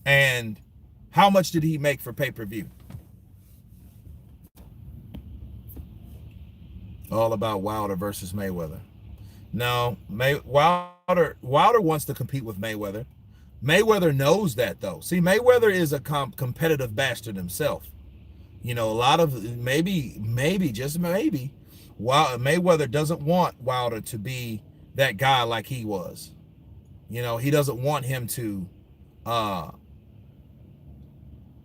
And how much did he make for pay-per-view? All about Wilder versus Mayweather. No, Wilder wants to compete with Mayweather. Mayweather knows that, though. See, Mayweather is a competitive bastard himself. You know, a lot of, maybe, just maybe, Mayweather doesn't want Wilder to be that guy like he was. You know, he doesn't want him to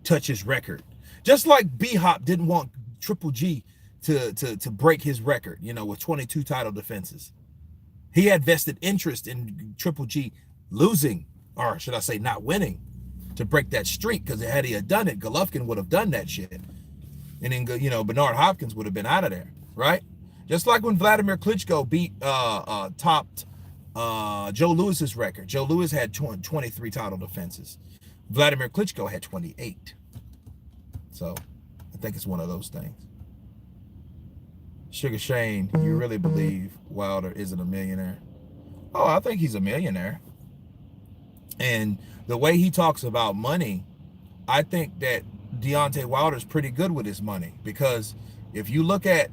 touch his record. Just like B-Hop didn't want Triple G to break his record, you know, with 22 title defenses. He had vested interest in Triple G losing, or should I say not winning, to break that streak, because had he had done it, Golovkin would have done that shit. And then, you know, Bernard Hopkins would have been out of there, right? Just like when Vladimir Klitschko topped Joe Lewis's record. Joe Lewis had 23 title defenses. Vladimir Klitschko had 28. So I think it's one of those things. Sugar Shane, you really believe Wilder isn't a millionaire? Oh, I think he's a millionaire. And the way he talks about money, I think that Deontay Wilder's pretty good with his money, because if you look at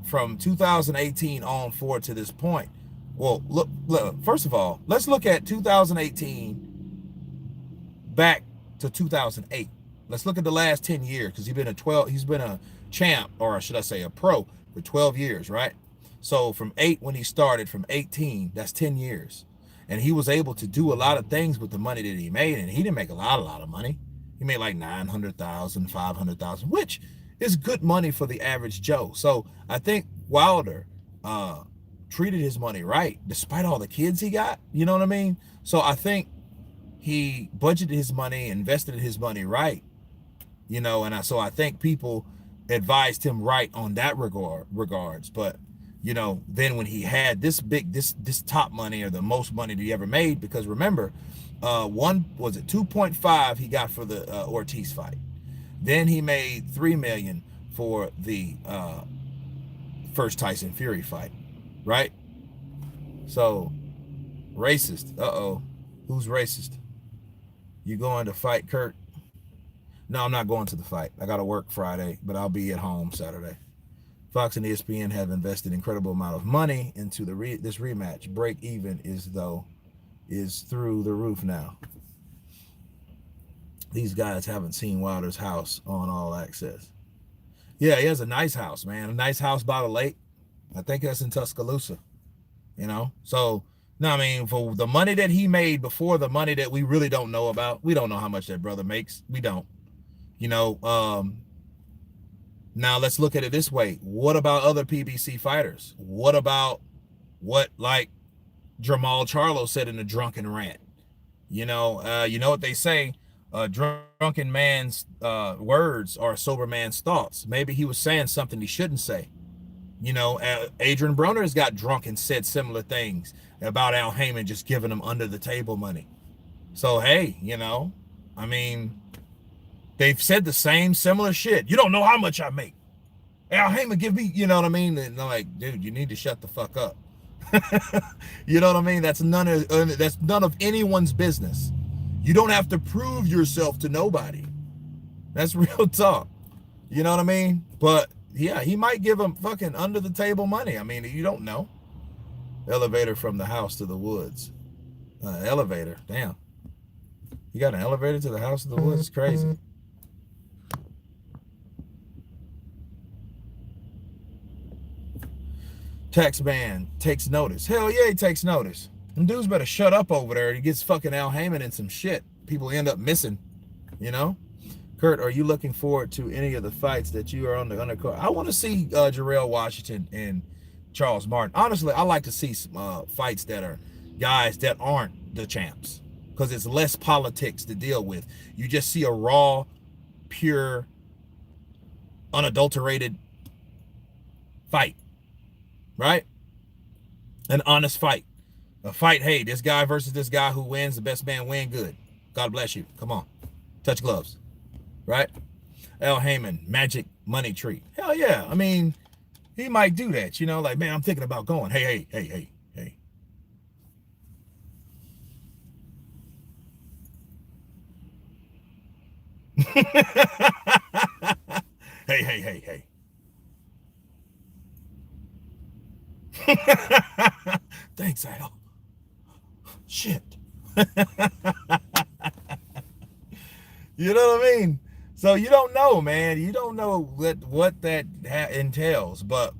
from 2018 on forward to this point, well, look, first of all, let's look at 2018 back to 2008. Let's look at the last 10 years, because he's been a champ, or should I say a pro, for 12 years, right? So from 8 when he started, from 18, that's 10 years. And he was able to do a lot of things with the money that he made, and he didn't make a lot of money. He made like 900,000, 500,000, which is good money for the average Joe. So I think Wilder treated his money right, despite all the kids he got. You know what I mean? So I think he budgeted his money, invested his money right. You know, and so I think people advised him right on that regards. But you know, then when he had this top money, or the most money that he ever made, because remember, 2.5 he got for the Ortiz fight. Then he made $3 million for the first Tyson Fury fight, right? So racist. Who's racist? You going to fight Kurt? No, I'm not going to the fight. I got to work Friday, but I'll be at home Saturday. Fox and ESPN have invested incredible amount of money into this rematch. Break even is through the roof now. These guys haven't seen Wilder's house on All Access. Yeah, he has a nice house, man. A nice house by the lake. I think that's in Tuscaloosa. You know, so no, I mean, for the money that he made before, the money that we really don't know about, we don't know how much that brother makes. We don't. You know, Now let's look at it this way. What about other PBC fighters? What about what like Jamal Charlo said in a drunken rant? You know what they say, a drunken man's words are a sober man's thoughts. Maybe he was saying something he shouldn't say. You know, Adrian Broner has got drunk and said similar things about Al Heyman just giving him under the table money. So, hey, you know, I mean, they've said the same similar shit. You don't know how much I make. Al Heyman give me, you know what I mean? And they're like, dude, you need to shut the fuck up. You know what I mean? That's none of anyone's business. You don't have to prove yourself to nobody. That's real talk. You know what I mean? But yeah, he might give him fucking under the table money. I mean, you don't know. Elevator from the house to the woods. Elevator, damn. You got an elevator to the house to the woods? It's crazy. Tax man takes notice. Hell yeah, he takes notice. Them dudes better shut up over there. He gets fucking Al Heyman in some shit. People end up missing, you know? Kurt, are you looking forward to any of the fights that you are on the undercard? I want to see Jarrell Washington and Charles Martin. Honestly, I like to see some fights that are guys that aren't the champs, because it's less politics to deal with. You just see a raw, pure, unadulterated fight. Right? An honest fight. A fight, hey, this guy versus this guy, who wins, the best man win, good. God bless you. Come on. Touch gloves. Right? Al Heyman, magic money tree. Hell yeah. I mean, he might do that, you know, like, man, I'm thinking about going. Hey. Hey. Hey. Thanks, Al. Shit. You know what I mean? So you don't know, man. You don't know what that entails. But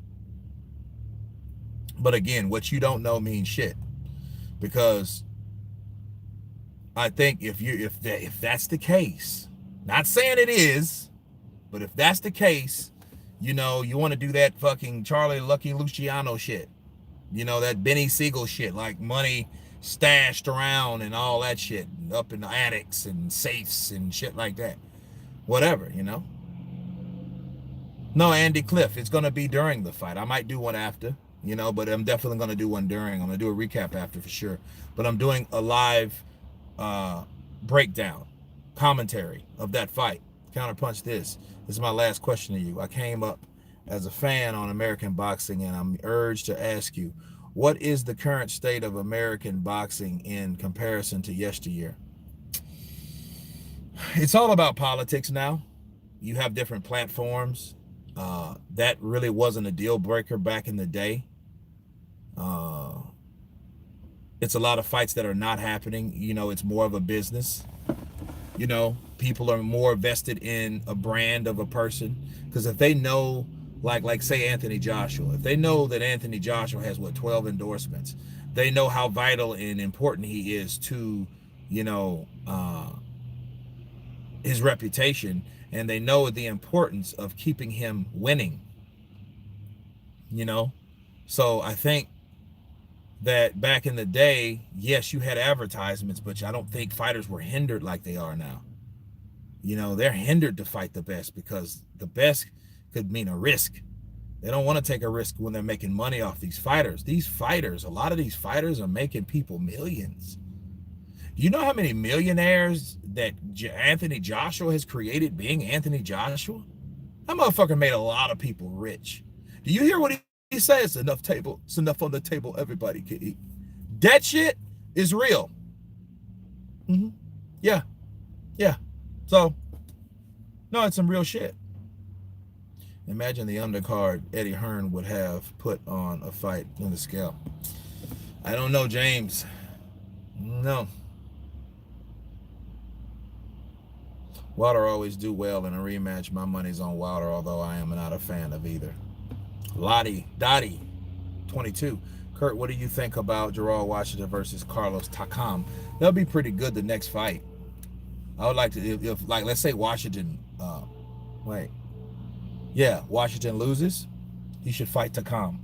again, what you don't know means shit. Because I think if that's the case, not saying it is, but if that's the case, you know, you want to do that fucking Charlie Lucky Luciano shit. You know, that Benny Siegel shit, like money stashed around and all that shit, up in the attics and safes and shit like that. Whatever, you know. No, Andy Cliff, it's going to be during the fight. I might do one after, you know, but I'm definitely going to do one during. I'm going to do a recap after for sure. But I'm doing a live breakdown, commentary of that fight. Counterpunch this. This is my last question to you. I came up as a fan on American boxing, and I'm urged to ask you, what is the current state of American boxing in comparison to yesteryear? It's all about politics now. You have different platforms. That really wasn't a deal breaker back in the day. It's a lot of fights that are not happening. You know, it's more of a business. You know, people are more vested in a brand of a person, because if they know, like say Anthony Joshua, if they know that Anthony Joshua has 12 endorsements, they know how vital and important he is to, you know, his reputation, and they know the importance of keeping him winning, you know. So I think that back in the day, yes, you had advertisements, but I don't think fighters were hindered like they are now. You know, they're hindered to fight the best because the best could mean a risk. They don't want to take a risk when they're making money off these fighters. These fighters, a lot of these fighters are making people millions. You know how many millionaires that Anthony Joshua has created being Anthony Joshua? That motherfucker made a lot of people rich. Do you hear what he says? Enough table. It's enough on the table. Everybody can eat. That shit is real. Yeah. So, no, it's some real shit. Imagine the undercard Eddie Hearn would have put on a fight in the scale. I don't know, James. No. Wilder always do well in a rematch. My money's on Wilder, although I am not a fan of either. Lottie Dottie 22. Kurt, what do you think about Jarrell Washington versus Carlos Takam? That'll be pretty good the next fight. I would like to, if like, let's say Washington, Yeah, Washington loses. He should fight Takam.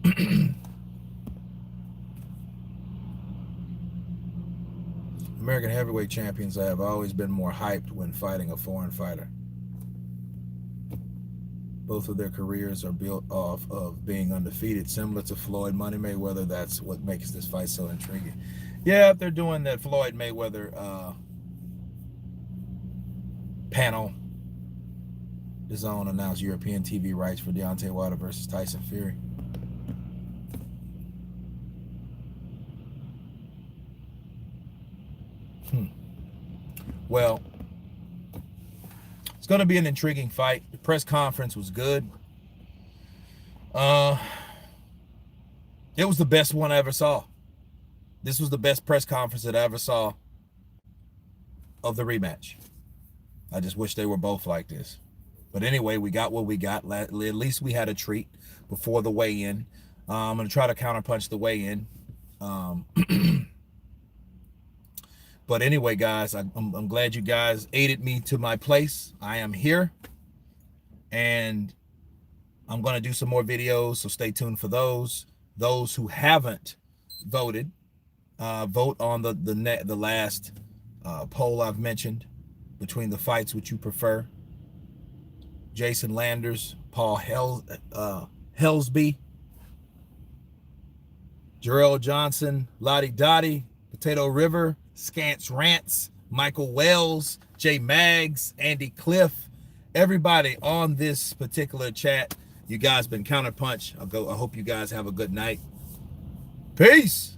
American heavyweight champions have always been more hyped when fighting a foreign fighter. Both of their careers are built off of being undefeated, similar to Floyd Money Mayweather. That's what makes this fight so intriguing. Yeah, if they're doing that Floyd Mayweather panel, DAZN announced European TV rights for Deontay Wilder versus Tyson Fury. Well, it's going to be an intriguing fight. The press conference was good. It was the best one I ever saw. This was the best press conference that I ever saw of the rematch. I just wish they were both like this. But anyway, we got what we got. At least we had a treat before the weigh-in. I'm going to try to counterpunch the weigh-in. But anyway, guys, I'm glad you guys aided me to my place. I am here. And I'm going to do some more videos, so stay tuned for those. Those who haven't voted, vote on the last poll I've mentioned between the fights which you prefer. Jason Landers, Paul Helsby, Jarrell Johnson, Lottie Dottie, Potato River, Scance Rants, Michael Wells, Jay Maggs, Andy Cliff, everybody on this particular chat. You guys been Counterpunch. I hope you guys have a good night. Peace.